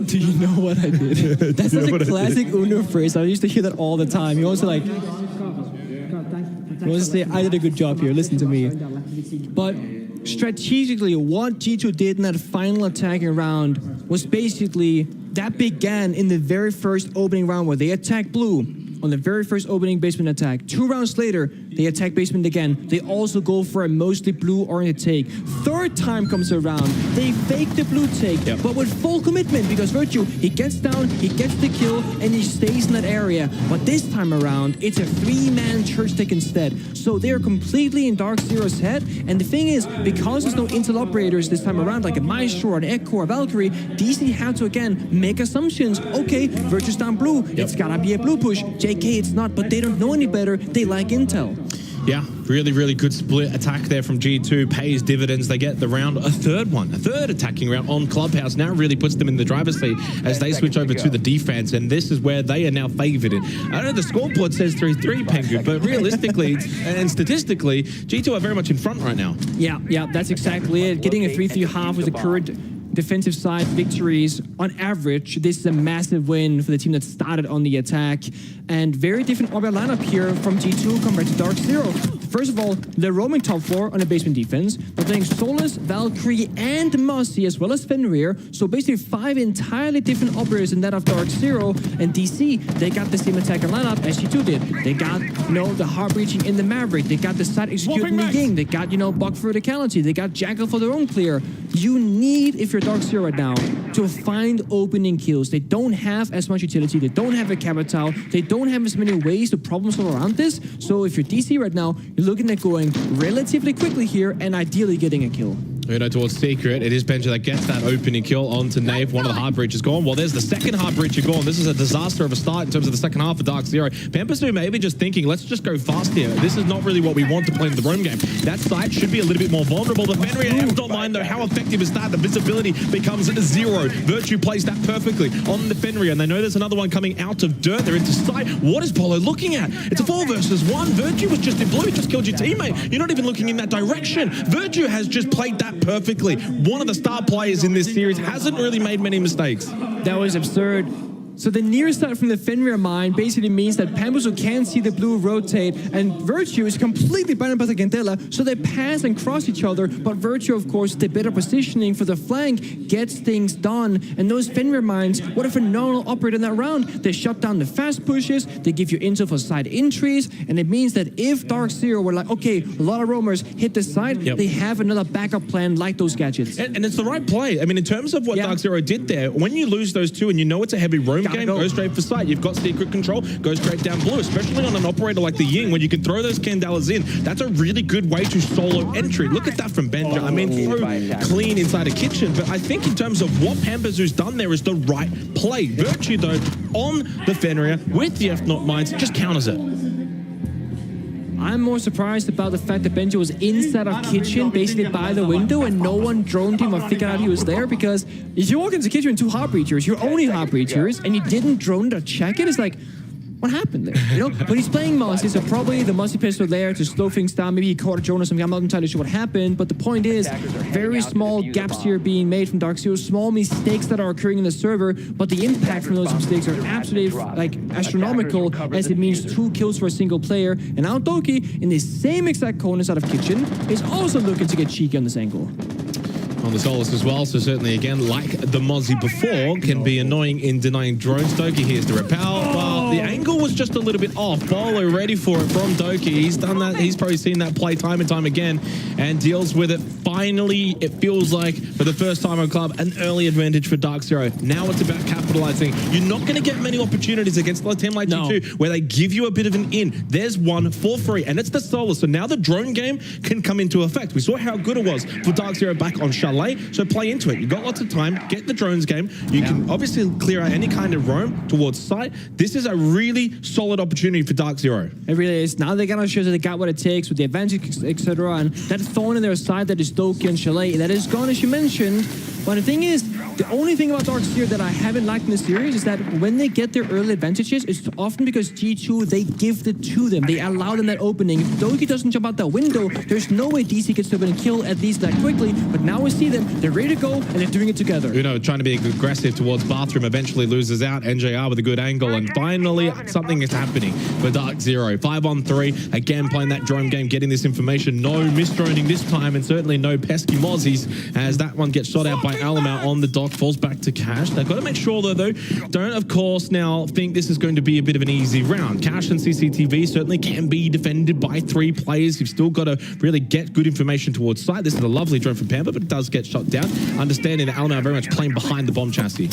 Do you know what I did? That's such a classic Uno phrase. I used to hear that all the time. He also like, he wants to say, I did a good job here, listen to me. But strategically, what G2 did in that final attacking round was basically, that began in the very first opening round where they attacked blue. On the very first opening basement attack. 2 rounds later, they attack basement again. They also go for a mostly blue-oriented take. 3rd time comes around, they fake the blue take, but with full commitment, because Virtue, he gets down, he gets the kill, and he stays in that area. But this time around, it's a 3-man church take instead. So they're completely in Darkseer's head. And the thing is, because there's no intel operators this time around, like a Maestro, an Echo, or a Valkyrie, DC have to again make assumptions. Okay, Virtue's down blue, it's gotta be a blue push. JK, it's not, but they don't know any better. They like intel. Yeah, really, really good split attack there from G2. Pays dividends. They get the round, a third attacking round on Clubhouse. Now really puts them in the driver's seat as they switch over to the defense, and this is where they are now favored. I know the scoreboard says 3-3, Pengu, but realistically and statistically, G2 are very much in front right now. Yeah, that's exactly it. Getting a 3-3 half with the current defensive side victories on average. This is a massive win for the team that started on the attack, and very different orbital lineup here from G2 compared to Darkseer. First of all, they're roaming top 4 on the basement defense. They're playing Solus, Valkyrie, and Mossy, as well as Fenrir. So basically 5 entirely different operators in that of Darkseer. And DC, they got the same attacker lineup as G2 did. They got, the hard breaching in the Maverick. They got the side executing the Ying. They got, Buck verticality. They got Jackal for their own clear. You need, if you're Darkseer right now, to find opening kills. They don't have as much utility. They don't have a Capitao. They don't have as many ways to problem solve around this. So if you're DC right now, you're looking at going relatively quickly here and ideally getting a kill. Uno towards Secret. It is Benja that gets that opening kill onto Nave. One of the hard breaches gone. Well, there's the second hard breacher gone. This is a disaster of a start in terms of the second half for Dark Zero. Pampasu maybe just thinking, let's just go fast here. This is not really what we want to play in the roam game. That site should be a little bit more vulnerable. The Fenrir F.9 though, how effective is that? The visibility becomes 0. Virtue plays that perfectly on the Fenrir, and they know there's another one coming out of dirt. They're into sight. What is Polo looking at? It's a 4 versus 1. Virtue was just in blue, just killed your teammate. You're not even looking in that direction. Virtue has just played that perfectly. One of the star players in this series hasn't really made many mistakes. That was absurd. So the near side from the Fenrir mine basically means that Pampasu can't see the blue rotate, and Virtue is completely blinded by the Candela, so they pass and cross each other, but Virtue, of course, the better positioning for the flank, gets things done, and those Fenrir mines, what a phenomenal operator in that round. They shut down the fast pushes, they give you intel for side entries, and it means that if Dark Zero were like, okay, a lot of roamers hit the side, they have another backup plan like those gadgets. And it's the right play. I mean, in terms of what Dark Zero did there, when you lose those two and you know it's a heavy roam game, go straight for sight. You've got secret control, go straight down blue, especially on an operator like the Ying, when you can throw those Candelas in. That's a really good way to solo entry. Look at that from Benja. I mean, so clean inside a kitchen. But I think in terms of what Pampazu's done there is the right play. Virtue, though, on the Fenrir with the F-Not mines, just counters it. I'm more surprised about the fact that Benja was inside of kitchen, basically by the window, and no one droned him or figured out he was there, because if you walk into the kitchen with 2 hard breachers, you're only hard breachers, and you didn't drone to check it, it's like, what happened there? You know, but he's playing Mossy, so probably the Mossy pistol there to slow things down. Maybe he caught a drone or something. I'm not entirely sure what happened, but the point is, very small gaps here being made from Dark Zero, small mistakes that are occurring in the server, but the impact from those mistakes are absolutely astronomical, as it means 2 kills for a single player. And now Doki, in the same exact corners out of kitchen, is also looking to get cheeky on this angle. On the Solus as well, so certainly again, like the Mozzie before, can be annoying in denying drones. Doki here's the repel. Well, the angle was just a little bit off. Bolo ready for it from Doki. He's done that. He's probably seen that play time and time again and deals with it. Finally, it feels like, for the first time on club, an early advantage for Dark Zero. Now it's about capitalizing. You're not going to get many opportunities against a team like G2 where they give you a bit of an in. There's one for free, and it's the Solus. So now the drone game can come into effect. We saw how good it was for Dark Zero back on Chalet. So play into it. You've got lots of time. Get the drones game. You can obviously clear out any kind of roam towards site. This is a really solid opportunity for Dark Zero. It really is. Now they're going to show that they got what it takes with the advantage, etc. And that thorn in their side that is Doki and Chalet, that is gone, as you mentioned. But the thing is, the only thing about Dark Zero that I haven't liked in the series is that when they get their early advantages, it's often because G2, they give it to them. They allow them that opening. If Doki doesn't jump out that window, there's no way DC gets to open and kill at least that quickly. But now we see them, they're ready to go, and they're doing it together. Uno trying to be aggressive towards Bathroom, eventually loses out. NJR with a good angle, and finally something is happening for Dark Zero. 5-on-3, again playing that drone game, getting this information. No misdroning this time, and certainly no pesky Mozzies, as that one gets shot out by Alamau on the dock, falls back to Cash. They've got to make sure, though, don't, of course, now think this is going to be a bit of an easy round. Cash and CCTV certainly can be defended by 3 players. You've still got to really get good information towards site. This is a lovely drone from Pampa, but it does get shot down. Understanding that Alamau very much playing behind the bomb chassis.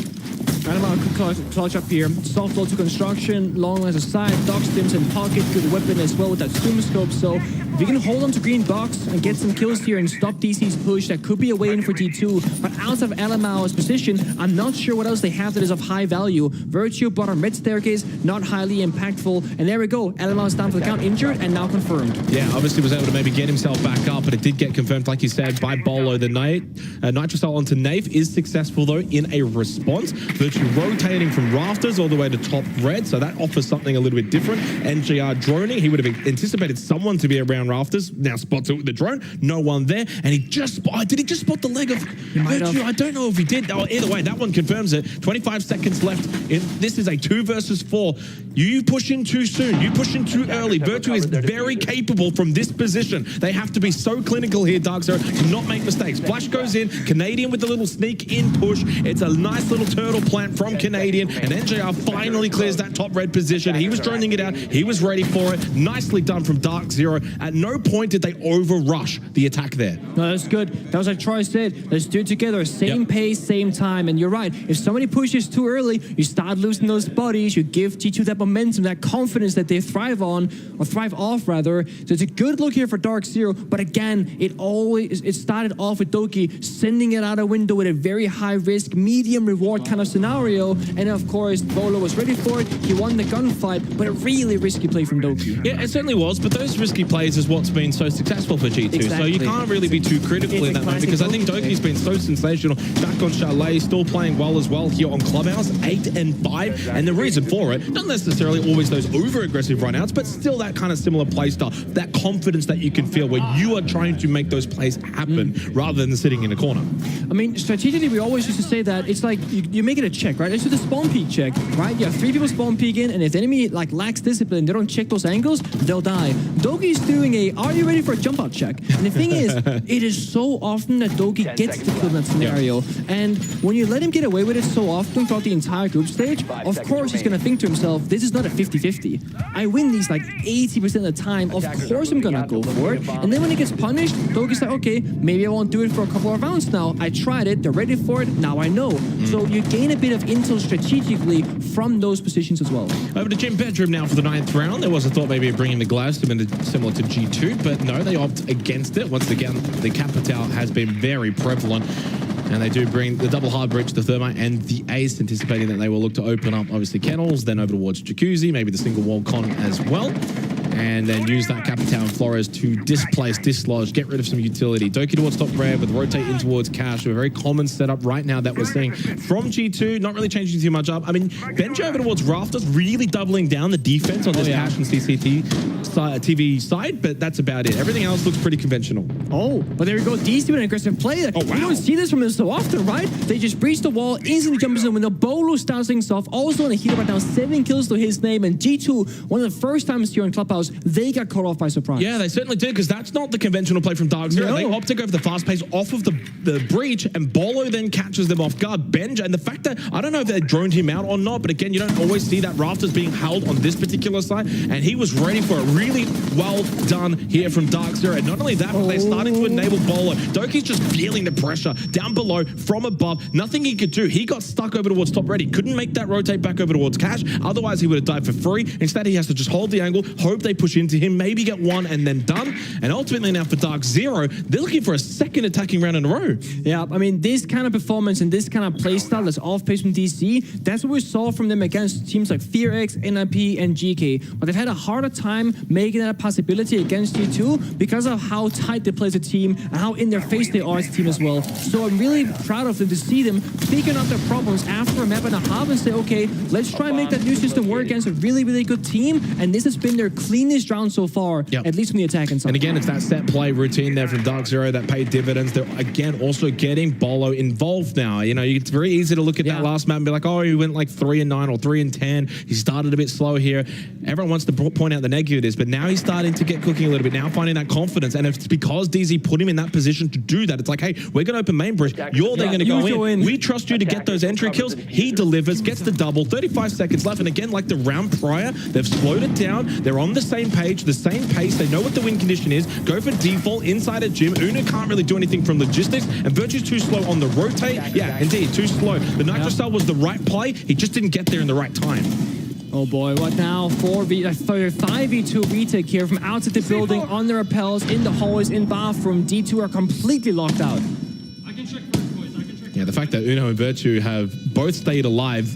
Alamau could clutch up here. Soft low to construction, long lines aside, dog stims and pocket, good weapon as well with that zoom scope. So if you can hold on to green box and get some kills here and stop DC's push, that could be a way in for T2. But outside of Alamau's position, I'm not sure what else they have that is of high value. Virtue, bottom mid staircase, not highly impactful. And there we go. Alamau's down for the count, injured and now confirmed. Yeah, obviously was able to maybe get himself back up, but it did get confirmed, like you said, by Bolo. The Nitrocell onto Nave is successful, though, in a response. Virtue rotating from rafters all the way to top red, so that offers something a little bit different. NGR droning, he would have anticipated someone to be around rafters, now spots it with the drone, no one there, and he just did he just spot the leg of Virtue? I don't know if he did. Oh, either way, that one confirms it. 25 seconds left. This is a 2 versus 4. You push in too soon, you push in too early. Virtue is very capable from this position. They have to be so clinical here, Dark Zero, to not make mistakes. Flash goes in, Canadian with the little sneak in push. It's a nice little turtle plant from Canadian, and NJR finally clears that top red position. He was droning it out. He was ready for it. Nicely done from Dark Zero. At At no point did they over-rush the attack there. No, that's good. That was like Troy said. Let's do it together. Same pace, same time. And you're right. If somebody pushes too early, you start losing those bodies. You give G2 that momentum, that confidence that they thrive on, or thrive off rather. So it's a good look here for Dark Zero. But again, it started off with Doki sending it out a window with a very high risk, medium reward kind of scenario. And of course, Bolo was ready for it. He won the gunfight, but a really risky play from Doki. Yeah, it certainly was. But those risky plays is what's been so successful for G2. Exactly. So you can't really be too critical in that moment because I think Doki's been so sensational. Back on Chalet, still playing well as well here on Clubhouse, 8 and 5. And the reason for it, not necessarily always those over-aggressive run-outs, but still that kind of similar play style, that confidence that you can feel where you are trying to make those plays happen rather than sitting in a corner. I mean, strategically, we always used to say that it's like you make it a check, right? Let's do the spawn peek check, right? You have 3 people spawn peek in, and if the enemy like lacks discipline, they don't check those angles, they'll die. Doki's doing a, are you ready for a jump out check? And the thing is, it is so often that Doki gets the kill in that scenario. And when you let him get away with it so often throughout the entire group stage, of course he's going to think to himself, this is not a 50-50. I win these like 80% of the time. Of course I'm going to go for it. And then when he gets punished, Doki's like, okay, maybe I won't do it for a couple of rounds now. I tried it, they're ready for it, now I know. So you gain a bit of intel strategically from those positions as well. Over to Gym Bedroom now for the 9th round. There was a thought maybe of bringing the Glass similar to G2, but no, they opt against it. Once again, the Capital has been very prevalent. And they do bring the double hard breach, the Thermite, and the Ace, anticipating that they will look to open up, obviously, Kennels, then over towards Jacuzzi, maybe the single wall con as well. And then use that Capital and Flores to displace, dislodge, get rid of some utility. Doki towards top red, with rotate in towards Cash. A very common setup right now that we're seeing from G2. Not really changing too much up. I mean, Benji over towards Rafters, really doubling down the defense on this Cash and TV side, but that's about it. Everything else looks pretty conventional. Oh, but there we go. DC with an aggressive play. Oh, wow. We don't see this from them so often, right? They just breach the wall, instantly jumps in the window. Bolo starts things off. Also on a heater right now, 7 kills to his name. And G2, one of the first times here in Clubhouse, they got caught off by surprise. Yeah, they certainly did, because that's not the conventional play from Dark Zero. No. They opt to go for the fast pace off of the breach, and Bolo then catches them off guard. Benj, and the fact that, I don't know if they droned him out or not, but again, you don't always see that Rafters being held on this particular side, and he was ready for it. Really well done here from Dark Zero. And not only that, but they're starting to enable Bolo. Doki's just feeling the pressure down below, from above. Nothing he could do. He got stuck over towards top red. He couldn't make that rotate back over towards Cash. Otherwise, he would have died for free. Instead, he has to just hold the angle, hope they push into him, maybe get one and then done. And ultimately now for Dark Zero, they're looking for a second attacking round in a row. Yeah, I mean, this kind of performance and this kind of playstyle that's off-pace from DC, that's what we saw from them against teams like FearX, NIP, and GK. But they've had a harder time making that a possibility against G2 because of how tight they play as a team and how in their face they are as a team as well. So I'm really proud of them to see them figuring out their problems after a map and a half and say, okay, let's try and make that new system work against a really, really good team. And this has been their cleanest round so far, at least from the attacking side. And again, it's that set play routine there from Dark Zero that paid dividends. They're again also getting Bolo involved now. You know, it's very easy to look at that last map and be like, oh, he went like 3 and 9 or 3 and 10. He started a bit slow here. Everyone wants to point out the negatives, but now he's starting to get cooking a little bit, now finding that confidence. And it's because DZ put him in that position to do that. It's like, hey, we're going to open main bridge. You're then going to go in. We trust you to get those entry kills. He delivers, gets the double, 35 seconds left. And again, like the round prior, they've slowed it down. They're on the same page, the same pace. They know what the win condition is. Go for default inside a gym. Una can't really do anything from logistics. And Virtue's too slow on the rotate. Yeah, indeed, too slow. The Nitro Cell was the right play. He just didn't get there in the right time. Oh boy, what now? 5v2 retake here from outside the building, on the rappels, in the hallways, in bathroom. D2 are completely locked out. Yeah, the fact that Uno and Virtue have both stayed alive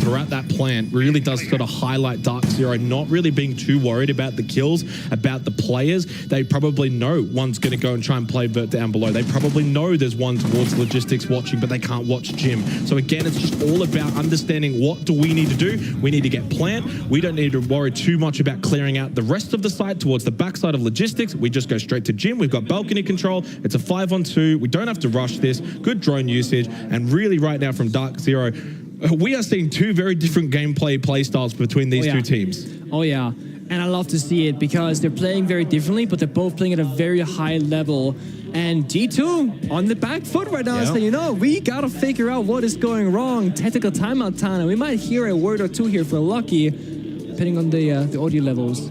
throughout that plant really does sort of highlight Dark Zero not really being too worried about the kills, about the players. They probably know one's going to go and try and play Vert down below. They probably know there's one towards logistics watching, but they can't watch Jim. So again, it's just all about understanding what do we need to do. We need to get plant. We don't need to worry too much about clearing out the rest of the site towards the backside of logistics. We just go straight to Jim. We've got balcony control. It's a 5-on-2. We don't have to rush this. Good drone usage. And really right now from Dark Zero, we are seeing two very different gameplay play styles between these two teams. Oh, yeah. And I love to see it because they're playing very differently, but they're both playing at a very high level. And G2 on the back foot right now, saying, you know, we got to figure out what is going wrong. Technical timeout time. And we might hear a word or two here for Lucky, depending on the audio levels.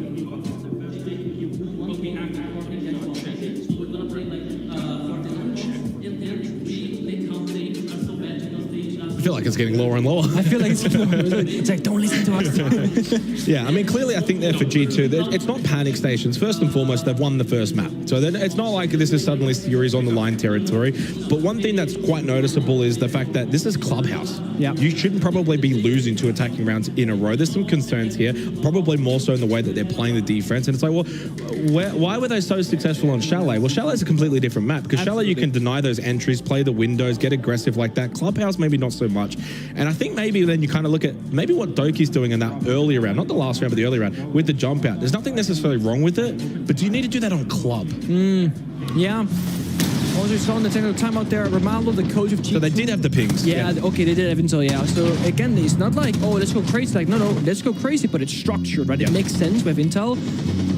feel like it's getting lower and lower. I feel like it's getting lower. It's like, don't listen to us. Yeah, I mean, clearly, I think there for G2, it's not panic stations. First and foremost, they've won the first map. So it's not like this is suddenly series on the line territory. But one thing that's quite noticeable is the fact that this is Clubhouse. Yeah. You shouldn't probably be losing 2 attacking rounds in a row. There's some concerns here, probably more so in the way that they're playing the defense. And it's like, well, why were they so successful on Chalet? Well, Chalet is a completely different map because Chalet, you can deny those entries, play the windows, get aggressive like that. Clubhouse, maybe not so much. And I think maybe then you kind of look at maybe what Doki's doing in that earlier round, not the last round, but the early round, with the jump out. There's nothing necessarily wrong with it, but do you need to do that on club? Yeah. Also saw in the technical timeout there, Romalo, the coach of G2. So they did have the pings. Yeah, okay, they did have Intel, yeah. So again, it's not like, oh, let's go crazy. Like, no, let's go crazy, but it's structured, right? It makes sense with Intel.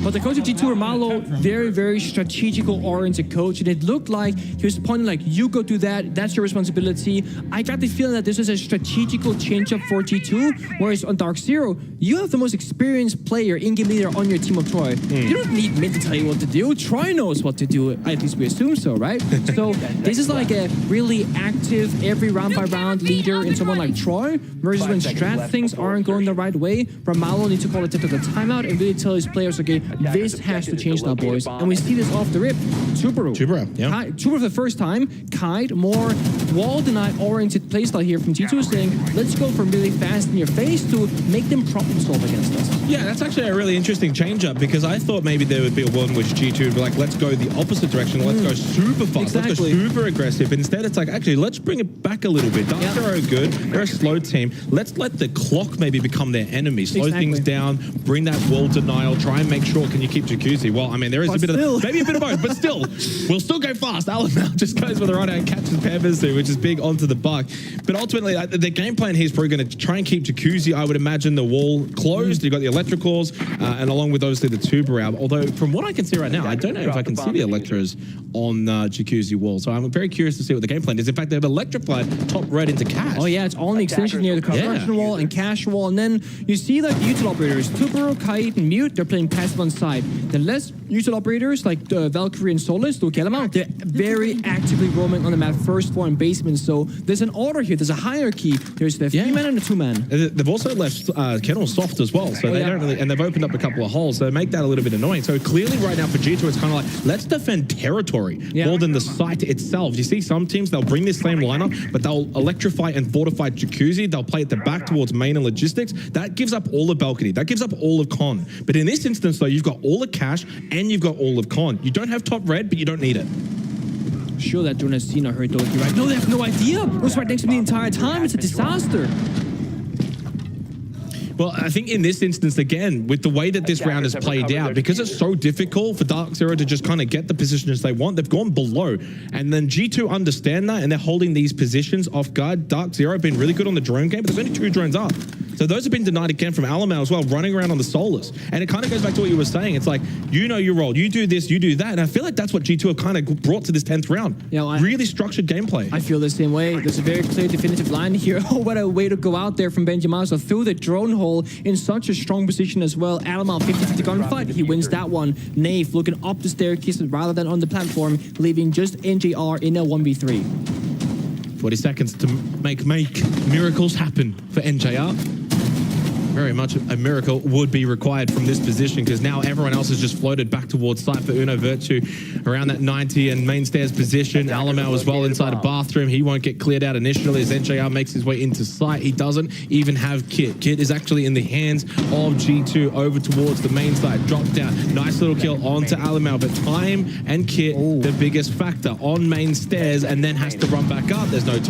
But the coach of G2, Romalo, very, very strategical-oriented coach. And it looked like he was pointing like, you go do that, that's your responsibility. I got the feeling that this is a strategical change-up for G2, whereas on Dark Zero, you have the most experienced player, in-game leader on your team of Troy. You don't need me to tell you what to do. Troy knows what to do, at least we assume so, right? So this is like a really active, every round-by-round leader in someone like Troy, versus when strat things aren't going the right way, Romalo needs to call a technical timeout and really tell his players, okay, this has to change now, boys. And we see this off the rip. Tuberu, yeah. Tuberu for the first time. Kite, more wall deny-oriented playstyle here from G2 saying, let's go from really fast in your face to make them problem solve against us. Yeah, that's actually a really interesting change-up because I thought maybe there would be a one which G2 would be like, let's go the opposite direction. Let's go super fast. Let's go super aggressive. Instead, it's like, actually, let's bring it back a little bit. Dark Zero are good. They're a slow team. Let's let the clock maybe become their enemy. Slow things down, bring that wall denial, try and make sure, can you keep Jacuzzi? Well, I mean, there is a bit of, maybe a bit of both, but still, we'll still go fast. Alamel just goes with the right hand, catches Peppers too, which is big onto the buck. But ultimately, the game plan here is probably going to try and keep Jacuzzi. I would imagine the wall closed. You've got the electricals, and along with obviously the tuber out. Although, from what I can see right now, I don't know if I can see the electros on Jacuzzi wall. So I'm very curious to see what the game plan is. In fact, they've electrified top red into cash. Oh yeah, it's all in the extension near the construction wall and cash wall. And then you see like the util operators, Tuber, Kite, and Mute, they're playing passive on side. The less util operators like Valkyrie and Solus, they're very actively roaming on the map first floor and basement. So there's an order here. There's a hierarchy. There's the 3-man and the 2-man. They've also left Kennel soft as well. So they don't really, and they've opened up a couple of holes. So they make that a little bit annoying. So clearly right now for G2, it's kind of like, let's defend territory more than the site itself. You see some teams, they'll bring this same lineup, but they'll electrify and fortify Jacuzzi. They'll play it the back towards main and logistics. That gives up all of balcony. That gives up all of con. But in this instance, though, you've got all of cash and you've got all of con. You don't have top red, but you don't need it. Sure, that drone has seen or heard Doki, right? No, they have no idea. It was right next to me the entire time. It's a disaster. Well, I think in this instance, again, with the way that this round has played out, because it's so difficult for Dark Zero to just kind of get the positions they want, they've gone below. And then G2 understand that, and they're holding these positions off guard. Dark Zero have been really good on the drone game, but there's only 2 drones up. So those have been denied again from Alamel as well, running around on the Solus. And it kind of goes back to what you were saying. It's like, you know your role. You do this, you do that. And I feel like that's what G2 have kind of brought to this 10th round. Really structured gameplay. I feel the same way. There's a very clear definitive line here. Oh, what a way to go out there from Benjamin. So through the drone hole in such a strong position as well. Alamel 50-50 gunfight. He wins that one. Nave looking up the staircase rather than on the platform, leaving just NJR in a 1v3. 40 seconds to make miracles happen for NJR. Very much a miracle would be required from this position because now everyone else has just floated back towards site for Uno Virtue around that 90 and main stairs position. Alamel as well inside a bathroom. He won't get cleared out initially as NJR makes his way into site. He doesn't even have Kit. Kit is actually in the hands of G2 over towards the main side. Drop down. Nice little kill onto Alamel, but time and Kit, the biggest factor on main stairs, and then has to run back up. There's no time